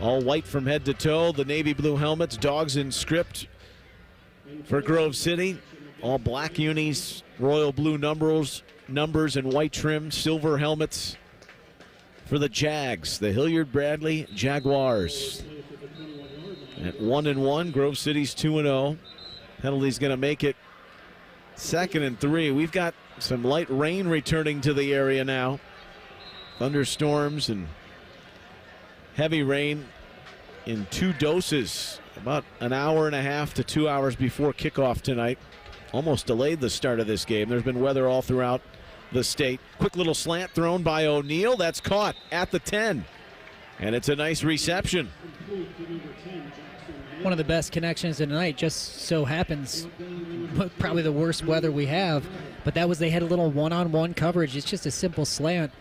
All white from head to toe. The navy blue helmets, dogs in script for Grove City. All black unis, royal blue numbers and white trim, silver helmets for the Jags, the Hilliard Bradley Jaguars. At 1-1, Grove City's 2-0. Penalty's going to make it 2nd and 3. We've got some light rain returning to the area now. Thunderstorms and heavy rain in 2 doses, about an hour and a half to 2 hours before kickoff tonight. Almost delayed the start of this game. There's been weather all throughout the state. Quick little slant thrown by O'Neill. That's caught at the 10. And it's a nice reception. One of the best connections tonight, just so happens probably the worst weather we have, but they had a little one-on-one coverage. It's just a simple slant,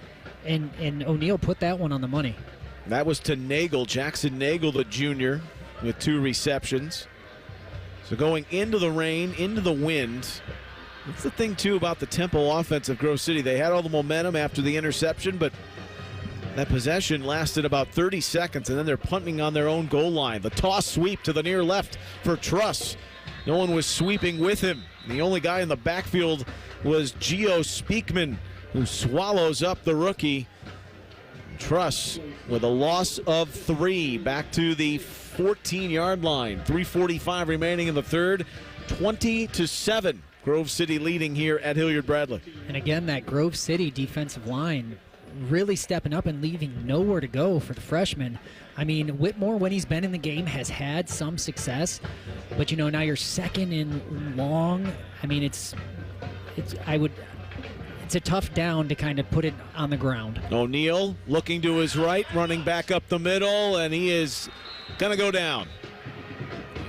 and O'Neill put that one on the money. That was to Nagel, Jackson Nagel, the junior, with 2 receptions. So going into the rain, into the wind. That's the thing, too, about the tempo offense of Grove City. They had all the momentum after the interception, but that possession lasted about 30 seconds, and then they're punting on their own goal line. The toss sweep to the near left for Truss. No one was sweeping with him. The only guy in the backfield was Gio Speakman, who swallows up the rookie. Truss with a loss of 3 back to the 14-yard line. 3:45 remaining in the third. 20-7. Grove City leading here at Hilliard Bradley. And again, that Grove City defensive line really stepping up and leaving nowhere to go for the freshman. I mean, Whitmore, when he's been in the game, has had some success, but now you're second and long. I mean, it's a tough down to kind of put it on the ground. O'Neill looking to his right, running back up the middle, and he is going to go down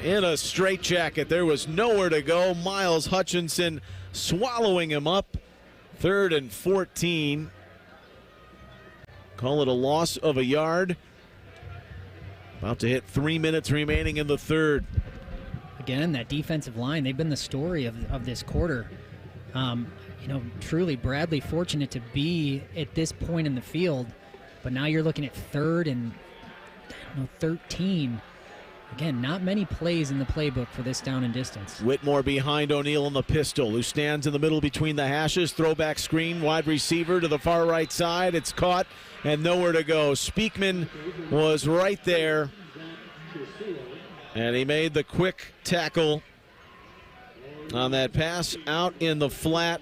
in a straitjacket. There was nowhere to go. Miles Hutchinson swallowing him up. 3rd and 14. Call it a loss of a yard. About to hit 3 minutes remaining in the third. Again, that defensive line, they've been the story of this quarter. Truly Bradley fortunate to be at this point in the field, but now you're looking at 3rd and 13. Again, not many plays in the playbook for this down and distance. Whitmore behind O'Neill in the pistol, who stands in the middle between the hashes. Throwback screen, wide receiver to the far right side. It's caught and nowhere to go. Speakman was right there, and he made the quick tackle on that pass out in the flat.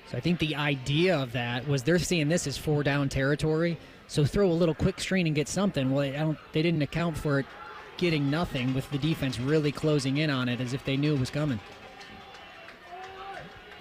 So I think the idea of that was they're seeing this as 4-down territory. So throw a little quick screen and get something. Well, they didn't account for it getting nothing with the defense really closing in on it as if they knew it was coming.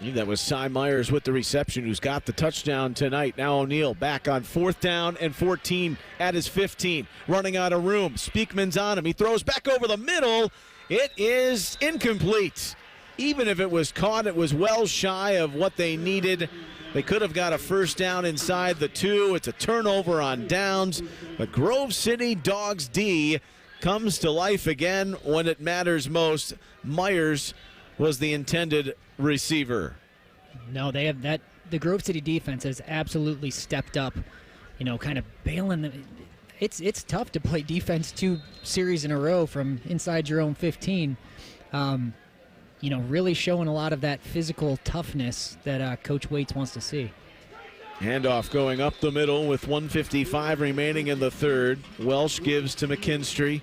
That was Cy Myers with the reception, who's got the touchdown tonight. Now O'Neill back on 4th down and 14 at his 15. Running out of room. Speakman's on him. He throws back over the middle. It is incomplete. Even if it was caught, it was well shy of what they needed. They could have got a 1st down inside the 2. It's a turnover on downs. But Grove City Dogs D comes to life again when it matters most. Myers was the intended receiver. No, they have that the Grove City defense has absolutely stepped up, kind of bailing them. It's tough to play defense 2 series in a row from inside your own 15. Really showing a lot of that physical toughness that Coach Waits wants to see. Handoff going up the middle with 1:55 remaining in the third. Welsh gives to McKinstry.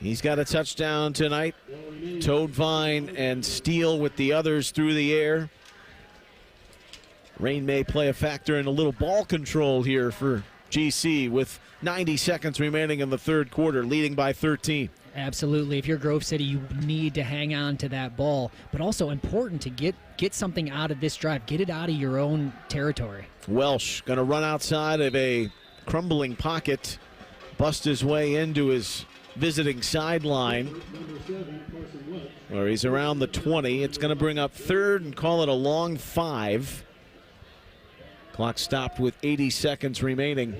He's got a touchdown tonight. Toad Vine and Steele with the others through the air. Rain may play a factor in a little ball control here for GC with 90 seconds remaining in the third quarter, leading by 13. Absolutely. If you're Grove City, you need to hang on to that ball, but also important to get something out of this drive. Get it out of your own territory. Welsh going to run outside of a crumbling pocket, bust his way into his visiting sideline, where he's around the 20. It's going to bring up third and call it a long 5. Clock stopped with 80 seconds remaining.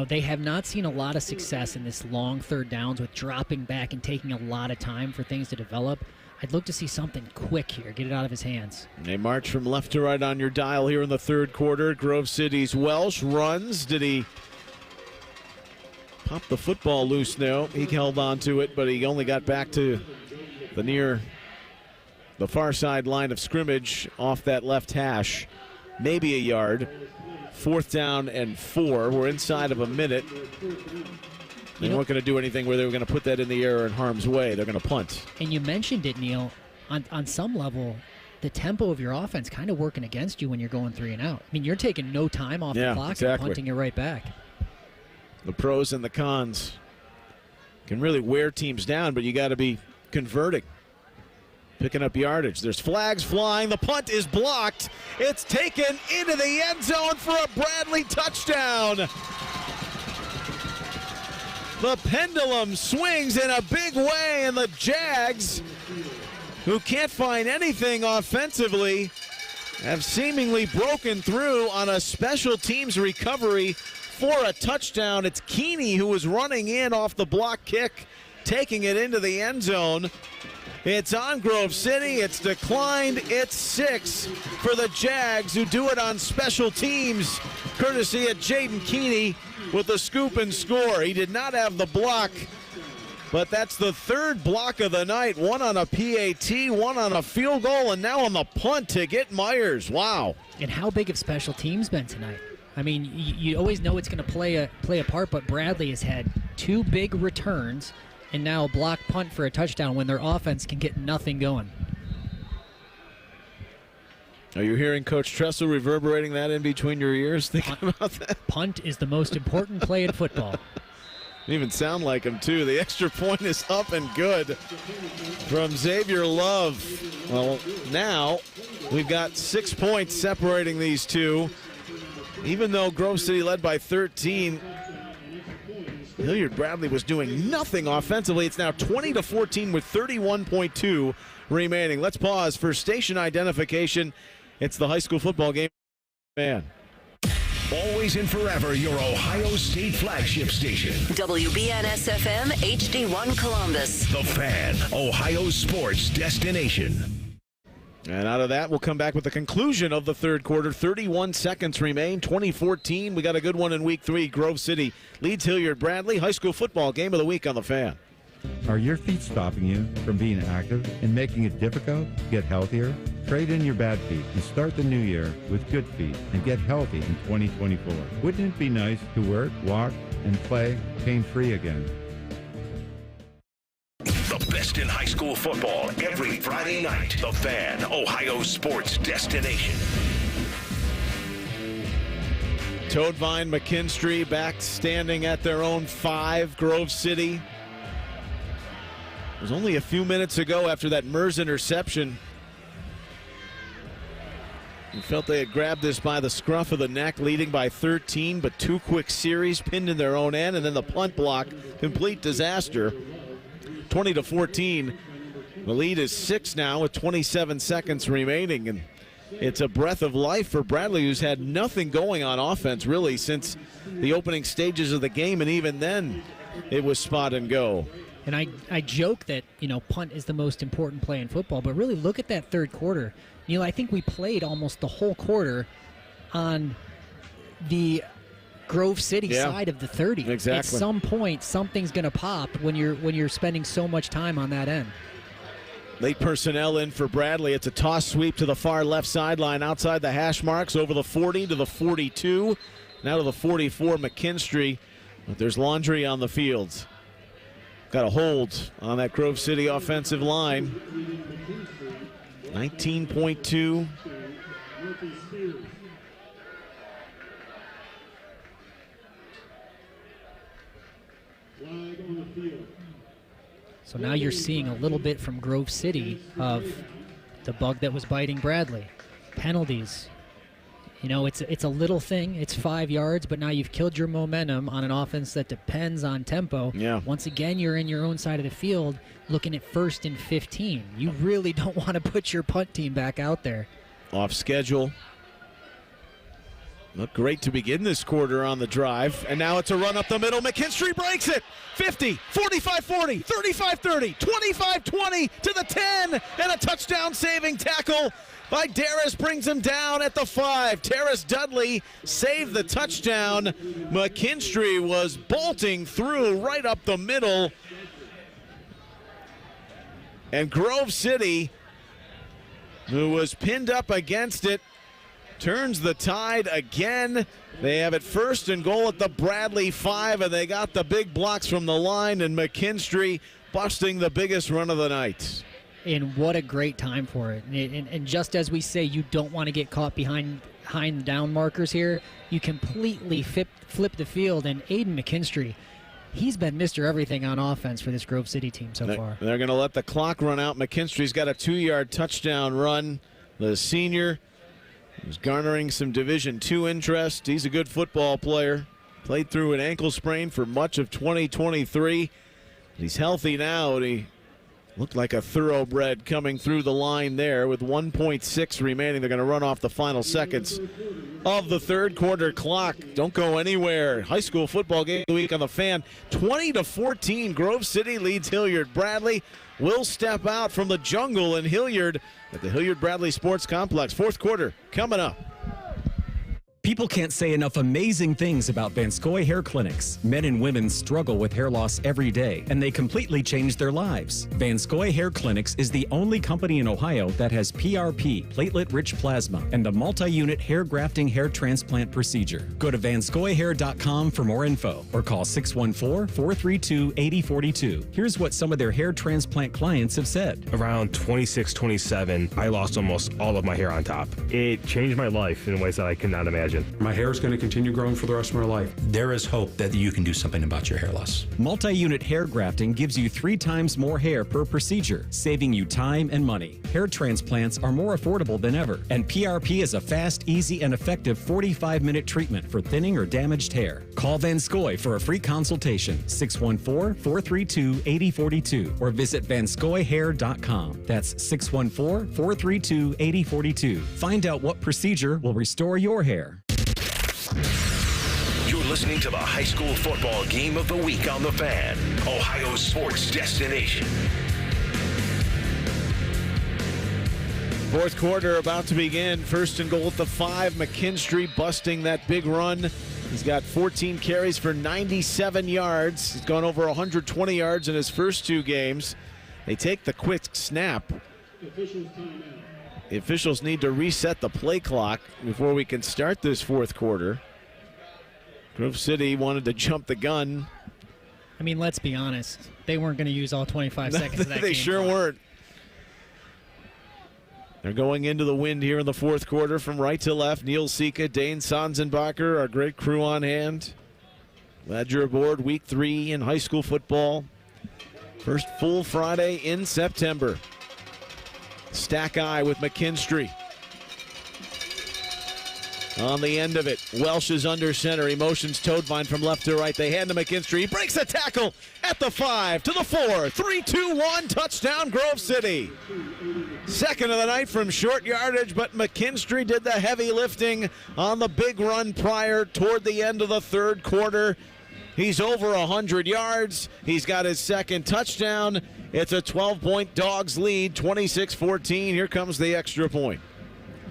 They have not seen a lot of success in this long third downs with dropping back and taking a lot of time for things to develop. I'd look to see something quick here, get it out of his hands. They march from left to right on your dial here in the third quarter. Grove City's Welsh runs. Did he pop the football loose? No, he held on to it, but he only got back to the far side line of scrimmage off that left hash. Maybe a yard. 4th down and 4. We're inside of a minute. They weren't going to do anything where they were going to put that in the air or in harm's way. They're going to punt. And you mentioned it, Neil. On some level, the tempo of your offense kind of working against you when you're going 3 and out. I mean, you're taking no time off the clock and punting it right back. The pros and the cons can really wear teams down, but you got to be converting. Picking up yardage. There's flags flying. The punt is blocked. It's taken into the end zone for a Bradley touchdown. The pendulum swings in a big way, and the Jags, who can't find anything offensively, have seemingly broken through on a special teams recovery for a touchdown. It's Keeney who was running in off the block kick, taking it into the end zone. It's on Grove City. It's declined. It's 6 for the Jags, who do it on special teams, courtesy of Jaden Keeney with the scoop and score. He did not have the block, but that's the 3rd block of the night. 1 on a PAT, 1 on a field goal, and now on the punt to get Myers. Wow. And how big have special teams been tonight? I mean, you always know it's going to play a part, but Bradley has had 2 big returns and now a block punt for a touchdown when their offense can get nothing going. Are you hearing Coach Tressel reverberating that in between your ears, thinking about that? Punt is the most important play in football. Didn't even sound like him, too. The extra point is up and good from Xavier Love. Well, now we've got 6 points separating these two. Even though Grove City led by 13, Hilliard Bradley was doing nothing offensively. It's now 20-14 with 31.2 remaining. Let's pause for station identification. It's the high school football game. Man. Always and forever your Ohio State flagship station. WBNS-FM HD1 Columbus. The Fan, Ohio's sports destination. And out of that, we'll come back with the conclusion of the third quarter. 31 seconds remain. 2014. We got a good one in week 3. Grove City leads Hilliard Bradley. High school football game of the week on the Fan. Are your feet stopping you from being active and making it difficult to get healthier? Trade in your bad feet and start the new year with good feet and get healthy in 2024. Wouldn't it be nice to work, walk, and play pain-free again? The best in high school football every Friday night. The Fan, Ohio sports destination. Toad Vine, McKinstry back standing at their own 5. Grove City. It was only a few minutes ago after that Mers interception. You felt they had grabbed this by the scruff of the neck, leading by 13, but 2 quick series pinned in their own end, and then the punt block, complete disaster. 20-14. The lead is 6 now with 27 seconds remaining, and it's a breath of life for Bradley, who's had nothing going on offense really since the opening stages of the game, and even then it was spot and go. And I joke that, punt is the most important play in football, but really look at that third quarter. Neil, I think we played almost the whole quarter on the Grove City side of the 30. Exactly. At some point, something's going to pop when you're spending so much time on that end. Late personnel in for Bradley. It's a toss sweep to the far left sideline outside the hash marks, over the 40 to the 42, now to the 44, McKinstry. But there's laundry on the field. Got a hold on that Grove City offensive line. 19.2. So now you're seeing a little bit from Grove City of the bug that was biting Bradley. Penalties. It's a little thing. It's 5 yards, but now you've killed your momentum on an offense that depends on tempo. Yeah. Once again, you're in your own side of the field looking at 1st and 15. You really don't want to put your punt team back out there. Off schedule. Looked great to begin this quarter on the drive, and now it's a run up the middle. McKinstry breaks it. 50, 45-40, 35-30, 25-20 to the 10, and a touchdown-saving tackle by Darris brings him down at the 5. Terrace Dudley saved the touchdown. McKinstry was bolting through right up the middle. And Grove City, who was pinned up against it, turns the tide again. They have it 1st and goal at the Bradley 5, and they got the big blocks from the line, and McKinstry busting the biggest run of the night. And what a great time for it. And just as we say, you don't want to get caught behind the down markers here, you completely flip the field. And Aiden McKinstry, he's been Mr. Everything on offense for this Grove City team so far. They're going to let the clock run out. McKinstry's got a 2-yard touchdown run. The senior is garnering some Division II interest. He's a good football player. Played through an ankle sprain for much of 2023. He's healthy now, and he looked like a thoroughbred coming through the line there with 1.6 remaining. They're going to run off the final seconds of the third quarter clock. Don't go anywhere. High school football game of the week on the Fan. 20-14, Grove City leads Hilliard. Bradley will step out from the jungle in Hilliard at the Hilliard Bradley Sports Complex. Fourth quarter coming up. People can't say enough amazing things about Vanscoy Hair Clinics. Men and women struggle with hair loss every day, and they completely change their lives. Vanscoy Hair Clinics is the only company in Ohio that has PRP, platelet-rich plasma, and a multi-unit hair grafting hair transplant procedure. Go to vanscoyhair.com for more info, or call 614-432-8042. Here's what some of their hair transplant clients have said. Around 26, 27, I lost almost all of my hair on top. It changed my life in ways that I could not imagine. My hair is going to continue growing for the rest of my life. There is hope that you can do something about your hair loss. Multi-unit hair grafting gives you 3 times more hair per procedure, saving you time and money. Hair transplants are more affordable than ever, and PRP is a fast, easy, and effective 45-minute treatment for thinning or damaged hair. Call Vanscoy for a free consultation, 614-432-8042, or visit vanscoyhair.com. That's 614-432-8042. Find out what procedure will restore your hair. You're listening to the high school football game of the week on the Fan, Ohio's sports destination. Fourth quarter about to begin. 1st and goal at the 5. McKinstry busting that big run. He's got 14 carries for 97 yards. He's gone over 120 yards in his first 2 games. They take the quick snap. The officials need to reset the play clock before we can start this fourth quarter. Grove City wanted to jump the gun. I mean, let's be honest. They weren't going to use all 25 seconds of that game. They sure weren't. They're going into the wind here in the fourth quarter from right to left. Neil Sika, Dane Sanzenbacher, our great crew on hand. Glad you're aboard week 3 in high school football. First full Friday in September. Stack eye with McKinstry. On the end of it, Welsh is under center. He motions Toadvine from left to right. They hand to McKinstry. He breaks a tackle at the 5 to the 4. 3-2-1 touchdown Grove City. Second of the night from short yardage, but McKinstry did the heavy lifting on the big run prior toward the end of the third quarter. He's over 100 yards. He's got his second touchdown. It's a 12-point Dogs lead, 26-14. Here comes the extra point.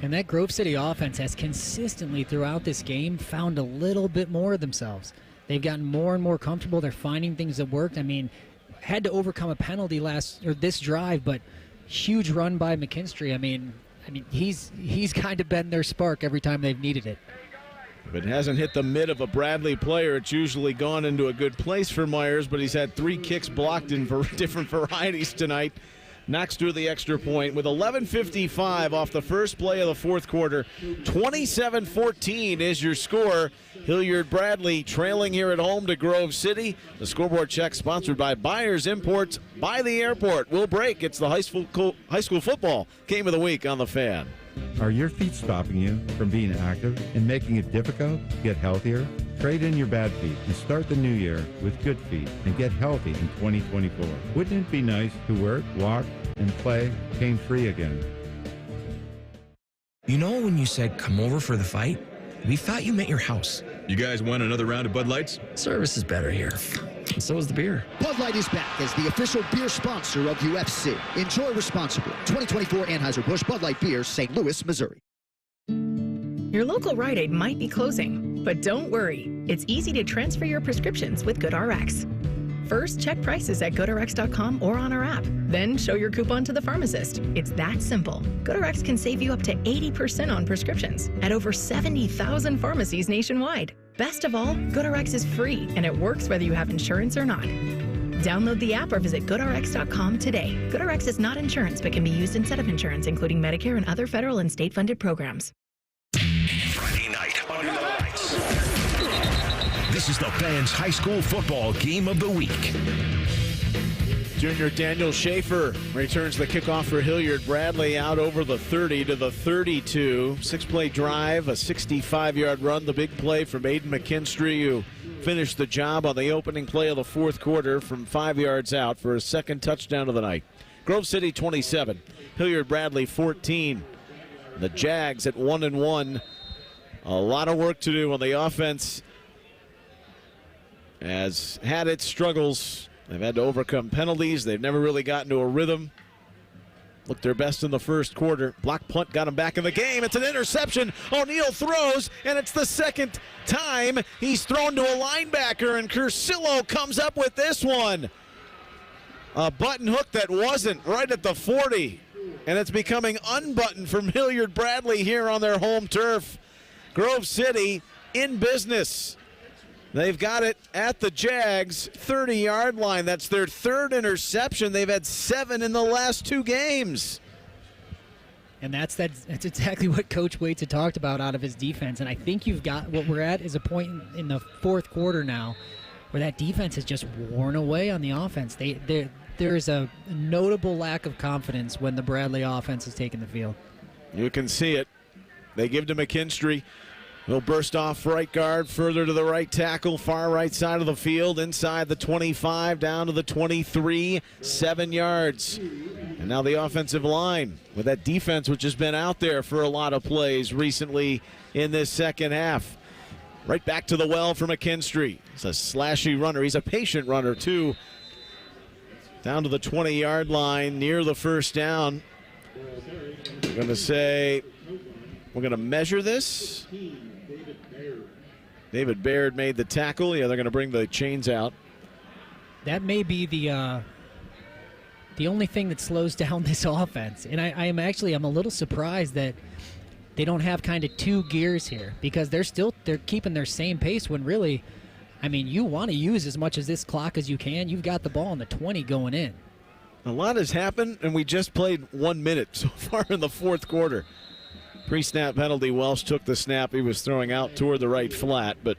And that Grove City offense has consistently throughout this game found a little bit more of themselves. They've gotten more and more comfortable. They're finding things that worked. I mean, had to overcome a penalty this drive, but huge run by McKinstry. I mean, he's kind of been their spark every time they've needed it. If it hasn't hit the mid of a Bradley player, it's usually gone into a good place for Myers, but he's had 3 kicks blocked in different varieties tonight. Knocks through the extra point with 11:55 off the first play of the fourth quarter. 27-14 is your score. Hilliard Bradley trailing here at home to Grove City. The scoreboard check sponsored by Byers Imports by the airport. We'll break. It's the high school football game of the week on the Fan. Are your feet stopping you from being active and making it difficult to get healthier? Trade in your bad feet and start the new year with good feet and get healthy in 2024. Wouldn't it be nice to work, walk, and play pain-free again? You know when you said come over for the fight? We thought you meant your house. You guys want another round of Bud Lights? Service is better here. And so is the beer. Bud Light is back as the official beer sponsor of UFC. Enjoy responsibly. 2024 Anheuser-Busch Bud Light Beer, St. Louis, Missouri. Your local Rite Aid might be closing, but don't worry. It's easy to transfer your prescriptions with GoodRx. First, check prices at GoodRx.com or on our app. Then show your coupon to the pharmacist. It's that simple. GoodRx can save you up to 80% on prescriptions at over 70,000 pharmacies nationwide. Best of all, GoodRx is free, and it works whether you have insurance or not. Download the app or visit GoodRx.com today. GoodRx is not insurance, but can be used instead of insurance, including Medicare and other federal and state-funded programs. Friday night under the lights. This is the Fan's high school football game of the week. Junior Daniel Schaefer returns the kickoff for Hilliard Bradley out over the 30 to the 32. 6-play drive, a 65-yard run. The big play from Aiden McKinstry, who finished the job on the opening play of the fourth quarter from 5 yards out for a second touchdown of the night. Grove City 27, Hilliard Bradley 14. The Jags at 1-1. A lot of work to do on the offense. Has had its struggles. They've had to overcome penalties. They've never really gotten to a rhythm. Looked their best in the first quarter. Block punt got him back in the game. It's an interception. O'Neal throws, and it's the second time he's thrown to a linebacker, and Cursillo comes up with this one. A button hook that wasn't right at the 40, and it's becoming unbuttoned from Hilliard Bradley here on their home turf. Grove City in business. They've got it at the Jags' 30-yard line. That's their third interception. They've had 7 in the last 2 games. And that's exactly what Coach Waits had talked about out of his defense. And I think you've got what we're at is a point in the fourth quarter now where that defense has just worn away on the offense. There is a notable lack of confidence when the Bradley offense is taking the field. You can see it. They give to McKinstry. He'll burst off right guard, further to the right tackle, far right side of the field, inside the 25, down to the 23, 7 yards. And now the offensive line with that defense, which has been out there for a lot of plays recently in this second half. Right back to the well for McKinstry. He's a slashy runner. He's a patient runner, too. Down to the 20-yard line, near the first down. We're going to say, we're going to measure this. David Baird made the tackle. Yeah, they're going to bring the chains out. That may be the only thing that slows down this offense. And I'm a little surprised that they don't have kind of 2 gears here, because they're keeping their same pace when really, I mean, you want to use as much of this clock as you can. You've got the ball on the 20 going in. A lot has happened, and we just played 1 minute so far in the fourth quarter. Pre-snap penalty, Welsh took the snap. He was throwing out toward the right flat, but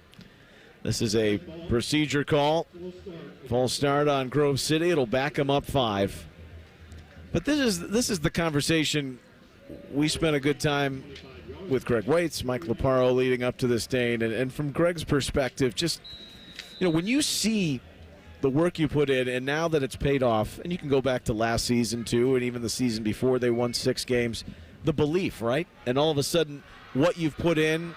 this is a procedure call. False start on Grove City. It'll back them up 5. But this is the conversation. We spent a good time with Greg Waits, Mike Leparo leading up to this day, and from Greg's perspective, just, you know, when you see the work you put in, and now that it's paid off, and you can go back to last season too, and even the season before they won 6 games, the belief, right? And all of a sudden, what you've put in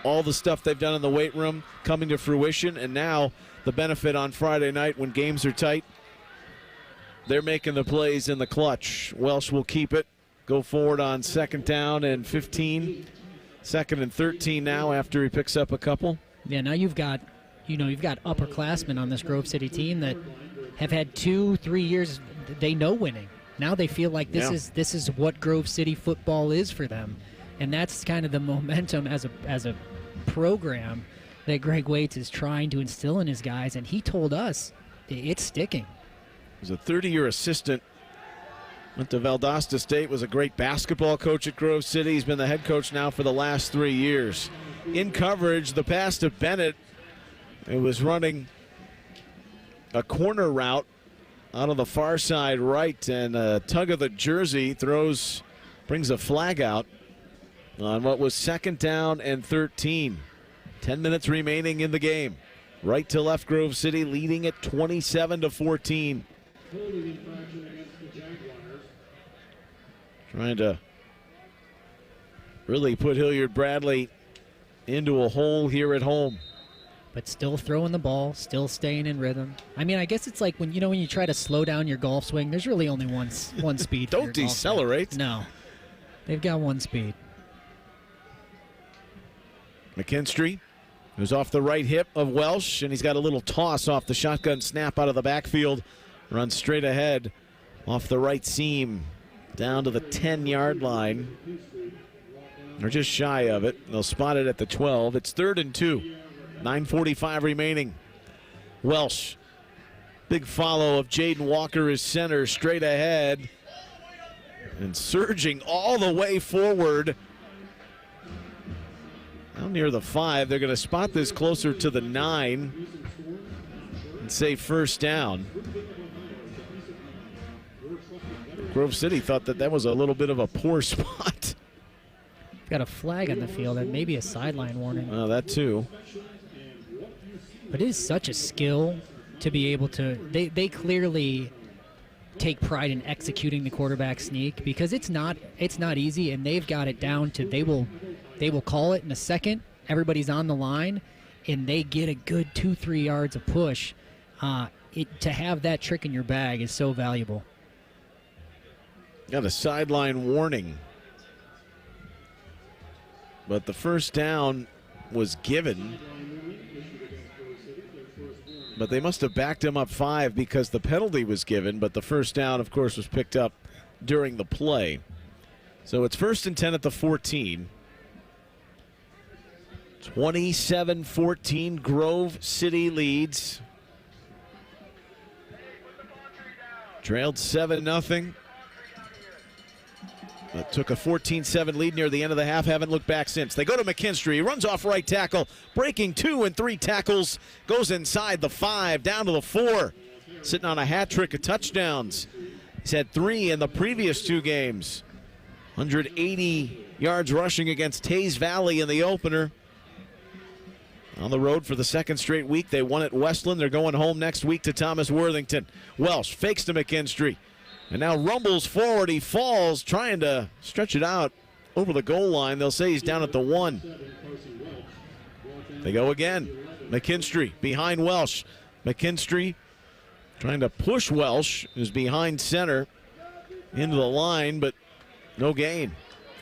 all the stuff they've done in the weight room coming to fruition, and now the benefit on Friday night when games are tight. They're making the plays in the clutch. Welsh will keep it. Go forward on 2nd down and 15. 2nd and 13 now after he picks up a couple. Yeah, now you've got upperclassmen on this Grove City team that have had 2-3 years. They know winning. Now they feel like this is what Grove City football is for them, and that's kind of the momentum as a program that Greg Waits is trying to instill in his guys. And he told us it's sticking. He's a 30-year assistant. Went to Valdosta State, was a great basketball coach at Grove City. He's been the head coach now for the last 3 years. In coverage, the pass to Bennett. It was running a corner route out of the far side right, and a tug of the jersey brings a flag out on what was 2nd down and 13. 10 minutes remaining in the game. Right to left, Grove City leading at 27-14. Trying to really put Hilliard Bradley into a hole here at home. But still throwing the ball, still staying in rhythm. I mean, I guess it's like when you try to slow down your golf swing, there's really only one speed. Don't decelerate. No. They've got one speed. McKinstry, who's off the right hip of Welsh, and he's got a little toss off the shotgun snap out of the backfield. Runs straight ahead off the right seam down to the 10-yard line. They're just shy of it. They'll spot it at the 12. It's 3rd and 2. 9:45 remaining. Welsh, big follow of Jaden Walker is center, straight ahead. And surging all the way forward. Now near the 5. They're going to spot this closer to the 9 and say 1st down. Grove City thought that was a little bit of a poor spot. Got a flag on the field and maybe a sideline warning. Oh, that too. But it is such a skill to be able to. They clearly take pride in executing the quarterback sneak because it's not easy, and they've got it down to they will call it in a second. Everybody's on the line, and they get a good 2-3 yards of push. To have that trick in your bag is so valuable. Got a sideline warning, but the 1st down was given. But they must have backed him up 5 because the penalty was given, but the 1st down, of course, was picked up during the play. So it's 1st and 10 at the 14. 27-14, Grove City leads. Trailed 7-0. Took a 14-7 lead near the end of the half. Haven't looked back since. They go to McKinstry. He runs off right tackle, breaking 2 and 3 tackles. Goes inside the 5, down to the 4. Sitting on a hat trick of touchdowns. He's had 3 in the previous 2 games. 180 yards rushing against Taze Valley in the opener. On the road for the 2nd straight week. They won at Westland. They're going home next week to Thomas Worthington. Welsh fakes to McKinstry. And now rumbles forward. He falls, trying to stretch it out over the goal line. They'll say he's down at the 1. They go again. McKinstry behind Welsh. McKinstry trying to push Welsh, who's behind center, into the line, but no gain.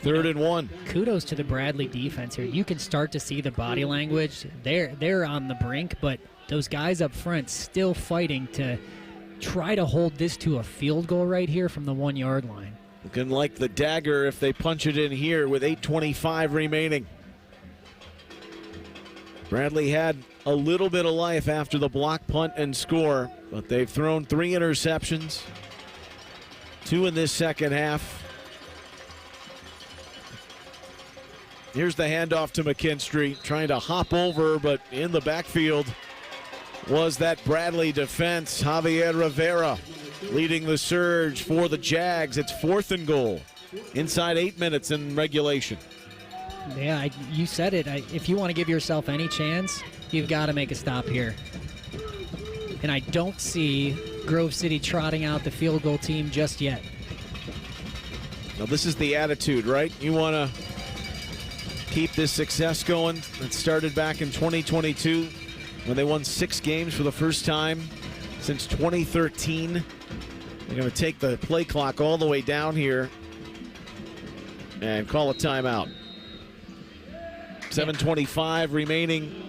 3rd and 1. Kudos to the Bradley defense here. You can start to see the body language. They're on the brink, but those guys up front still fighting to try to hold this to a field goal right here from the 1-yard line. Looking like the dagger if they punch it in here with 8:25 remaining. Bradley had a little bit of life after the block, punt, and score, but they've thrown 3 interceptions, 2 in this second half. Here's the handoff to McKinstry, trying to hop over, but in the backfield was that Bradley defense. Javier Rivera leading the surge for the Jags. It's 4th and goal. Inside 8 minutes in regulation. Yeah, you said it. If you want to give yourself any chance, you've got to make a stop here. And I don't see Grove City trotting out the field goal team just yet. Now this is the attitude, right? You want to keep this success going that started back in 2022 when they won 6 games for the first time since 2013. They're going to take the play clock all the way down here and call a timeout. 7:25 remaining.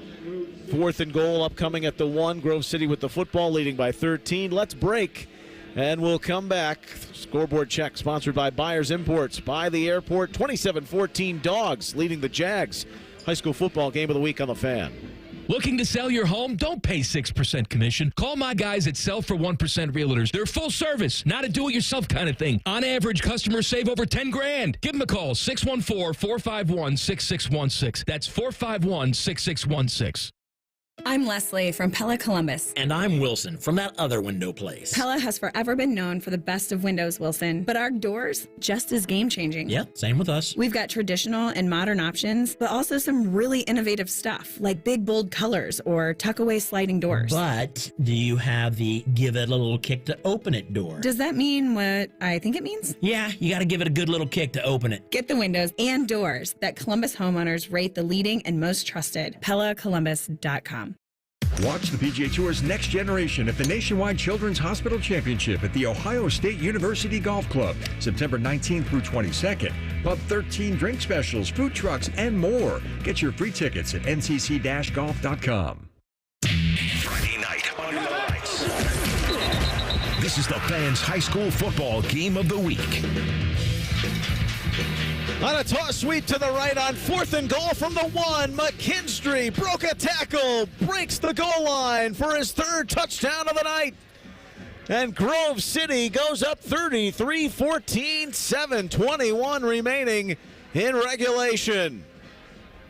4th and goal upcoming at the 1. Grove City with the football, leading by 13. Let's break, and we'll come back. Scoreboard check sponsored by Byers Imports. By the airport, 27-14 Dogs leading the Jags. High school football game of the week on the Fan. Looking to sell your home? Don't pay 6% commission. Call my guys at Sell for 1% Realtors. They're full service, not a do-it-yourself kind of thing. On average, customers save over $10,000. Give them a call, 614-451-6616. That's 451-6616. I'm Leslie from Pella Columbus. And I'm Wilson from that other window place. Pella has forever been known for the best of windows, Wilson. But our doors, just as game-changing. Yep, same with us. We've got traditional and modern options, but also some really innovative stuff, like big, bold colors or tuck-away sliding doors. But do you have the give it a little kick to open it door? Does that mean what I think it means? Yeah, you got to give it a good little kick to open it. Get the windows and doors that Columbus homeowners rate the leading and most trusted. PellaColumbus.com. Watch the PGA Tour's Next Generation at the Nationwide Children's Hospital Championship at the Ohio State University Golf Club, September 19th through 22nd. Pub 13 drink specials, food trucks, and more. Get your free tickets at ncc-golf.com. Friday night under the lights. This is the Fan's high school football game of the week. On a toss sweep to the right on 4th and goal from the 1. McKinstry broke a tackle, breaks the goal line for his 3rd touchdown of the night. And Grove City goes up 33-14, 7:21 remaining in regulation.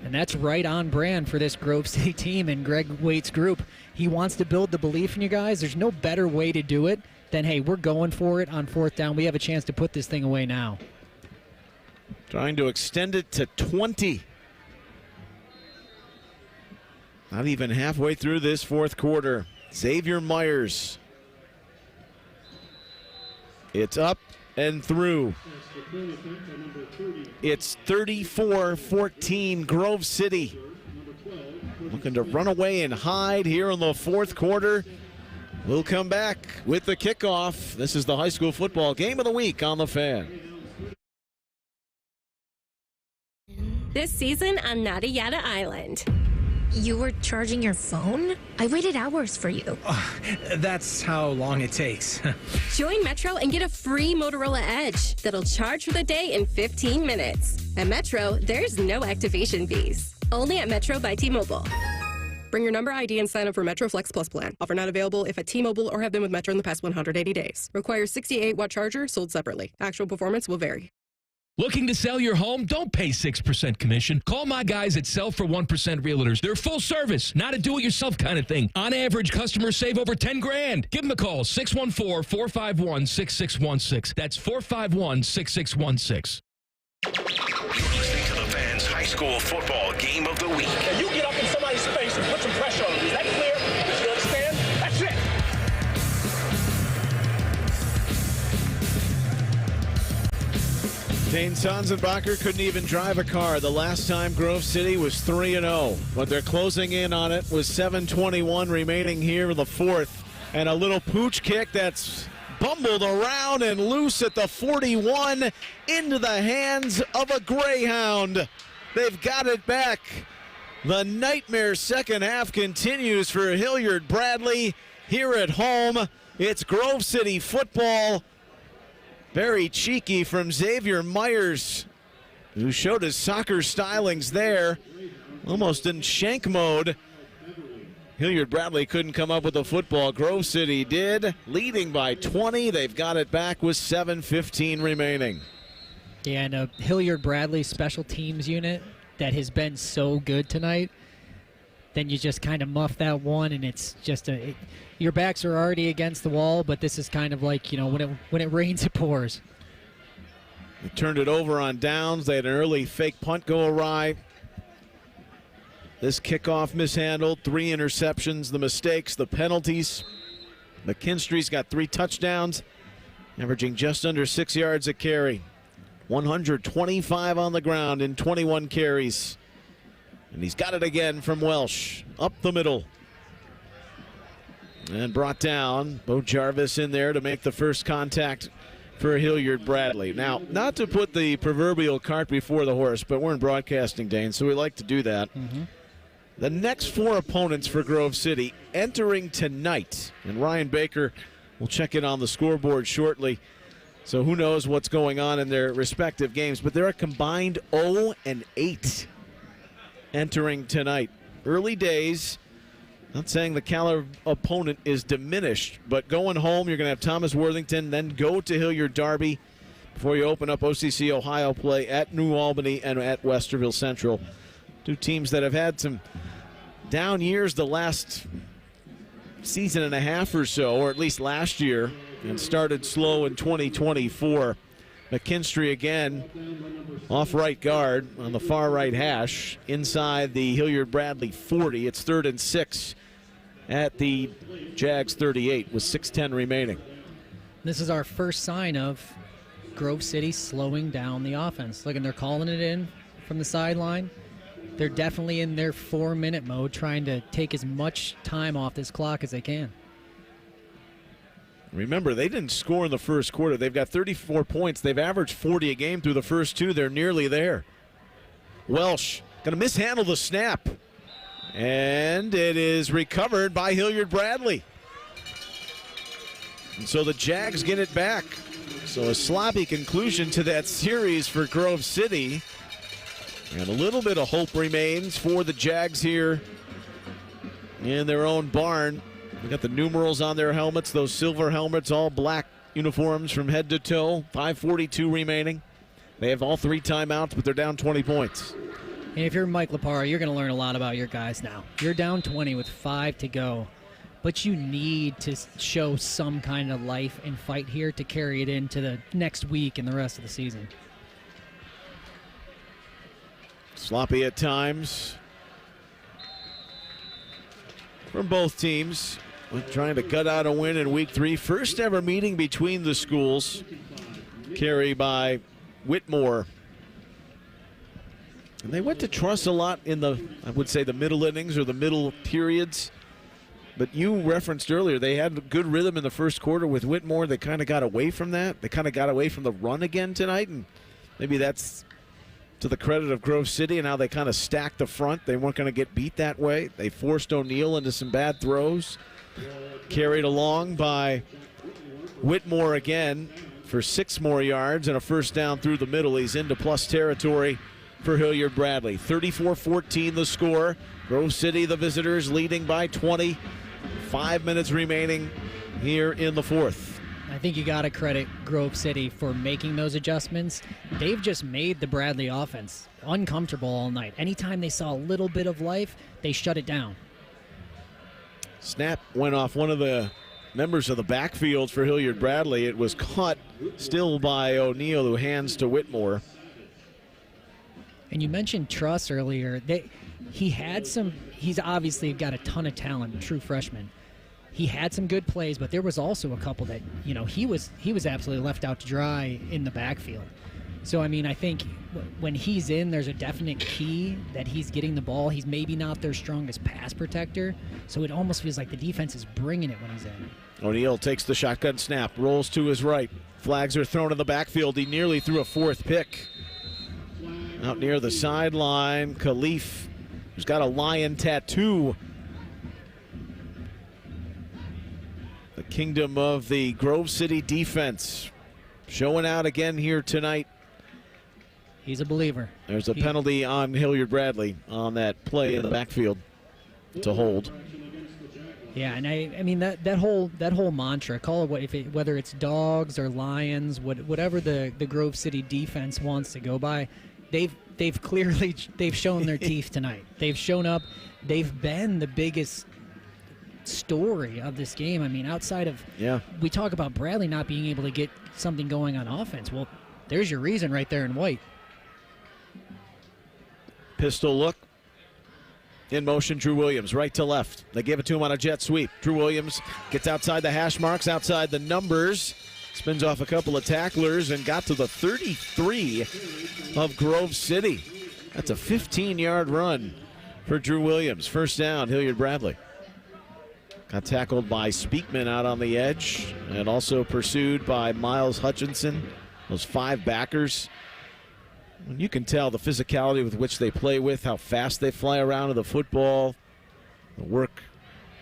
And that's right on brand for this Grove City team and Greg Waite's group. He wants to build the belief in you guys. There's no better way to do it than, hey, we're going for it on 4th down. We have a chance to put this thing away now. Trying to extend it to 20. Not even halfway through this 4th quarter. Xavier Myers. It's up and through. It's 34-14 Grove City. Looking to run away and hide here in the 4th quarter. We'll come back with the kickoff. This is the high school football game of the week on the Fan. This season on Nada Yada Island. You were charging your phone? I waited hours for you. That's how long it takes. Join Metro and get a free Motorola Edge that'll charge for the day in 15 minutes. At Metro, there's no activation fees. Only at Metro by T-Mobile. Bring your number ID and sign up for Metro Flex Plus plan. Offer not available if at T-Mobile or have been with Metro in the past 180 days. Requires 68-watt charger sold separately. Actual performance will vary. Looking to sell your home? Don't pay 6% commission. Call my guys at Sell for 1% Realtors. They're full service, not a do-it-yourself kind of thing. On average, customers save over $10,000. Give them a call, 614-451-6616. That's 451-6616. You're listening to the Fan's high school football game of the week. Now you get up in somebody's face and put some pressure on them. Is that clear? You understand? That's it. Dane Sanzenbacher couldn't even drive a car. The last time Grove City was 3-0. But they're closing in on it with 7:21 remaining here in the 4th. And a little pooch kick that's bumbled around and loose at the 41 into the hands of a Greyhound. They've got it back. The nightmare second half continues for Hilliard Bradley here at home. It's Grove City football. Very cheeky from Xavier Myers, who showed his soccer stylings there, almost in shank mode. Hilliard Bradley couldn't come up with the football. Grove City did, leading by 20. They've got it back with 7:15 remaining. Yeah, and a Hilliard Bradley special teams unit that has been so good tonight. Then you just kind of muff that one, and it's just your backs are already against the wall, but this is kind of like, when it rains, it pours. They turned it over on downs. They had an early fake punt go awry. This kickoff mishandled. 3 interceptions, the mistakes, the penalties. McKinstry's got 3 touchdowns, averaging just under 6 yards a carry. 125 on the ground in 21 carries. And he's got it again from Welsh. Up the middle. And brought down. Bo Jarvis in there to make the first contact for Hilliard Bradley. Now, not to put the proverbial cart before the horse, but we're in broadcasting, Dane, so we like to do that. Mm-hmm. The next 4 opponents for Grove City entering tonight. And Ryan Baker will check in on the scoreboard shortly. So who knows what's going on in their respective games. But they're a combined 0-8 entering tonight. Early days. Not saying the caliber opponent is diminished, but going home, you're going to have Thomas Worthington, then go to Hilliard Derby before you open up OCC Ohio play at New Albany and at Westerville Central. 2 teams that have had some down years the last season and a half or so, or at least last year, and started slow in 2024. McKinstry again off right guard on the far right hash inside the Hilliard Bradley 40. It's 3rd and 6 at the Jags 38 with 6:10 remaining. This is our first sign of Grove City slowing down the offense. Look, and they're calling it in from the sideline. They're definitely in their 4-minute mode, trying to take as much time off this clock as they can. Remember, they didn't score in the first quarter. They've got 34 points. They've averaged 40 a game through the first 2. They're nearly there. Welsh going to mishandle the snap. And it is recovered by Hilliard Bradley. And so the Jags get it back. So a sloppy conclusion to that series for Grove City. And a little bit of hope remains for the Jags here in their own barn. They got the numerals on their helmets, those silver helmets, all black uniforms from head to toe. 5:42 remaining. They have all 3 timeouts, but they're down 20 points. And if you're Mike Lepara, you're going to learn a lot about your guys now. You're down 20 with 5 to go, but you need to show some kind of life and fight here to carry it into the next week and the rest of the season. Sloppy at times from both teams. We're trying to gut out a win in week 3. First ever meeting between the schools. Carry by Whitmore. And they went to Truss a lot in the, I would say, the middle innings or the middle periods. But you referenced earlier, they had good rhythm in the first quarter with Whitmore. They kind of got away from that. They kind of got away from the run again tonight. And maybe that's to the credit of Grove City and how they kind of stacked the front. They weren't going to get beat that way. They forced O'Neill into some bad throws. Carried along by Whitmore again for 6 more yards and a first down through the middle. He's into plus territory for Hilliard Bradley. 34-14 the score. Grove City, the visitors, leading by 20. 5 minutes remaining here in the 4th. I think you got to credit Grove City for making those adjustments. They've just made the Bradley offense uncomfortable all night. Anytime they saw a little bit of life, they shut it down. Snap went off one of the members of the backfield for Hilliard Bradley. It was caught still by O'Neill, who hands to Whitmore. And you mentioned Truss earlier. He's obviously got a ton of talent, true freshman. He had some good plays, but there was also a couple that, he was absolutely left out to dry in the backfield. So, I think when he's in, there's a definite key that he's getting the ball. He's maybe not their strongest pass protector, so it almost feels like the defense is bringing it when he's in. O'Neill takes the shotgun snap, rolls to his right. Flags are thrown in the backfield. He nearly threw a 4th pick. Out near the sideline, Khalif, who's got a lion tattoo. The kingdom of the Grove City defense showing out again here tonight. He's a believer. There's a penalty on Hilliard Bradley on that play in the backfield to hold. Yeah, and I mean that whole mantra, call it whether it's dogs or lions, whatever the Grove City defense wants to go by, they've clearly shown their teeth tonight. They've shown up. They've been the biggest story of this game. Outside of we talk about Bradley not being able to get something going on offense. Well, there's your reason right there in white. Pistol look. In motion, Drew Williams, right to left. They give it to him on a jet sweep. Drew Williams gets outside the hash marks, outside the numbers, spins off a couple of tacklers, and got to the 33 of Grove City. That's a 15-yard run for Drew Williams. First down, Hilliard Bradley. Got tackled by Speakman out on the edge and also pursued by Miles Hutchinson. Those 5 backers. You can tell the physicality with which they play with, how fast they fly around to the football. The work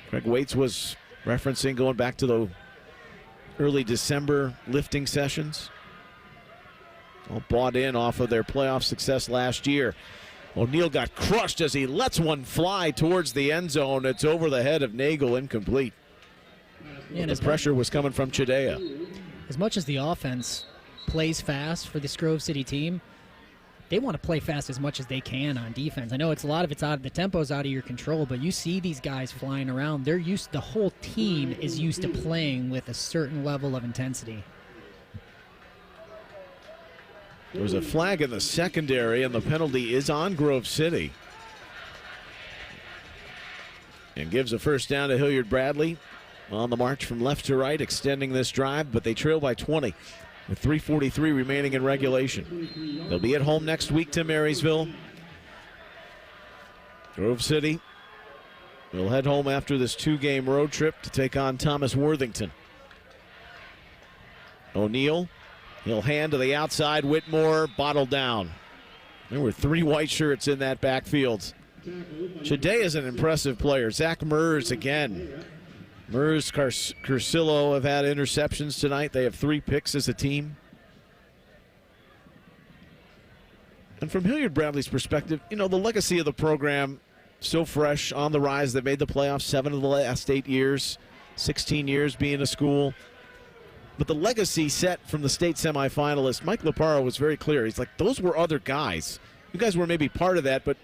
Greg Waits was referencing going back to the early December lifting sessions. All bought in off of their playoff success last year. O'Neal got crushed as he lets one fly towards the end zone. It's over the head of Nagel, incomplete. Yeah, the pressure was coming from Chidea. As much as the offense plays fast for this Grove City team, they want to play fast as much as they can on defense. I know it's out of the tempo's out of your control, but you see these guys flying around. The whole team is used to playing with a certain level of intensity. There was a flag in the secondary, and the penalty is on Grove City. And gives a first down to Hilliard Bradley on the march from left to right, extending this drive, but they trail by 20 with 3:43 remaining in regulation. They'll be at home next week to Marysville. Grove City will head home after this 2-game road trip to take on Thomas Worthington. O'Neal. He'll hand to the outside. Whitmore bottled down. There were 3 white shirts in that backfield. Chidea is an impressive player. Zach Mers again. Mers, Cursillo have had interceptions tonight. They have 3 picks as a team. And from Hilliard Bradley's perspective, the legacy of the program, so fresh, on the rise. They made the playoffs 7 of the last 8 years, 16 years being a school. But the legacy set from the state semifinalist, Mike Laparo was very clear. He's like, those were other guys. You guys were maybe part of that, but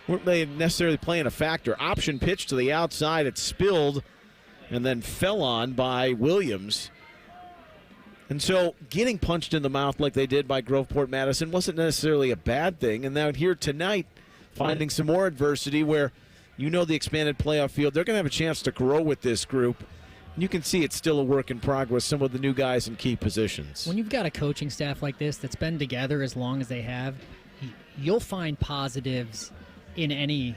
weren't they necessarily playing a factor. Option pitch to the outside. It spilled and then fell on by Williams. And so getting punched in the mouth like they did by Groveport Madison wasn't necessarily a bad thing. And now here tonight, finding some more adversity where the expanded playoff field, they're going to have a chance to grow with this group. You can see it's still a work in progress, some of the new guys in key positions. When you've got a coaching staff like this that's been together as long as they have, you'll find positives in any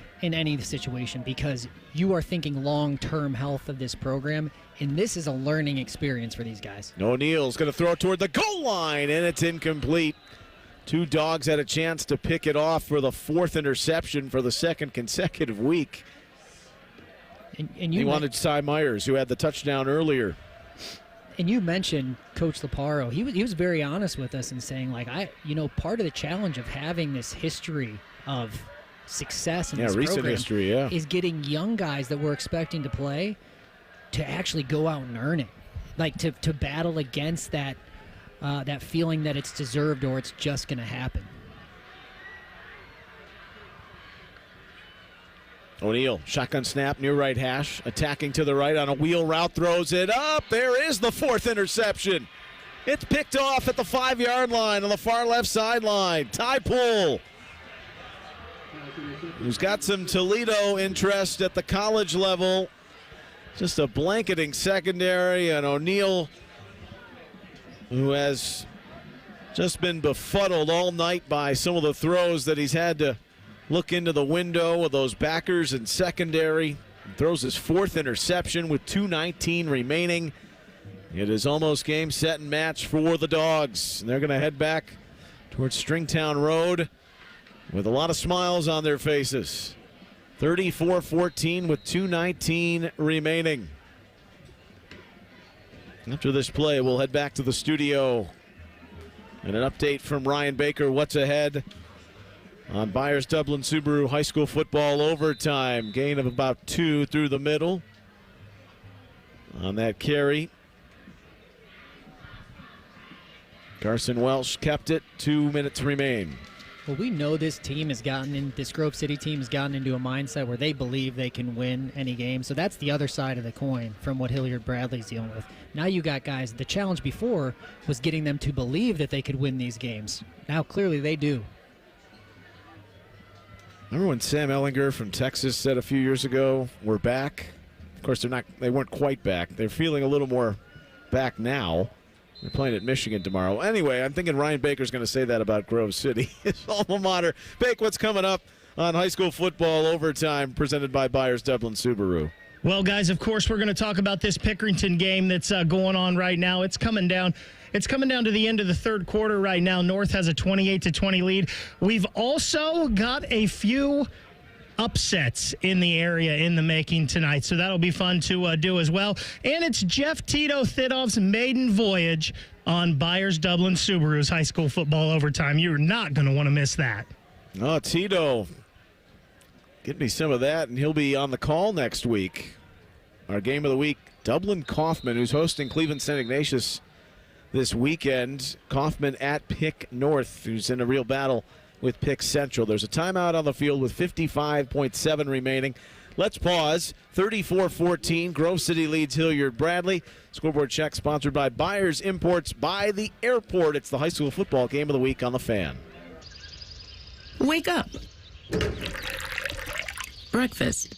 situation because you are thinking long-term health of this program, and this is a learning experience for these guys. O'Neal's going to throw it toward the goal line, and it's incomplete. 2 Dogs had a chance to pick it off for the 4th interception for the 2nd consecutive week. And he wanted Cy Myers, who had the touchdown earlier. And you mentioned Coach Laparo. He was very honest with us in saying, part of the challenge of having this history of success in this recent program history, is getting young guys that we're expecting to play to actually go out and earn it, to battle against that feeling that it's deserved or it's just going to happen. O'Neal, shotgun snap, near right hash, attacking to the right on a wheel route, throws it up. There is the 4th interception. It's picked off at the 5-yard line on the far left sideline. Ty Poole, who's got some Toledo interest at the college level. Just a blanketing secondary, and O'Neal, who has just been befuddled all night by some of the throws that he's had to look into the window of those backers in secondary. Throws his 4th interception with 2:19 remaining. It is almost game, set, and match for the Dogs. And they're going to head back towards Stringtown Road with a lot of smiles on their faces. 34-14 with 2:19 remaining. After this play, we'll head back to the studio. And an update from Ryan Baker, what's ahead on Byers Dublin Subaru High School football overtime. Gain of about 2 through the middle on that carry. Carson Welsh kept it. 2 minutes remain. Well, we know this Grove City team has gotten into a mindset where they believe they can win any game. So that's the other side of the coin from what Hilliard Bradley's dealing with. Now you got guys, the challenge before was getting them to believe that they could win these games. Now clearly they do. Remember when Sam Ellinger from Texas said a few years ago, we're back? Of course, they weren't quite back. They're feeling a little more back now. They're playing at Michigan tomorrow. Anyway, I'm thinking Ryan Baker's going to say that about Grove City, his alma mater. Bake, what's coming up on high school football overtime presented by Byers Dublin Subaru. Well, guys, of course, we're going to talk about this Pickerington game that's going on right now. It's coming down to the end of the third quarter right now. North has a 28-20 lead. We've also got a few upsets in the area in the making tonight, so that'll be fun to do as well. And it's Jeff Tito Thidov's maiden voyage on Byers Dublin Subaru's high school football overtime. You're not going to want to miss that. Oh, Tito, get me some of that, and he'll be on the call next week. Our game of the week, Dublin Kaufman, who's hosting Cleveland St. Ignatius this weekend. Kaufman at Pick North, who's in a real battle with Pick Central. There's a timeout on the field with 55.7 remaining. Let's pause. 34-14. Grove City leads Hilliard Bradley. Scoreboard check sponsored by Byers Imports by the Airport. It's the high school football game of the week on the Fan. Wake up. Breakfast.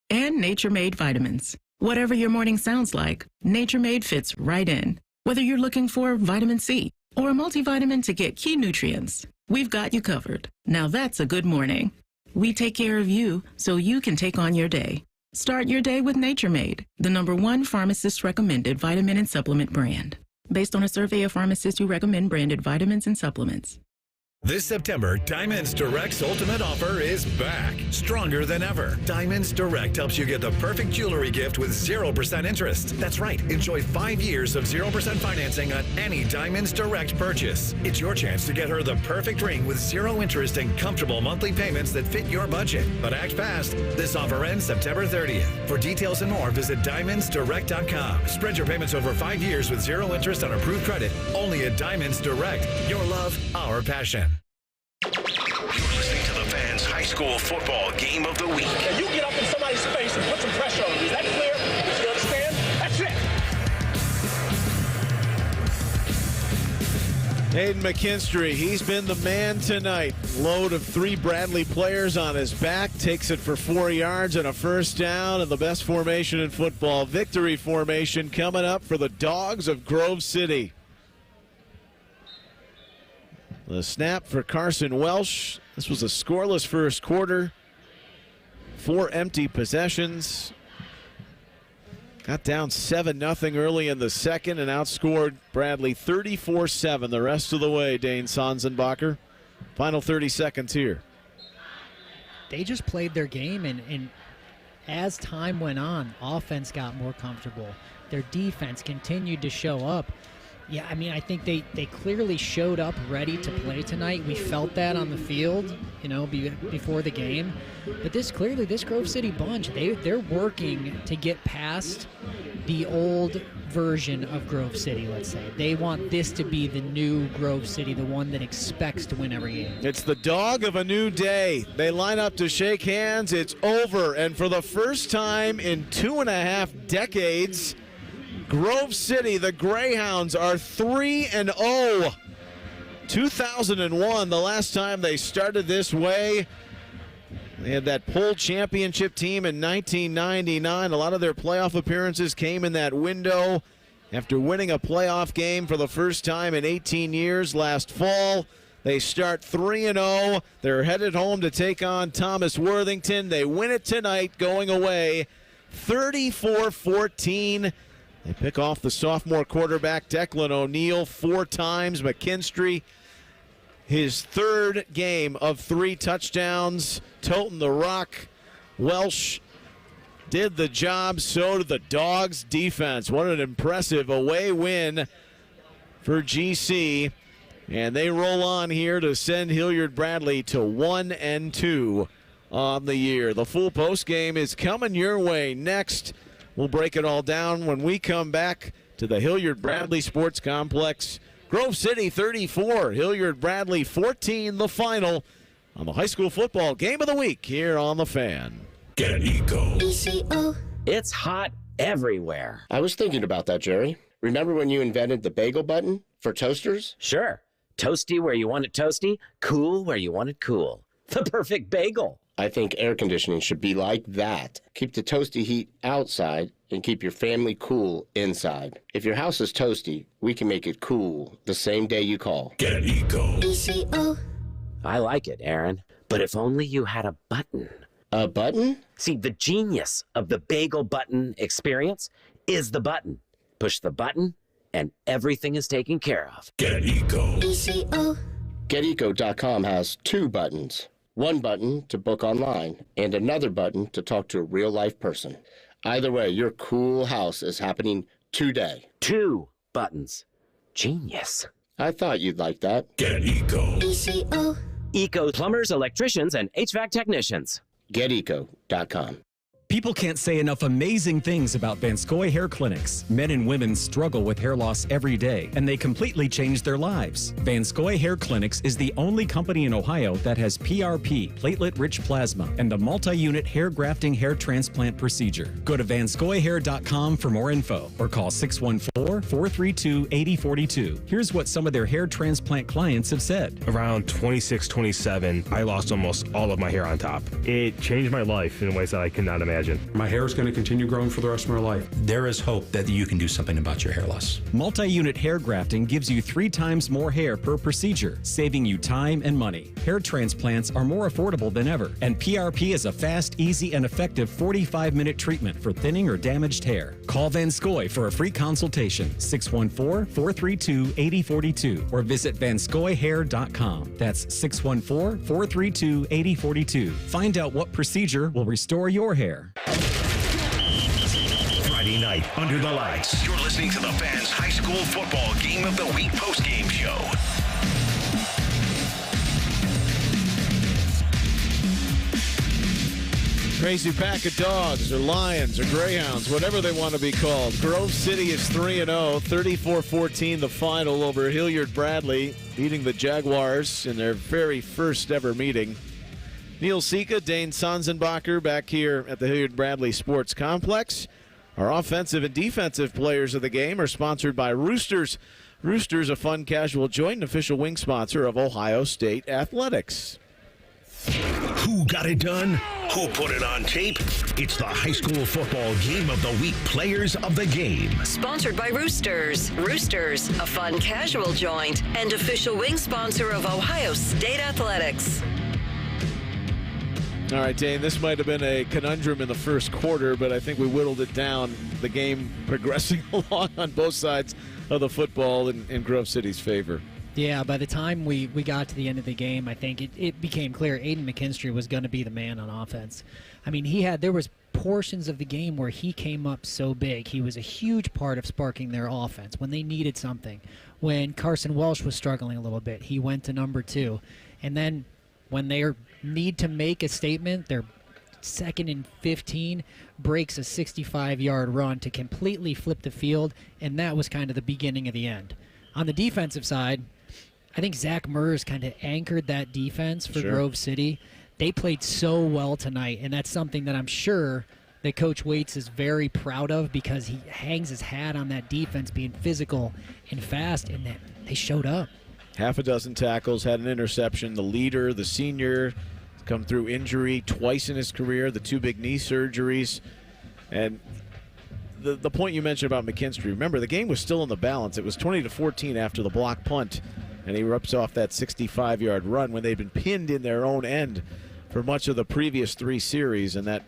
And Nature Made vitamins. Whatever your morning sounds like, Nature Made fits right in. Whether you're looking for vitamin C or a multivitamin to get key nutrients, we've got you covered. Now that's a good morning. We take care of you so you can take on your day. Start your day with Nature Made, the #1 pharmacist-recommended vitamin and supplement brand. Based on a survey of pharmacists who recommend branded vitamins and supplements. This September, Diamonds Direct's ultimate offer is back, stronger than ever. Diamonds Direct helps you get the perfect jewelry gift with 0% interest. That's right, enjoy 5 years of 0% financing on any Diamonds Direct purchase. It's your chance to get her the perfect ring with 0 interest and comfortable monthly payments that fit your budget. But act fast. This offer ends September 30th. For details and more, visit diamondsdirect.com. Spread your payments over 5 years with 0 interest on approved credit. Only at Diamonds Direct. Your love, our passion. You're listening to the Fans High School Football Game of the Week. Now you get up in somebody's face and put some pressure on them. Is that clear? You understand? That's it. Hayden McKinstry, he's been the man tonight. Load of 3 Bradley players on his back, takes it for 4 yards and a first down, and the best formation in football, victory formation, coming up for the Dogs of Grove City. The snap for Carson Welsh. This was a scoreless first quarter. 4 empty possessions. Got down 7-0 early in the second and outscored Bradley 34-7 the rest of the way, Dane Sonsenbacher. Final 30 seconds here. They just played their game, and as time went on, offense got more comfortable. Their defense continued to show up. Yeah, I mean, I think they clearly showed up ready to play tonight. We felt that on the field, before the game. But this Grove City bunch, they're working to get past the old version of Grove City, let's say. They want this to be the new Grove City, the one that expects to win every game. It's the dog of a new day. They line up to shake hands. It's over. And for the first time in 2.5 decades, Grove City, the Greyhounds, are 3-0. 2001, the last time they started this way. They had that Pole Championship team in 1999. A lot of their playoff appearances came in that window. After winning a playoff game for the first time in 18 years last fall, they start 3-0. They're headed home to take on Thomas Worthington. They win it tonight, going away 34-14. They pick off the sophomore quarterback, Declan O'Neill, 4 times. McKinstry, his 3rd game of 3 touchdowns. Toting the rock. Welsh did the job. So did the Dogs defense. What an impressive away win for GC. And they roll on here to send Hilliard Bradley to 1-2 on the year. The full post game is coming your way next. We'll break it all down when we come back to the Hilliard Bradley Sports Complex. Grove City 34, Hilliard Bradley 14, the final on the high school football game of the week here on The Fan. Get Eco. ECO. It's hot everywhere. I was thinking about that, Jerry. Remember when you invented the bagel button for toasters? Sure. Toasty where you want it toasty, cool where you want it cool. The perfect bagel. I think air conditioning should be like that. Keep the toasty heat outside and keep your family cool inside. If your house is toasty, we can make it cool the same day you call. Get Eco. ECO. I like it, Aaron. But if only you had a button. A button? See, the genius of the bagel button experience is the button. Push the button, and everything is taken care of. Get Eco. ECO. GetEco.com has 2 buttons. One button to book online, and another button to talk to a real-life person. Either way, your cool house is happening today. 2 buttons. Genius. I thought you'd like that. Get Eco. ECO. Eco plumbers, electricians, and HVAC technicians. GetEco.com. People can't say enough amazing things about Vanscoy Hair Clinics. Men and women struggle with hair loss every day, and they completely change their lives. Vanscoy Hair Clinics is the only company in Ohio that has PRP, platelet-rich plasma, and a multi-unit hair grafting hair transplant procedure. Go to vanscoyhair.com for more info, or call 614-432-8042. Here's what some of their hair transplant clients have said. Around 26, 27, I lost almost all of my hair on top. It changed my life in ways that I could not imagine. My hair is going to continue growing for the rest of my life. There is hope that you can do something about your hair loss. Multi-unit hair grafting gives you 3 times more hair per procedure, saving you time and money. Hair transplants are more affordable than ever, and PRP is a fast, easy, and effective 45-minute treatment for thinning or damaged hair. Call Vanscoy for a free consultation, 614-432-8042, or visit vanscoyhair.com. That's 614-432-8042. Find out what procedure will restore your hair. Friday night, under the lights. You're listening to the Fans High School Football Game of the Week post-game show. Crazy pack of dogs or lions or greyhounds, whatever they want to be called. Grove City is 3-0, 34-14 the final over Hilliard Bradley, beating the Jaguars in their very first ever meeting. Neil Sika, Dane Sanzenbacher back here at the Hilliard Bradley Sports Complex. Our offensive and defensive players of the game are sponsored by Roosters. Roosters, a fun, casual joint and official wing sponsor of Ohio State Athletics. Who got it done? Who put it on tape? It's the High School Football Game of the Week Players of the Game. Sponsored by Roosters. Roosters, a fun, casual joint and official wing sponsor of Ohio State Athletics. All right, Dane, this might have been a conundrum in the first quarter, but I think we whittled it down, the game progressing along on both sides of the football in Grove City's favor. Yeah, by the time we got to the end of the game, I think it became clear Aiden McKinstry was going to be the man on offense. I mean, there was portions of the game where he came up so big. He was a huge part of sparking their offense when they needed something. When Carson Welsh was struggling a little bit, he went to number 2. And then when they need to make a statement, their 2nd and 15 breaks a 65-yard run to completely flip the field, and that was kind of the beginning of the end. On the defensive side, I think Zach Murs kind of anchored that defense for Grove City. They played so well tonight, and that's something that I'm sure that Coach Waits is very proud of because he hangs his hat on that defense being physical and fast, and they showed up. Half a dozen tackles, had an interception. The leader, the senior, come through injury twice in his career, the 2 big knee surgeries. And the point you mentioned about McKinstry, remember, the game was still in the balance. It was 20-14 after the block punt, and he rips off that 65-yard run when they'd been pinned in their own end for much of the previous 3 series, and that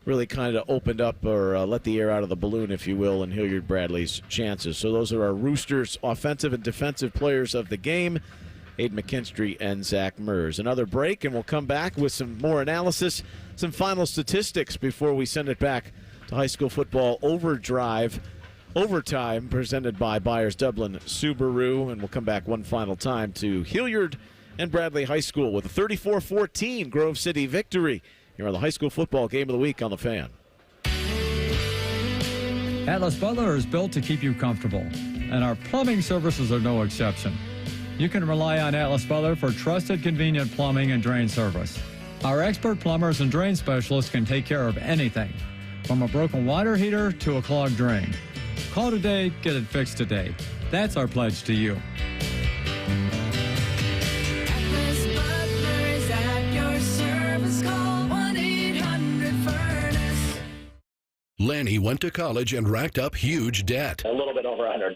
really kind of opened up or let the air out of the balloon, if you will, in Hilliard Bradley's chances. So those are our Roosters offensive and defensive players of the game, Aiden McKinstry and Zach Murs. Another break, and we'll come back with some more analysis, some final statistics before we send it back to high school football overtime, presented by Byers Dublin Subaru. And we'll come back one final time to Hilliard and Bradley High School with a 34-14 Grove City victory here on the High School Football Game of the Week on The Fan. Atlas Butler is built to keep you comfortable, and our plumbing services are no exception. You can rely on Atlas Butler for trusted, convenient plumbing and drain service. Our expert plumbers and drain specialists can take care of anything, from a broken water heater to a clogged drain. Call today, get it fixed today. That's our pledge to you. Atlas Butler is at your service. Call 1-800-FURNACE. Lanny went to college and racked up huge debt. A little bit over $100,000.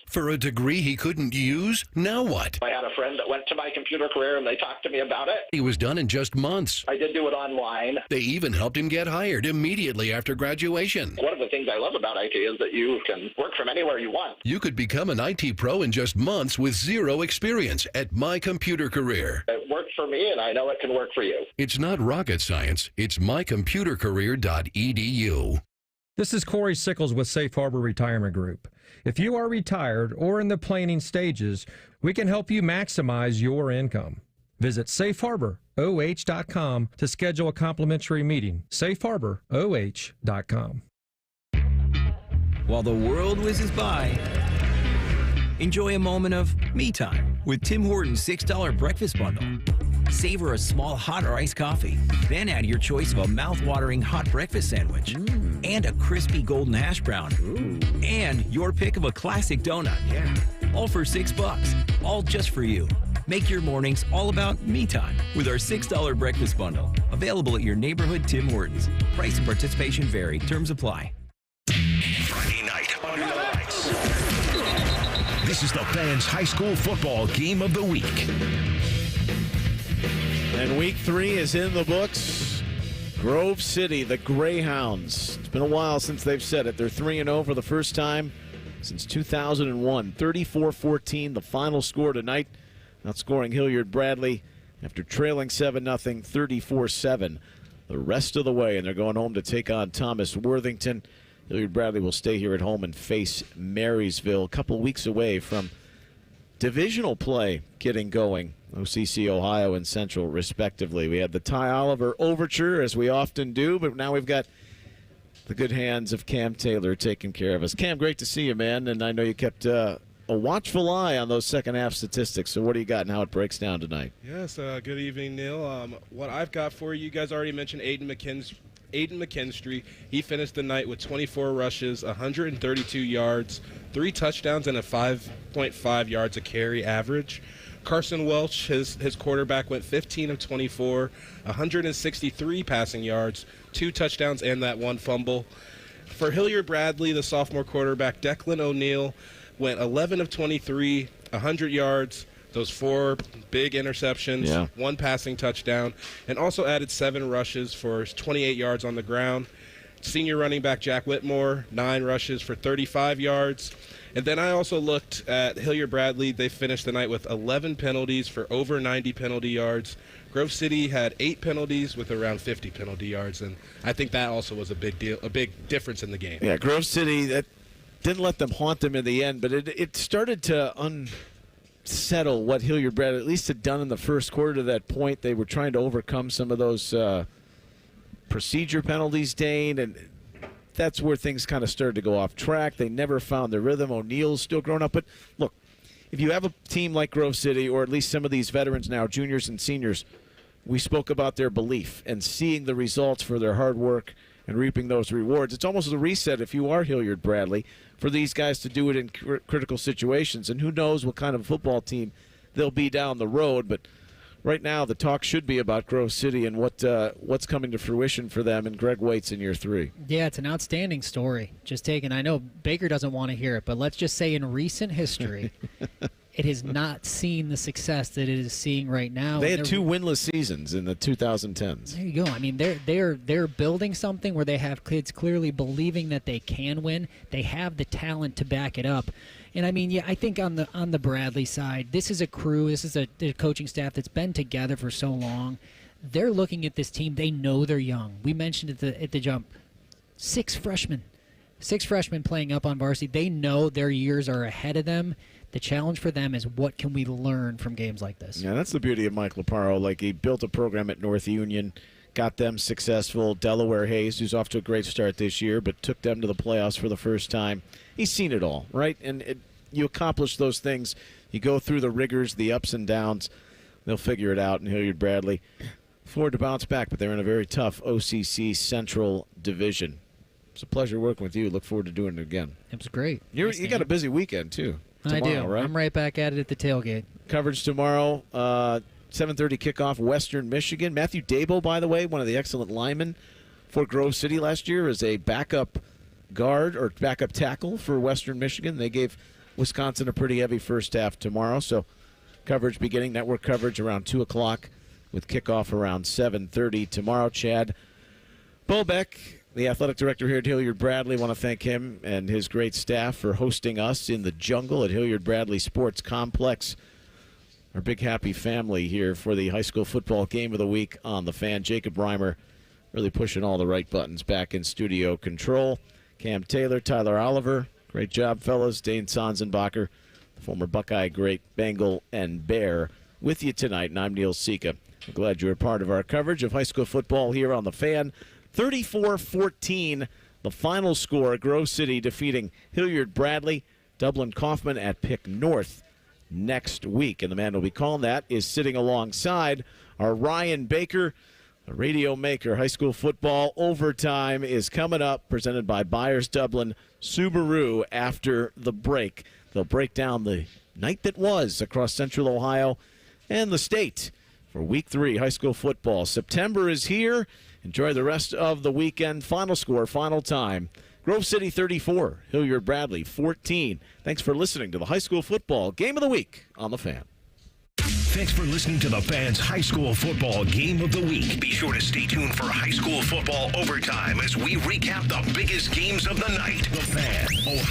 For a degree he couldn't use, now what? I had a friend that went to my computer career and they talked to me about it. He was done in just months. I did do it online. They even helped him get hired immediately after graduation. One of the things I love about IT is that you can work from anywhere you want. You could become an IT pro in just months with zero experience at My Computer Career. It worked for me, and I know it can work for you. It's not rocket science. It's mycomputercareer.edu. This is Corey Sickles with Safe Harbor Retirement Group. If you are retired or in the planning stages, we can help you maximize your income. Visit safeharboroh.com to schedule a complimentary meeting. safeharboroh.com. While the world whizzes by, enjoy a moment of me time with Tim Hortons $6 breakfast bundle. Savor a small hot or iced coffee, then add your choice of a mouth-watering hot breakfast sandwich and a crispy golden hash brown and your pick of a classic donut. All for $6, all just for you. Make your mornings all about me time with our $6 breakfast bundle. Available at your neighborhood Tim Hortons. Price and participation vary. Terms apply. Friday night under the lights. This is the Fans High School Football Game of the Week. And week 3 is in the books. Grove City, the Greyhounds. It's been a while since they've said it. They're 3-0 for the first time since 2001. 34-14, the final score tonight. Outscoring Hilliard Bradley after trailing 7-0, 34-7 the rest of the way. And they're going home to take on Thomas Worthington. Hilliard Bradley will stay here at home and face Marysville. A couple weeks away from divisional play getting going. OCC, Ohio, and Central, respectively. We had the Ty Oliver Overture, as we often do, but now we've got the good hands of Cam Taylor taking care of us. Cam, great to see you, man, and I know you kept a watchful eye on those second-half statistics. So what do you got and how it breaks down tonight? Yes, good evening, Neil. What I've got for you guys already mentioned Aiden McKinstry. He finished the night with 24 rushes, 132 yards, 3 touchdowns, and a 5.5 yards a carry average. Carson Welch, his quarterback, went 15 of 24, 163 passing yards, 2 touchdowns, and that 1 fumble. For Hilliard Bradley, the sophomore quarterback, Declan O'Neill, went 11 of 23, 100 yards, those 4 big interceptions, 1 passing touchdown, and also added 7 rushes for 28 yards on the ground. Senior running back Jack Whitmore, 9 rushes for 35 yards. And then I also looked at Hilliard Bradley. They finished the night with 11 penalties for over 90 penalty yards. Grove City had 8 penalties with around 50 penalty yards, and I think that also was a big deal, a big difference in the game. Yeah, Grove City, that didn't let them haunt them in the end, but it started to unsettle what Hilliard Bradley at least had done in the first quarter to that point. They were trying to overcome some of those procedure penalties, Dane, and that's where things kind of started to go off track. They never found their rhythm. O'Neill's still growing up. But, look, if you have a team like Grove City, or at least some of these veterans now, juniors and seniors, we spoke about their belief and seeing the results for their hard work and reaping those rewards. It's almost a reset if you are Hilliard Bradley for these guys to do it in critical situations. And who knows what kind of football team they'll be down the road. But right now, the talk should be about Grove City and what's coming to fruition for them and Greg Waits in year 3. Yeah, it's an outstanding story. Just taken. I know Baker doesn't want to hear it, but let's just say in recent history, it has not seen the success that it is seeing right now. They had 2 winless seasons in the 2010s. There you go. I mean, they're building something where they have kids clearly believing that they can win. They have the talent to back it up. And I mean, yeah, I think on the Bradley side, this is a crew, this is a coaching staff that's been together for so long. They're looking at this team. They know they're young. We mentioned at the jump, 6 freshmen playing up on varsity. They know their years are ahead of them. The challenge for them is what can we learn from games like this? Yeah, that's the beauty of Mike Leparo. Like, he built a program at North Union, got them successful. Delaware Hayes, who's off to a great start this year, but took them to the playoffs for the first time. He's seen it all, right? And you accomplish those things. You go through the rigors, the ups and downs. They'll figure it out. And Hilliard Bradley, forward to bounce back, but they're in a very tough OCC Central division. It's a pleasure working with you. Look forward to doing it again. It was great. You got a busy weekend, too. Tomorrow, I do. Right? I'm right back at it at the tailgate. Coverage tomorrow, 7:30 kickoff, Western Michigan. Matthew Dabo, by the way, one of the excellent linemen for Grove City last year as a backup guard or backup tackle for Western Michigan. They gave Wisconsin a pretty heavy first half tomorrow. So coverage beginning, network coverage around 2 o'clock with kickoff around 7:30 tomorrow. Chad Bobeck, the athletic director here at Hilliard Bradley, want to thank him and his great staff for hosting us in the jungle at Hilliard Bradley Sports Complex. Our big happy family here for the high school football game of the week on the Fan. Jacob Reimer really pushing all the right buttons back in studio control. Cam Taylor, Tyler Oliver, great job, fellas. Dane Sonsenbacher, the former Buckeye great, Bengal and Bear, with you tonight. And I'm Neil Sika. I'm glad you're a part of our coverage of high school football here on the Fan. 34-14, the final score. Grove City defeating Hilliard Bradley. Dublin Kaufman at Pick North next week. And the man who'll be calling that is sitting alongside our Ryan Baker, the radio maker. High school football overtime is coming up, presented by Byers Dublin Subaru after the break. They'll break down the night that was across Central Ohio and the state for Week 3 high school football. September is here. Enjoy the rest of the weekend. Final score, final time. Grove City 34, Hilliard Bradley 14. Thanks for listening to the high school football game of the week on the Fan. Thanks for listening to the Fan's high school football game of the week. Be sure to stay tuned for high school football overtime as we recap the biggest games of the night. The Fan, Ohio.